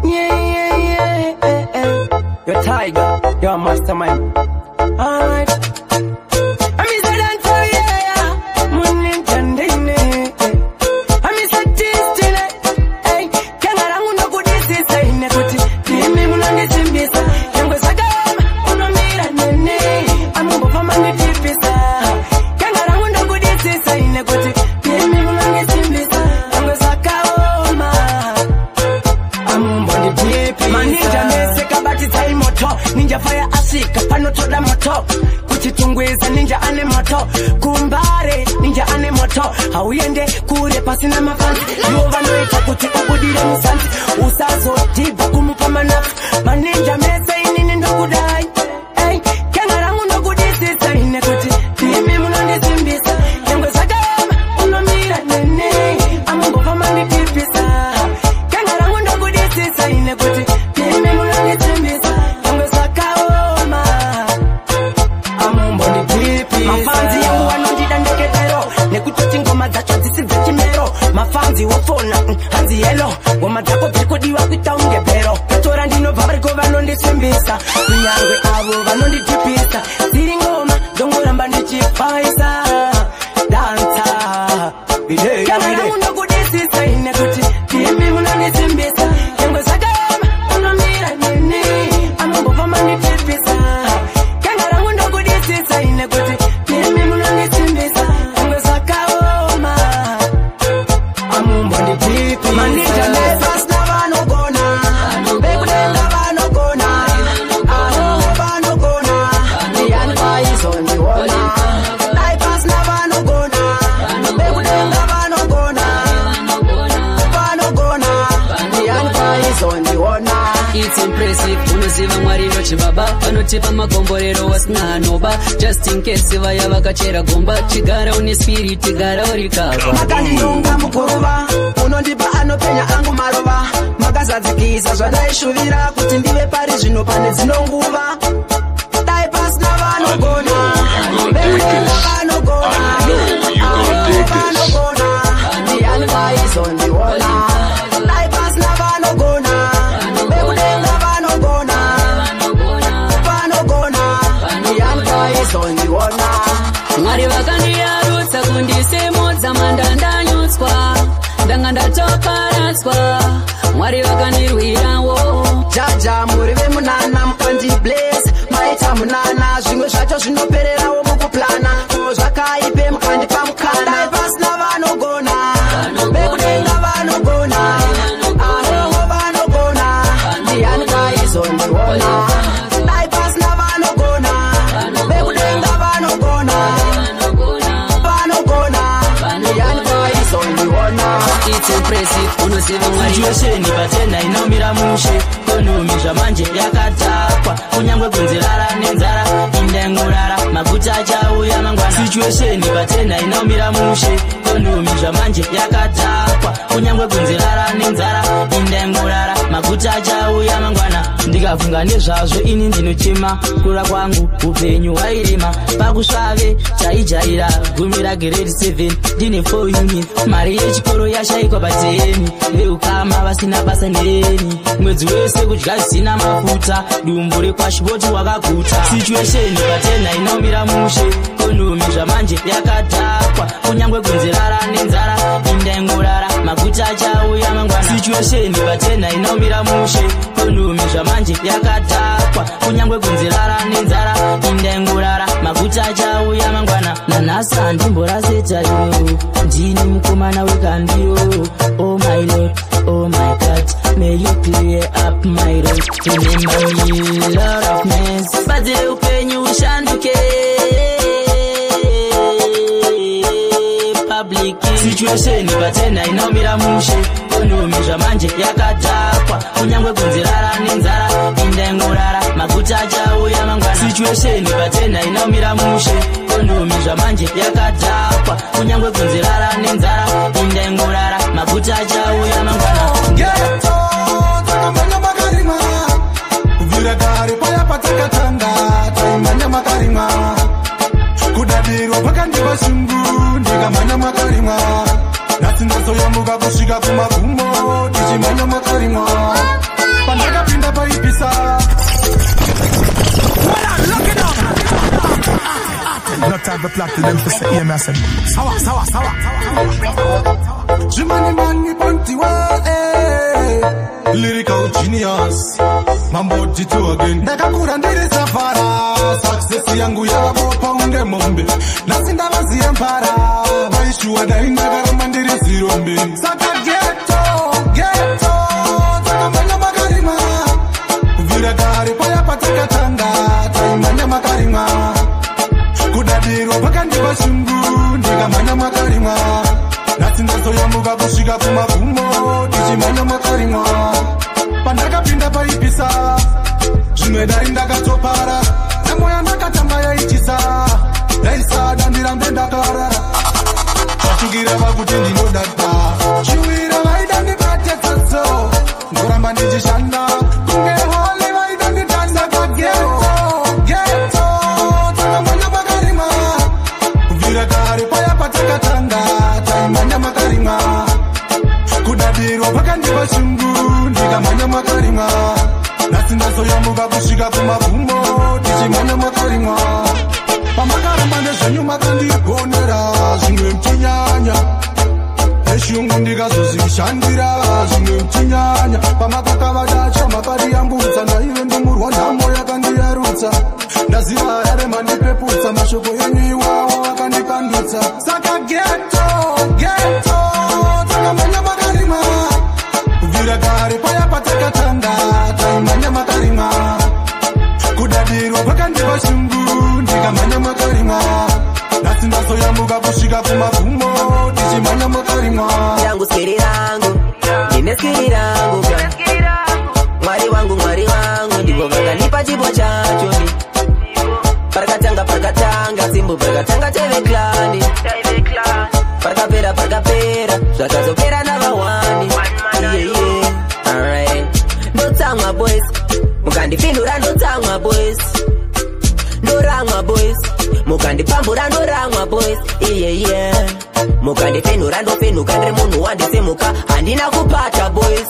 Yeah. Yo, tiger. Yo, mastermind. Alright. I'm Mr. Danto, yeah. Morning, Tandine. I'm Mr. Tistine. Hey, Kangarangu no kudisi say nekuti. Kimi munangi simbisa. Yangwe sagama, unomira nene. Amungo fama nitipisa. Kangarangu no kudisi say nekuti. Kimi munangi simbisa. Yangwe sakaoma. Amumbo nitipisa. Maninja mese kabati tai moto. Ninja fire asika panotoda moto. Kuchitungwiza ninja ane moto. Kumbare ninja ane moto. Hauende kure pasina mafansi. Yuva noita kuti ubudire musansi. Usazo tiba kumupa manafu. Maninja mese inini ndokudai. Hey, kangarangu ndokudisisa ine kuti. Kimi munondisimbisa. Yangwe sagama unomira nene. Amungova manditipisa. Kangarangu ndokudisisa ine kuti. Kimi munondisimbisa. Yangwe sakaoma. Amumbo nditipi. Mafanzi yangu wanondida ndeketero. Nekutoti ngoma dzacho dzisibve chimero. Mafanzi wofona hanzi yelo. Ngoma dzako dzirikodiwa kuita unge bhero. Katora ndinobva variko vanondisimbisa. Kunyangwe avo vanonditipisa. Dziri ngoma dzongoramba ndichipaisa. Dansa. Kangarangu ndokudisisa ine kuti. Kimi munondisimbisa. Yangwe sagama unomira nene. Amungova manditipisa. Kangarangu ndokudisisa ine kuti. Kimi munondisimbisa. Yangwe sakaoma. Amumbo nditipi. Manija nefas na vanogona. Bekudenga vanogona. Vanogona. Niyani paizo ndiwona. Naipas na vanogona. Bekudenga vanogona. Vanogona. Niyani paizo ndiwona. It's impressive, unoziva mwari vachibaba vanotipa magomborero wasina hanoba just in case vaya vakachera gomba chigara une spirit gara uri kava makandinonga mukuruva unondipa anopenya angu marova makazadzikisa zvadaishuvira kuti ndive pari zvino pane dzinonguva dai pasina vanogona vekudenga vanogona Mwari vakandiyarutsa kundisemodza mandandanyutswa ndanga ndatoparatswa Mwari vakandirwirawo jaja muri vemunana mukandibless maita munana zvimwe zvacho zvinopererawo mukuplana ko zvakaipe mukandipa mukana pasina vanogona vekudenga vanogona ahoho vanogona ndiani kaizondiona dai pasina vanogona vekudenga vanogona ndiani kaizondiona. It's impressive unoziva Mwari situation patena inomira mushe konumi zvamanje yakatakwa kunyangwe kunzirara nenzara indengurara maguta achauya mangwana situation patena inomira mushe konumi zvamanje yakatakwa kunyangwe kunzirara nenzara indengurara maguta achauya mangwana ndikafunga nezvazvo ini ndinochema kura kwangu upenyu wairema pakusvave chaijaira gumi ragrade 7 ndine 4 units mari yechikoro yashaikwa pateni veukama vasina basa neni mwedzi wese kudya zvisina mafuta dumbu rekwashiboti wakaguta situation patena inomira mushe kondomi zvamanje yakatakwa kunyangwe kunzirara nenzara indengurara maguta achauya mangwana situation patena inomira mushe kondomi zvamanje yakatakwa kunyangwe kunzirara nenzara indengurara maguta achauya mangwana nanhasi handimboraseta iwo ndini mukomana wekandiyo. Oh my Lord, oh my God, may you clear up my road. Remember me, Lord of mercy. Badile upenyu ushanduke public situation patena inomira mushe kondomi zvamanje yakatakwa kunyangwe kunzirara nenzara indengurara maguta achauya mangwana situation patena inomira mushe kondomi zvamanje yakatakwa kunyangwe kunzirara nenzara indengurara maguta achauya mangwana Ghetto, takamanya makarima Kuvira gari paya patakatanga taimanya makarima kudadirwa pakandiva shungu ndikamanya makarima nhasi ndazoyambuka kusvika kumagumo tichimanya makarima pandakapinda paipisa No time to plot to them to say, yeah, me I said, sawa. Jimani mani pontiwa, lyrical genius, mambo jitu again. Ndakakura ndiri safara, success yangu yakabopa unge mombe. Nasinda vazi empara, vaishuwa daindakarama ndiri zirombe. Saka ghetto, takamanya makarima. Kuvira gari paya patakatanga, taimanya makarima. Kudadirwa pakandiva shungu, ndikamanya makarima. Nhasi ndazoyambuka kusvika kumagumo tichimanya makarima pandakapinda paipisa zvimwe dai ndakatopara nyamo yandakatamba yaichisa ndaisada ndirambe ndakarara zvasvukira vakuti ndinodada chiwira vaida ndibate tsatso ndoramba ndichishanda kunge hole vaida nditanda kageto takamanya makarima kubvira kare paya patakatanga taimanya makarima kudadirwa pakandiva shungu ndikamanya makarima nhasi ndazoyambuka kusvika kumagumo tichimanya makarima pamakaramba nezvenyu makandigonera zvimwe mchinyanya neshungu ndikazozvishandira zvimwe mchinyanya pamakakavadacha makandiyambutsa ndaive ndimurwa nhamo yakandiyarutsa ndaziva yare mandipeputsa mashoko yenyu iwawo akandipandutsa saka ghetto takamanya makarima kubvira kare paya patakatanga taimanya makarima kudadirwa pakandiva shungu ndikamanya makarima nhasi ndazoyambuka kusvika kumagumo tichimanya makarima yangu skiri rangu ndine skiri rangu mwari wangu ndiko vakanipa chipo chacho parakatanga simbu parakatanga teveklani parakapera zvakazopera navawani alright ndotsamwa boys mukandipindura ndotsamwa boys ndoramwa boys. Mukandipambura ndoramwa boys. Yeah. Mukandifenura ndofenuka ndiri munhu wandisemuka handina kupata boys.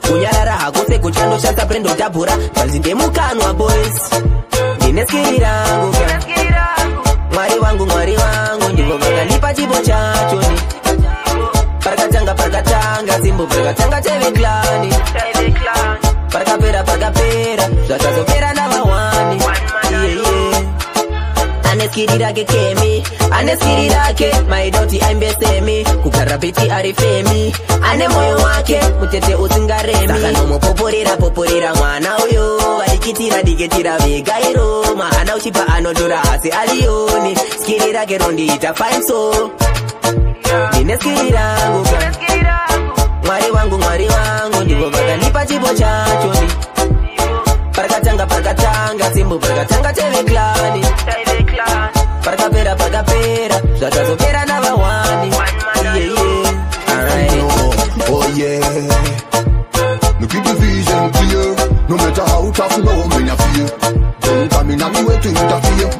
Kunyarara hakuse kuchando shasa prendo tabura tanzi ndemukanwa boys. Ndine skiri rangu Mwari wangu ndivo vakanipa chipo chacho ni Parkatanga simbo parkatanga teve klani Parkapera zvakazopera navawani Aneskiri rake kemi Aneskiri rake maidoti aimbesemi Kugara piti arifemi Ane moyo wake mutete usingaremi Saka nomopoporera mwana uyo Dikitira vegairo Mahana uchipa anodora hasi alioni Skiri rake rondiita fine so Nine skiri rangu Mwari wangu ndivo vakanipa chipo chacho ni Parkatanga simbo parkatanga teve klani Parkapera zvakazopera navawani Oh yeah. Look at the vision clear. No matter how tough, no me not fear. Don't come in on me way to interfere.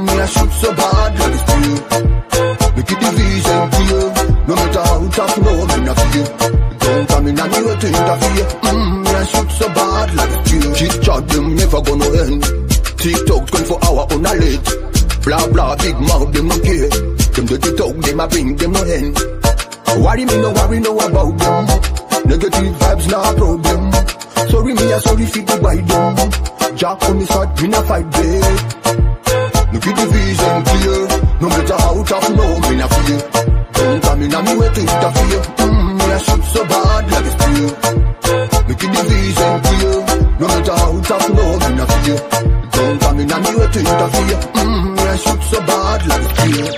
Me I shoot so bad like it's fear. Look at the vision clear. No matter how tough, no me not fear. Don't come in on me way to interfere. Me I shoot so bad like it's fear. Chit chat them never gonna end. TikTok 24 hours on a late. Blah blah big mouth them no care. Them dirty talk them a bring them no end. Worry me no about them. Negative vibes not a problem. Sorry me a sorry fit to buy them. Jack on me side me not fight babe. Look at the vision clear. No matter how tough no me not fear. Don't come in on me way to interfere. Me a shoot so bad like it's fear. Look at the vision clear. No matter how tough no me not fear. Don't come in on me way to interfere. Me a shoot so bad like it's fear.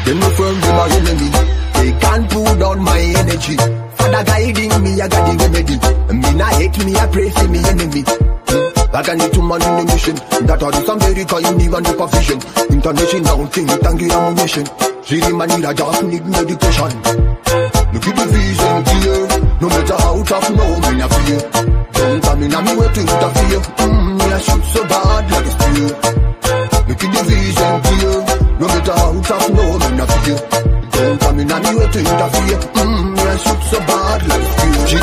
Them no firm be my enemy. They can't pull down my energy. Father guiding me, I got the remedy. Me not hate me, I pray for me enemy. Like I need to man in the mission. That are this America, you need and the vision. International thing, thank you ammunition. Really man need a just need medication. Look at the vision clear. No matter how tough, no me not fear. Don't come in on me way to interfere. Me I shoot so bad like it's fear. Look at the vision clear. No matter how tough, no me not fear. Don't come in on me way to interfere. Me I shoot so bad like it's fear.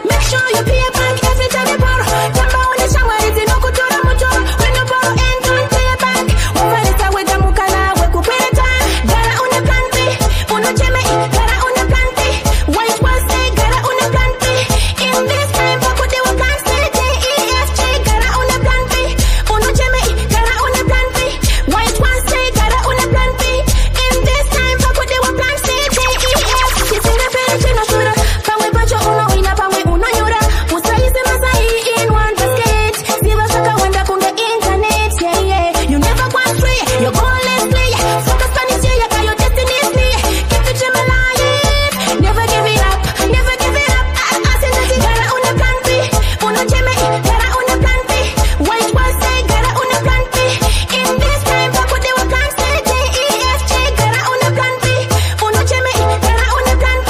Make sure you pay back every time you borrow. Jamba ule shangwa iti no kutora mutoro. When you borrow and don't pay back. Ufarisa wega mukana wekupeta. Gara una plan B. Uno cheme gara una plan B. White was say gara una plan B. In this time paku dewa plan C. J-E-F-J gara una plan B. Uno cheme gara una plan B. White was say gara una plan B. In this time paku dewa plan C. J-E-F-J Kisina pere chino shura. Pangwe pacho uno wina pangwe uno yura. Usaize masai in one basket. Siva shaka wenda kunge internet. Yeah. You never go astray. Your goal is clear. Focus on it, yeah. Got your destiny is clear. Keep the dream alive. Never give it up. Never give it up. I said that you gotta una plan B. Uno cheme, gotta una plan B. White was say, gotta una plan B. In this time, paku dewa plan C. J-E-F-J, gotta una plan B. Uno cheme, gotta una plan B.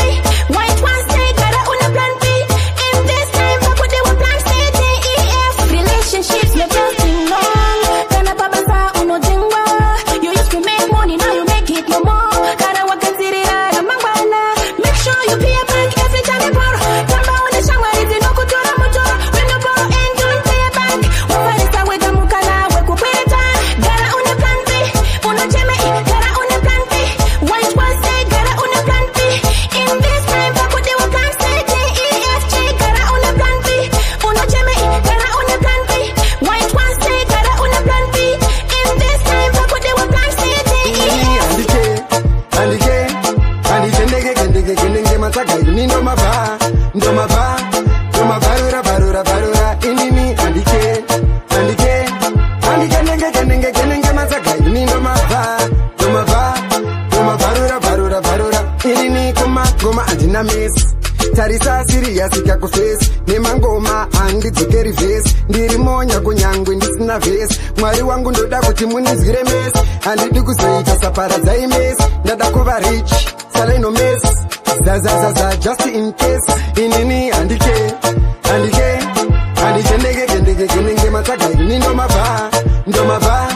White was say, gotta una plan B. In this time, paku dewa plan C. J-E-F. Relationships, no trusting long. Kana pabasa, uno jengwa. You used to make money, now you make it no more. Kana wakatirira, ramangwana. Make sure you pay back every time you borrow. Jamba ule shangwa iti no kutora mutoro. When you borrow and don't pay back. Ufarisa wega mukana wekupeta. Gara una plan B. Uno cheme, gara una plan B. White was say, gara una plan B. In this time, paku dewa plan C. J-E-F-J, gara una plan B. Uno cheme, gara una plan B. White was say, gara una plan B. In this time, paku dewa plan C. Andike mataka ini ndo mava barura inini andike nenge mataka ini ndo mava barura inini goma andina mesi tarisa sirias ikakufesi nemangoma andidzokeri vhesi ndiri monya kunyangwe ndisina vhesi mwari wangu ndoda kuti munizwire mesi handidi kuzoita saparadzai mesi ndada kuva rich salaino mesi zazazaza just in case inini andike ndege matsaga ini ndomabva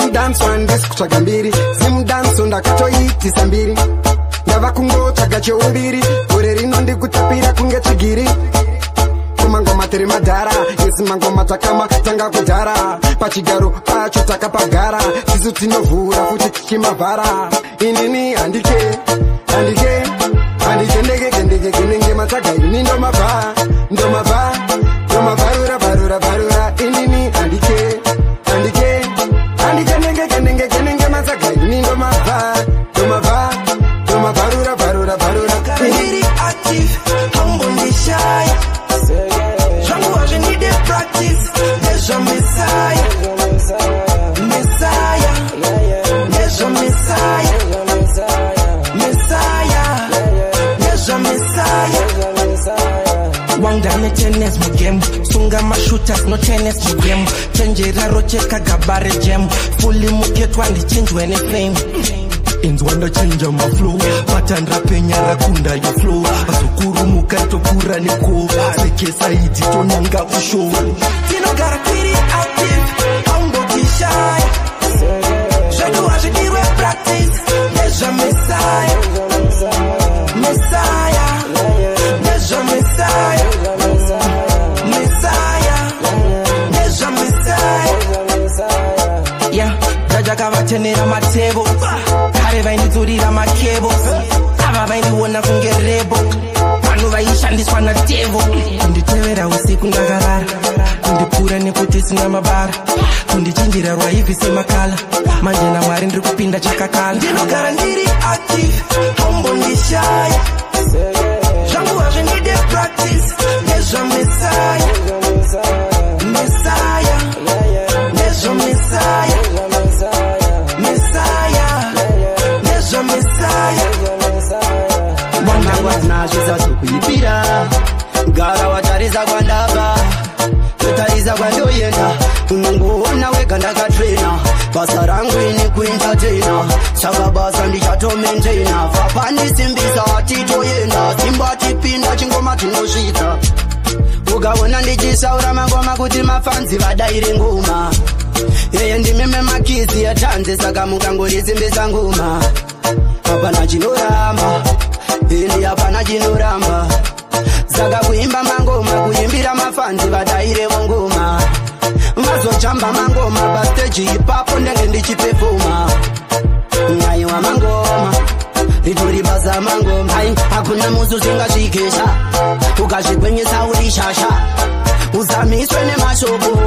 zimudanso handisi kutsvaga mbiri zimudanso ndakatoitisa mbiri ndava kungotsvaga cheuviri gore rino ndikutapira kunge tsvigiri kumangoma tiri madhara esi mangoma takama tanga kudhara pachigaro pacho takapagara tisu tinovhura futi tichimavhara inini handike ndege matsaga ini ndomavharura inini handike ndenge matsaga ini ndomavharura Very active, humble and shy. Jungle wasn't needed practice. There's a Messiah. There's a Messiah. There's a Messiah. Wangane tennis mu game. Sunga ma shooters no tennis mu game. Chenjera rocheka gabare jam. Fully muketwa ndi change when it flame. Inzwanda chenja maflow Patandra penya rakunda yo flow Asukuru mukatokura niko Seke saidi tonanga usho Tino gara pretty active Humble be shy Shadow as you need with practice There's a Messiah There's a Messiah There's a Messiah Yeah, Jaja kavatenera matebo Kare vaindidzurira makebo ava vaindiona kunge rebo vanhu vaishandiswa natevo kunditevera usiku ndakarara kundipura nekuti sina mabara kundichinjira rwaivhi semakala manje namwari ndiri kupinda chakakala ndinogara ndiri active humble ndishaya zvangu hazvinide practice nezva Messiah nezva Messiah kuipira gara watariza kwandaba kutariza kwandoyenda unongoona wega ndakatrena basa rangu ini kuentertaina saka basa ndichatomaintaina vapandisimbisa atitoyenda simba tipinda chingoma tinosvita ukaona ndichisaura mangoma kuti mafanzi vadaire ngoma yeye ndimeme makizi yatanze saka mukangorisimbisa ngoma hapana chinoramba ini hapana chinoramba saka kuimba mangoma kuimbira mafanzi vadaire ngoma vazochamba mangoma pasteji ipapo ndenge ndichipefoma ngaiwa mangoma ritori basa mangoma hakuna musi usingasvikesha ukazvigwenyesa uri shasha uzamiswe nemashoko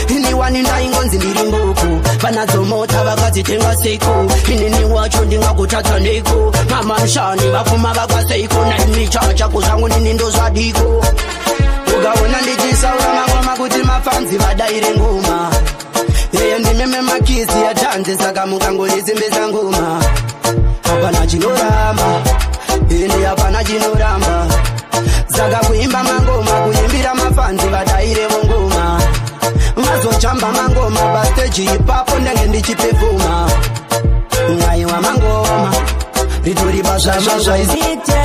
iniwani ndaingonzi ndiri ngoko panadzo mota vakadzitenga seiko inini wacho ndingakutatsa neiko mamamshani vapfuma vakwaseiko naimichacha kuzvangu nini ndozvadiko ukaona ndichisaura mangoma kuti mafanzi vadaire ngoma yeye ndimeme makizi yatanze saka mukangorisimbisa ngoma hapana chinoramba ini hapana chinoramba saka kuimba mangoma kuimbira mafanzi vadaire ngoma vazochamba mangoma pasteji ipapo ndenge ndichipefoma ngaiwa mangoma ritori basa You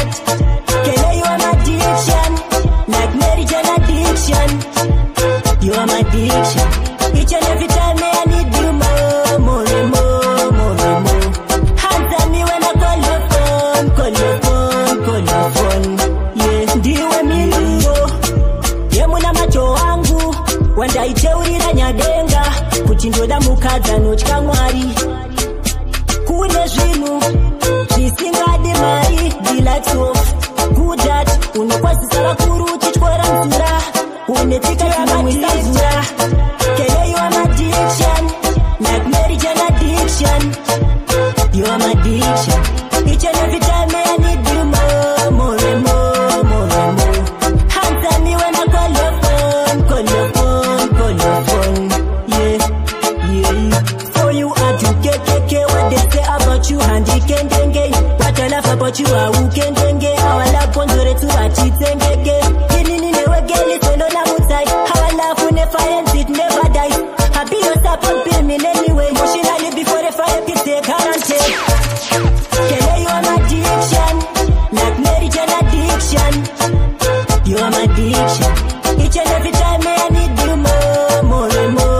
are my addiction, like Mary Jane addiction. You are my addiction. Each and every time I need you more and more. Answer me when I call your phone. Yeah, ndiwe milingo. Yemuna macho wangu. Wandaiteurira nyadenga. Kuti ndoda mukadza notya Mwari. Kune zvinhu zvisingadi mari, relax off. Good that unokwazisa vakuru uchityora mvura unetsika dzinomwisa mvura. Kele you are my addiction, like Mary Jane addiction. You are my addiction. Each and every time I need you more and more. Answer me when I call your phone. Yeah. For you are to KKK, what they say about you, handy kendenge. What I love about you, I who kendenge. Our love pondore to a chitengege. Kinini never get it, so no la mutai. Our love will never ends, it never dies. Happy yourself and pay me anyway. Emotionally before the fire pit, they guarantee. Kele, you are my addiction, like Mary Jane addiction. You are my addiction. Each and every time I need you more and more.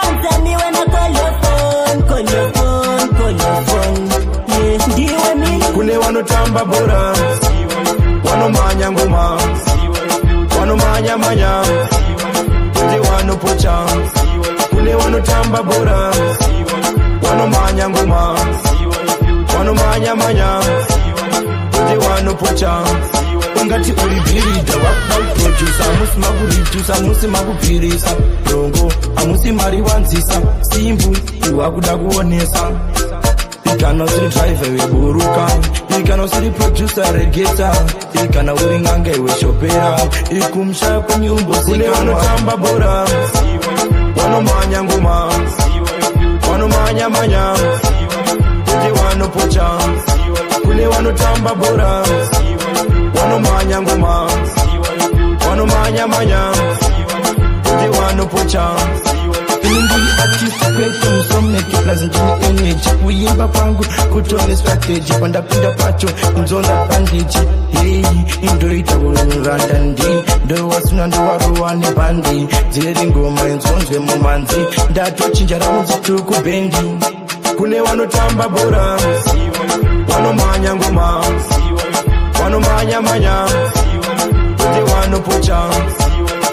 Answer me when vanotamba bhora vanomhanya ngoma vanomhanya manya kuti vanopocha kune vanotamba bhora vanomhanya ngoma vanomhanya manya kuti vanopocha ungati uri bhirida vakudakuprodusa hamusi makuridusa hamusi makubvirisa rongo hamusi mari wanzisa simbu iwakuda kuonesa ikana usiri driver weburuka ikana usiri producer regeta ikana uri nganga iweshopera ikumusha kunyumbo kune vanotamba bhora vanomhanya ngoma vanomhanya manya kuti vanopocha kune vanotamba bhora vanomhanya ngoma vanomhanya manya kuti vanopocha energy kuimba kwangu kutone strategy pandapinda pacho nzonda bandage hey indoita kuranda ndi ndowasuna ndowarowa nebhandi dziri ngoma enzonzwe mumanzi ndatochinja ramudzituku bendi kune vanotamba bhora vanomhanya ngoma vanomhanya manya kuti vanopocha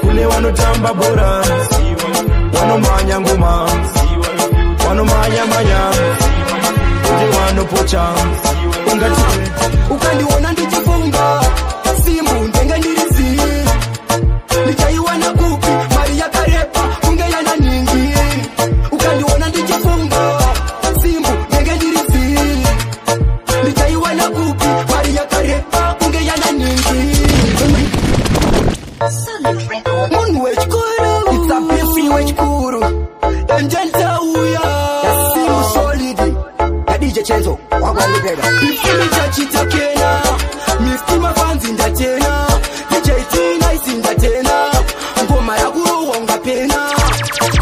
kune vanotamba bhora vanomhanya ngoma vanomhanya manya kuti vanopocha ungati ukandiona ndichifunga simbu ndenge ndirizi ndichaiwana kupi mari yakarepa kunge yana ningi ukandiona ndichifunga simbu ndenge ndirizi ndichaiwana kupi mari yakarepa kunge yana ningi munhu wechikuru it's a beefy wechikuru enjenta uya simbu solid DJ Chenzo wakwalipeda bifimi chachitakena miftima fanzi ndatena DJ Tina isindatena ngoma yakurowa ungapena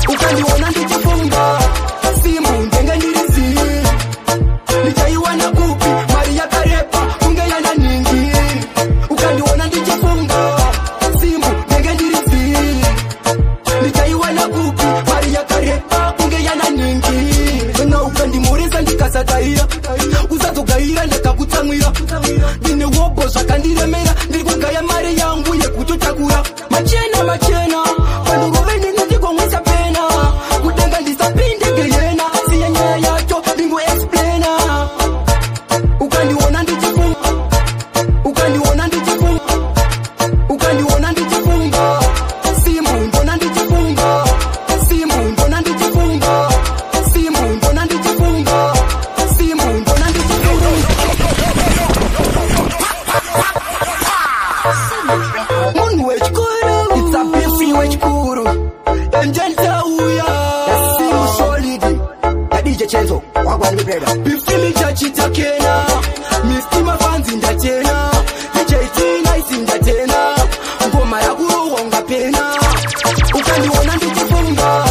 ukandiona ndichifunga simbu ndenge ndirizi ndichaiwana kupi mari yakarepa kunge yana ningi ukandiona ndichifunga simbu ndenge ndirizi ndichaiwana kupi mari yakarepa kunge yana ningi na ukandimureza ndikasagaira usazogaira ndakakutsamwira ndine wobo zvakandiremera ndiri kugaya mari yangu yekutotakura machena machena panduroveni ndichigomwisa pena kudenga ndisapindege yena siya nyaya yacho ndingoexplana ukandiona ndichifunga ukandiona ndichifunga ukandiona ndichifunga simbu ndona ndichifunga simbu ndona ndichifunga simbu ndona ndichifunga simbu ndona munhu wechikuru it's a beefy wechikuru enjenta uya simbu solid DJ Chenzo wakwalipeda bifimi chachitakena miftima fanzi ndatena DJ Tina isindatena ngoma yakurowa ungapena ukandiona ndichifunga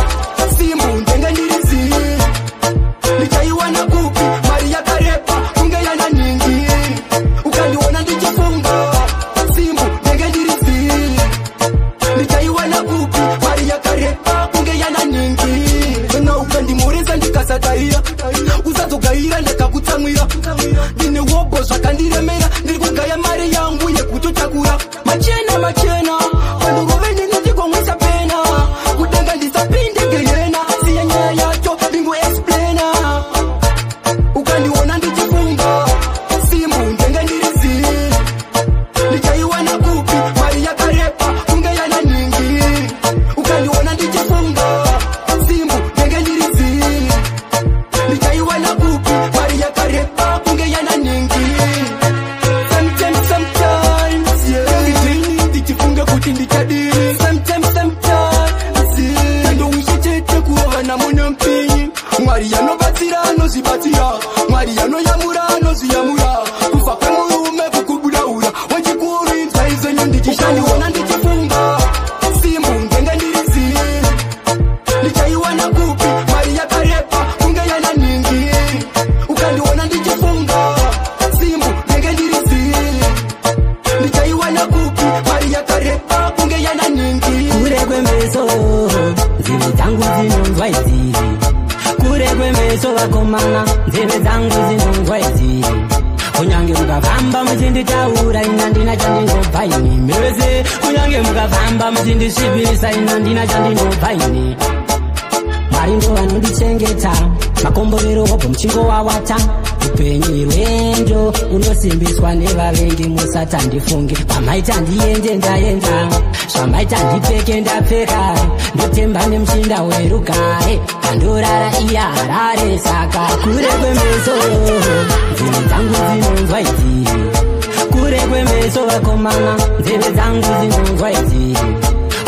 simbu ndenge ndirizi ndichaiwana kupi mari yakarepa kunge yana ningi ukandiona ndichifunga simbu ndenge ndirizi ndichaiwana kupi mari yakarepa kunge yana ningi na ukandimureza ndikasagaira usazogaira ndakakutsamwira ndine wobo zvakandiremera ndiri kugaya mari yangu yekutotakura machena machena panduroveni ndichigomwisa pena kudenga ndisapindege yena siya nyaya yacho ndingoexplana ukandiona ndichifunga simbu ndenge ndirizi ndichaiwana kupi mari yakarepa kunge yana ningi ukandiona ndichifunga simbu ndenge ndirizi ndichaiwana kupi mari yakarepa kunge yana ningi sometimes yeah ndichifunga kuti ndichadiri sometimes yeah ndowichitete kurovana muna mpinyi mwari yanobatsira anozibatsira mwari yanoyamura anoziyamura kufa kwemurume kukubudaura wechikuru inzwa izvenyu ndichishandiona ndichifunga simbu ndenge ndirizi ndichaiwana kupi mari yakarepa kunge yana ningi ukandiona ndichifunga simbu ndenge ndirizi ndichaiwana kupi mari yakarepa kunge yana ningi kure kwembeso nzeve dzangu zinonzwa idziri kure kwembeso vakomana nzeve dzangu zinonzwa idziri kunyange mukafamba muchinditaura ina ndina chandinobva ini mese kunyange mukafamba muchindisvibirisa ina ndina chandinobva ini Mwari ndo vanondichengeta makomborero obvo muchingo wawata upenyu rwendo unosimbiswa nevavengi musati handifunge pamaita ndiende ndaenda zvamaita ndipfeke ndapfeka ndotemba nemushinda werugare kandorara iya harare saka kure kwemeso nzeve dzangu dzinonzwa idzi kure kwemeso vakomana nzeve dzangu dzinonzwa idzi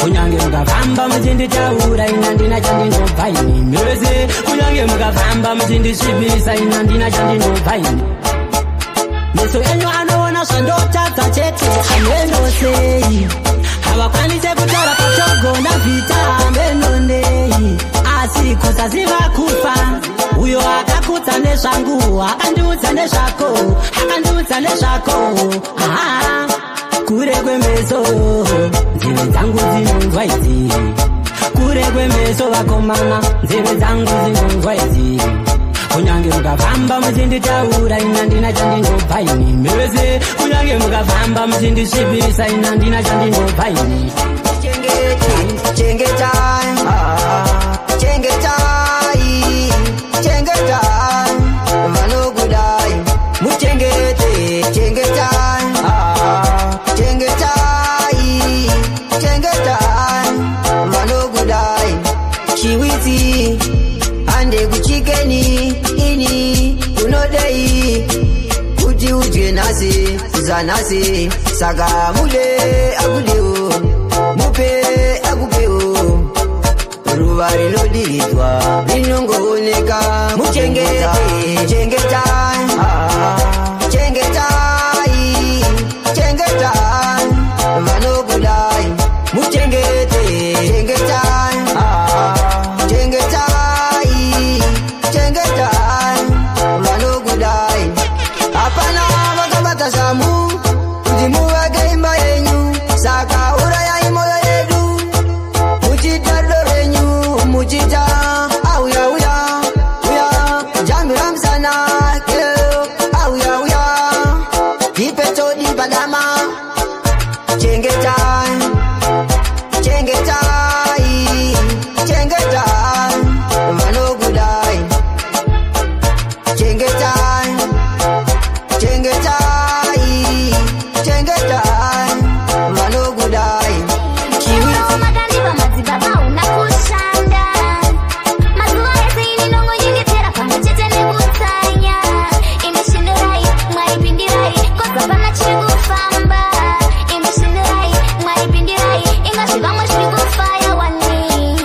kunyange mukafamba muchinditaura ina ndina chandinobva ini mese kunyange mukafamba muchindisvibisa ina ndina chandinobva ini meso enyu anoona zvandotadza chete anendosei havakwanise kutaura patogona vhita menonei asi kusaziva kufa uyo akakudza nezvangu akandiudza nezvako akandiudza nezvako kure kwemeso nzeve dzangu dzinonzwa idzi kure kwemeso vakomana nzeve dzangu dzinonzwa idzi kunyange mukafamba muchinditaura ina ndina chandinobva ini mese kunyange mukafamba muchindisvibirisa ina ndina chandinobva ini chengetai vanokudai muchengete chengetai vanokudai chiwiti ande kuchikeni ini unodei kuti udye nhasi zanhasi saka mude akudeo mupe akupeo ruva rinodiridzwa rinongooneka muchengete chengetai vanokudai muchengete chengetai vanokudai hapana vakabata zamu kuti muvake imba yenyu saka urayai moyo yedu muchita do renyu muchita auya jambira msana auya dipetodi padama chengetai vanokudai chengetai vanokudai makandiva madzibaba una kushanda mazuva ese ini nongonyengetera pamwe chete nekutsanya imishindirai mwaipindirai kodza pana chiri kufamba imishindirai mwaipindirai ingazve vamwe zviri kufaya wani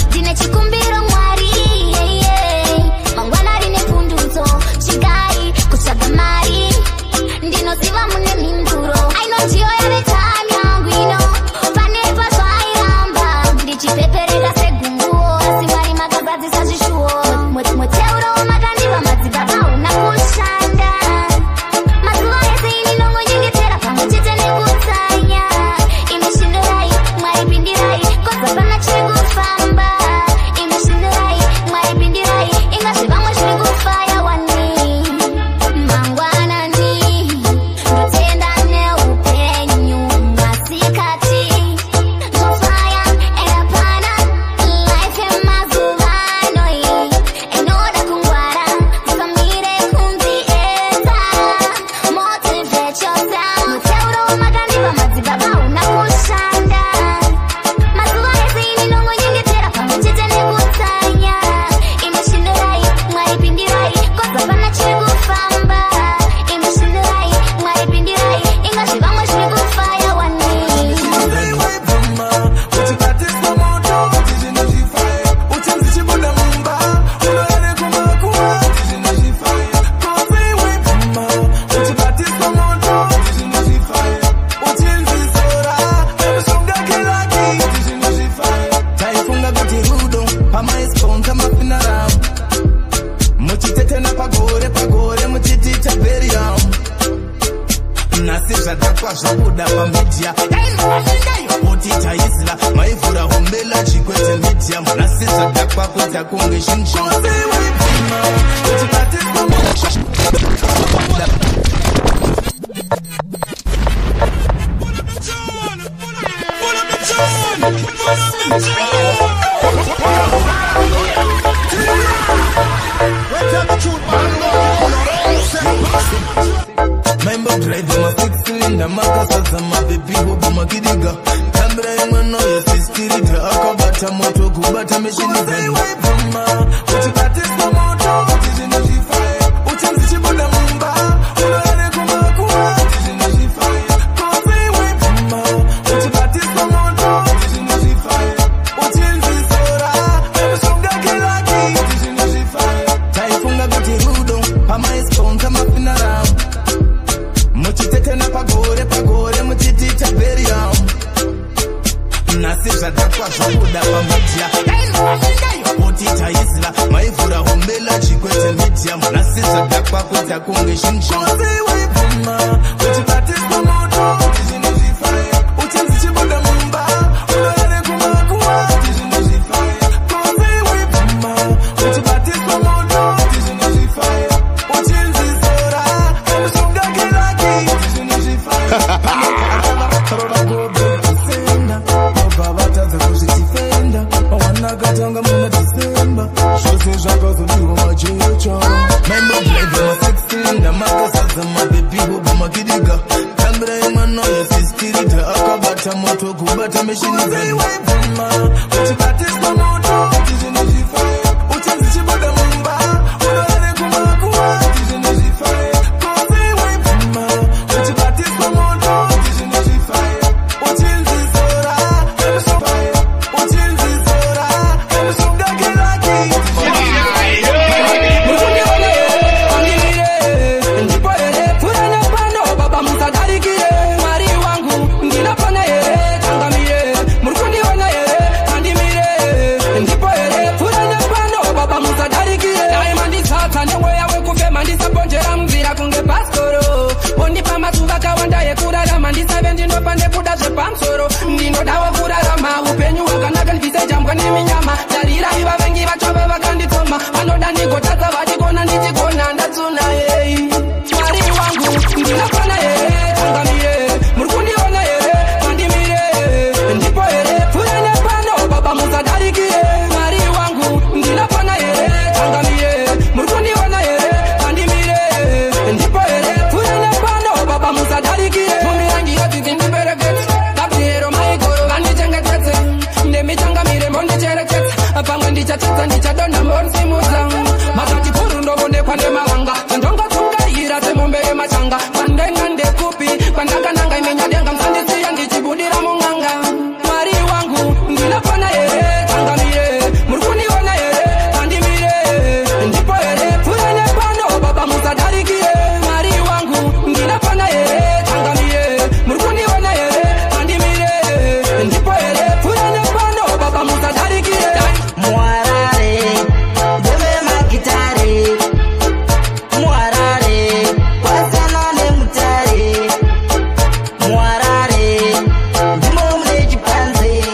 ndine chikumbiro mwari mangwana rine pundutso chigai kutsvaga mari ndinoziva mune mhinduro ainondiyo yavetani yangu ino panepa zvairamba ndichipepereka segunguo asi mwari makazadzisa zvishuwo muteuro makandiva madzibaba una kushanda mazuva ese ini nongonyengetera pamwe chete nekutsanya imishindirai mwaipindirai kodza pana chiri kufamba imishindirai mwaipindirai ingazve vamwe zviri kufaya wani mangwanani ndotenda neupenyu masikati zvofaya erapana life yemazuvano inoda kungwara usamire kunziedza motivate yourself muteuro makandiva madzibaba una kushanda mazuva ese ini nongonyengetera pamwe chete nekutsanya imishindirai mwaipindirai kodza pana chiri kufamba imishindirai mwaipindirai ingazve vamwe zviri kufaya wani taifunga kuti rudo pamaisponza mafinaramu muchitetena pagore muchiti chaberiam nasi zvadakwa zvabuda pamidhia oti taizira maivhura hombela chikwete midhia nasi zvadakwa kuita kunge shinshon Kula chikwete medium Nasisa dakwa kuta kunge shingsha Kozi wipuma Uchi batismo moto Tiji nuzifaya Uchenzi chiboda mumba Unaere kumakua Tiji nuzifaya Kozi wipuma Uchi batismo moto Tiji nuzifaya Uchenzi zora Kamusunga kilaki Tiji nuzifaya Rola gobe kusenda Oba bataza kuzitifenda Wanakatanga muna disemba Shose zako zuliwa machecha Membo blade ma 16 Na makasaza ma baby Boba makidiga Tambira imano ya sistirita Akabata moto kubata meshini zani Wipuma Uchibatisma moto Tiji nuzifaya Uchenzi chiboda mumba Unaere kumakua Tiji nuzifaya Kozi wipuma Uchibatisma moto Tiji nuzifaya Uchenzi zora Kamusufaya Uchenzi zora Kamusunga kilaki ndinodawa kurarama upenyu hwakanaka ndibvise jambwa neminyama tarira iva vengi vachove vakanditsoma vanoda ndigotadza vachikona ndichigona ndatsuna hei mwari wangu ndinofana here tangamire muri kundiona here mandimire ndipo here pfurai nepano baba musadarikire mwari wangu ndinofana here tangamire muri kundiona here mandimire ndipo here pfurai nepano baba musadarikire mumirangi yodzidzi ndiberekete pamwe ndichatedza ndichadonha mbonsimuza makati puru ndovonekwa nemavanga ndonga tsungaira semombe yemachanga pandenga ndekupi pandakananga imenyadenga msandisiya ndichibudira mung'anga mwari wangu ndinofana here tangamire muri kundiona here pandimire ndipo here pfurai nepano baba musadarikire mwari wangu ndinofana here tangamire muri kundiona here pandimire ndipo here pfurai nepano baba musadarikire Muarare, deme makitare. Muarare, wasana ne mutare. Muarare, ndimo mleji panze.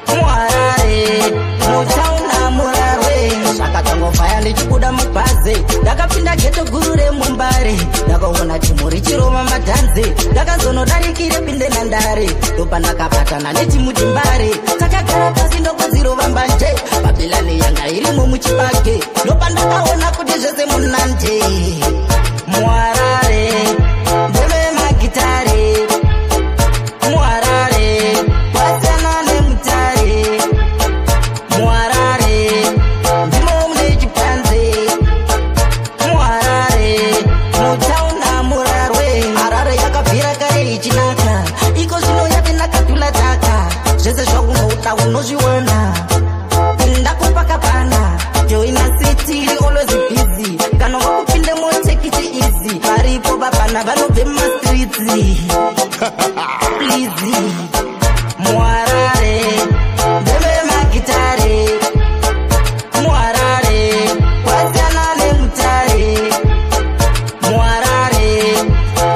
Muarare, mutauna murare. Shakatongo faya ndichikuda mupaze. Ndakapinda geto guru remumbare. Ndakaona chimuri chiroma madhanze. Ndakazonodarikire pinde nandare. Dopa ndakapatana nechimudimbare. Takagara pasi ndokudzirova mbanje. Babylani yanga irimo muchibage. Dopa ndakaona kuti zvese munanje. Muarare, ndeme magitare. Muarare, wasana nemutare. Muarare, ndimo munechipanze. Muarare, mutauna murarwe. Harare yakabvira kare ichinaka. Iko zvino yave nakatula taka. Zvese zvaunouta unozviwana. Ndakupaka pana. Joina city always busy. Kana wakupinde mo take it easy. Paripo bapana vanobve mastreets. Please. Muarare, ndeme magitare. Muarare, wasana nemutare. Muarare,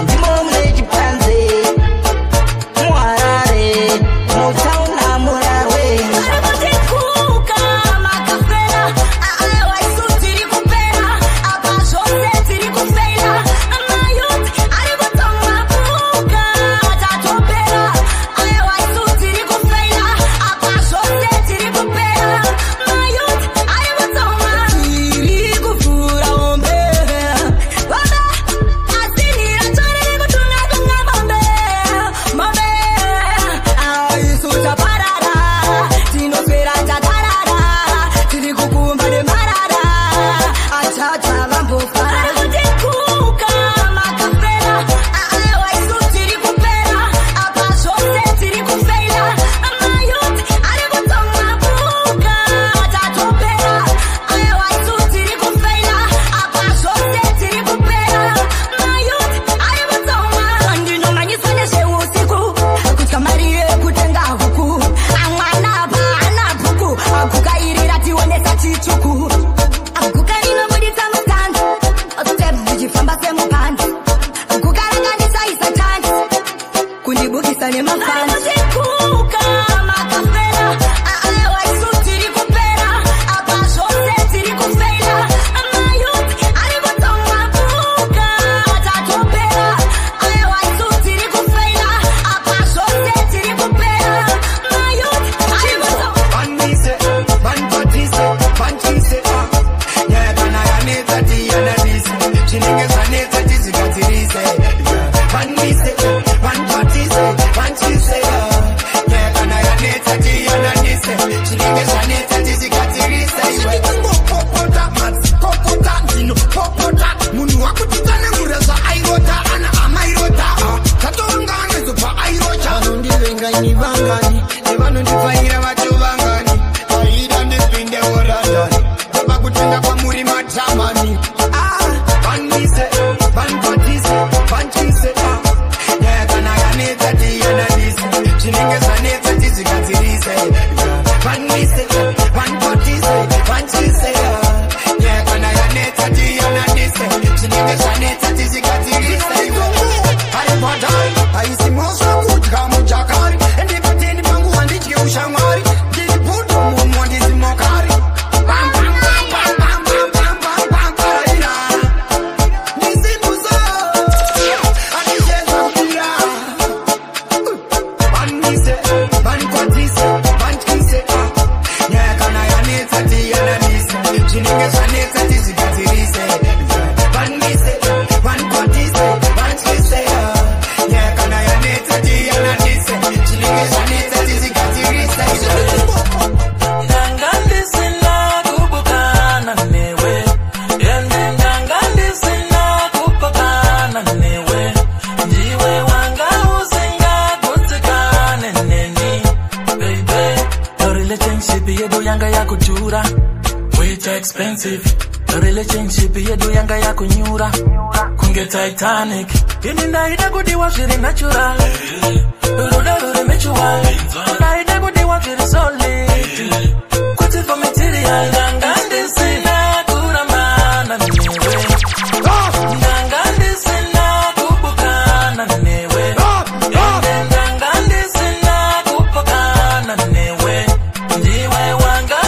ndimo munechipanze. Muarare, mutauna murarwe. Kukairira tionesa chichuku. ndinoenda kwamuri matamani vanmise vankwatise vantyise nyaya kana yanetsa tiyananise zvinenge zvanetsa tizigadzirise vanmise vankwatise vantyise nyaya kana yanetsa tiyananise zvinenge zvanetsa tizigadzirise haribadai haisimosva kudya mujakari endipateni pangu handidye ushamwari ndiri budo munhu wandizimokari expensive. The relationship yedu yanga ya kunyura kunge Titanic. Ini ndaida kudiwa zviri natural, ruda ruri mutual. Ndaida kudiwa zviri solid, kuti for material. Ndanga ndisina kurambana newe, ndanga ndisina kubukana newe, ndanga ndisina kupakana newe. Ndiwe wanga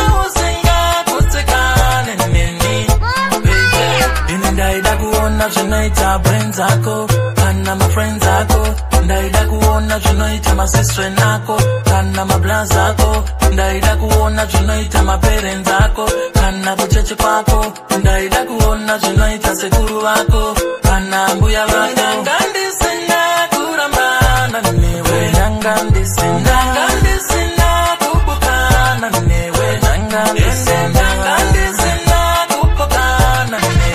zvinoita brains ako kana ma friends ako, ndaida kuona zvinoita ma sister nako kana ma brothers ako, ndaida kuona zvinoita ma parents ako kana kucheche kwako, ndaida kuona zvinoita sekuru vako kana mbuya vako. Ndanga ndisina kurambana newe, ndanga ndisina kubukana newe, ndanga ndisina kupakana newe.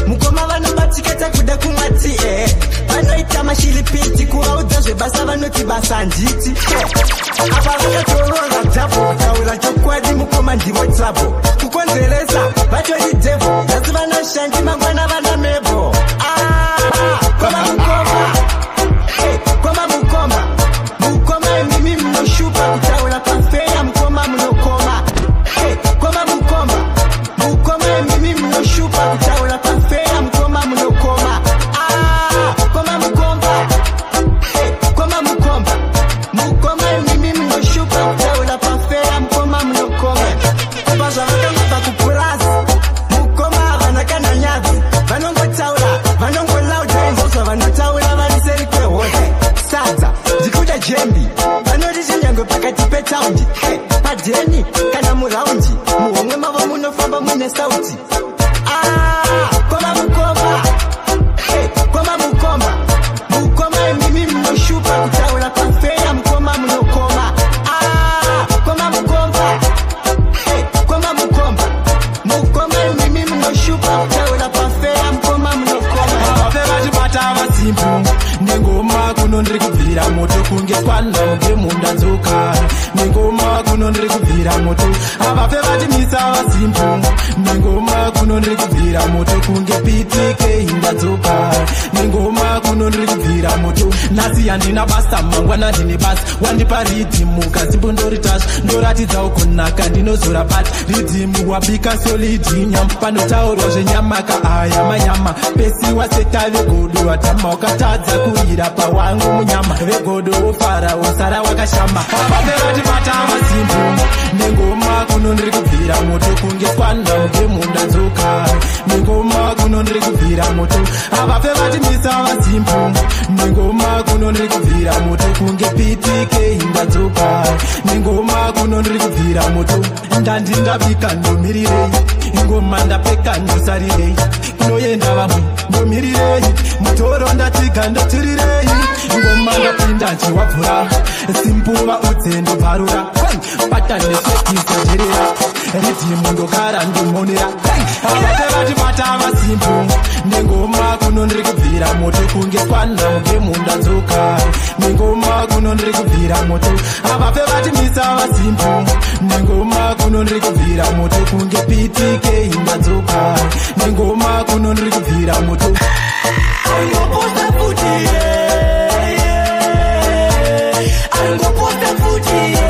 mukoma vanobatiketa kuda kumati vanoita mashilipiti kuvaudza zvebasa vanoti basa handiti apa vakatoroora dhabo kutaura chokwadi mukoma ndivo trabo kukonzeresa vatori devho asi vanoshandi mangwana vana mebho koma mukoma koma mukoma mukoma imimi munoshupa kutaura pafeya mukoma munokoma koma mukoma mukoma imimi munoshupa kutaura pafeya mukoma munokoma koma mukoma koma mukoma mukoma imimi munoshupa kutaura pafeya mukoma munokoma kupa zvavakangobva kupurasi mukoma havana kana nyadzi vanongotaura vanongolauda izvozvo vanotaura vari seri kwehosha sadza ndikuda jembi vanoti chinyange pakati petaundi padheni kana muraundi muhomwe mavo munofamba muine sauti koma mukoma koma mukoma mukoma imimi munoshupa kutaura pafeya mukoma munokoma koma mukoma koma mukoma mukoma imimi munoshupa kutaura pafeya mukoma munokoma vafe vachibata vasimbu nengoma kuno ndiri kubvira moto kunge kwana mugemunda dzoka nengoma kuno ndiri kubvira moto avafe vachimisa vasimbu nengoma kuno ndiri kubvira moto kunge pitike hinda dzoka nengoma kuno ndiri kubvira moto nhasi handina basa mangwana ndine basa wandipa ridhimu kazimbo ndoritasva ndoratidzawo kunaka ndinozora bati ridhimu wabika solidi nyama panotaurwa zvenyamaka aya manyama pesiwa seta vegodo watama wakatadza kurira pawangu munyama vegodo wofara wosara wakashama vafe vatibata vasimbu nengoma kuno ndiri kubvira moto kunge kwana mugemunda dzoka nengoma kuno ndiri kubvira moto avape vatimisa vasimpo nengoma kuno ndiri kubvira moto kunge PTK indadzoka nengoma kuno ndiri kubvira moto ndandi ndabika ndomirirei ngoma ndapfeka ndosarirei kunoenda vamwe ndomirirei mutoro ndatsiga ndotirirei ngoma ndapinda nchiwabvura simpuva udze ndobvarura patanesekisajerera ridhimu ndogara ndomonera avape vatibata vasimpo nengoma kuno ndiri kubvira moto kunge kwana mugemu ndadzoka nengoma kuno ndiri kubvira moto avape vatimisa vasimpo nengoma kuno ndiri kubvira moto kunge PTK ndadzoka nengoma kuno ndiri kubvira moto angoposta futi angoposta futi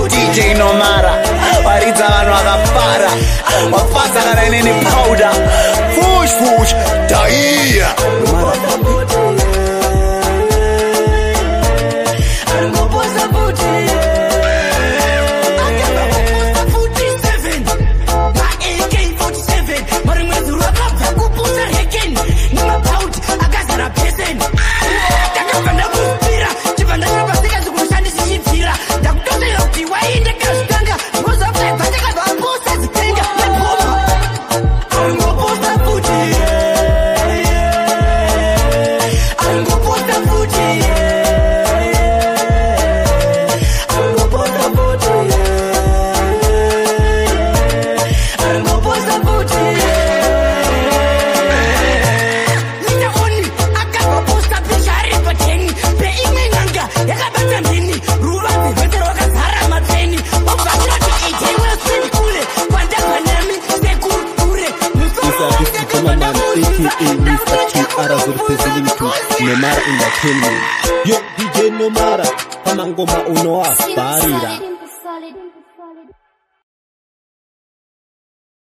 DJ Nomara waridza vanhu vakapara wafasangana inini powder fush daiya Nomara Entertainment. Yo DJ Nomara, kama ngoma unoa barira.